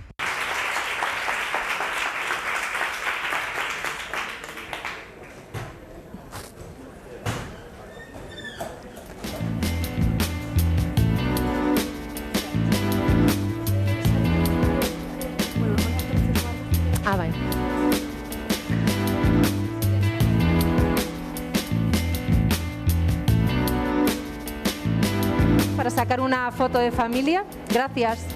Para sacar una foto de familia. Gracias.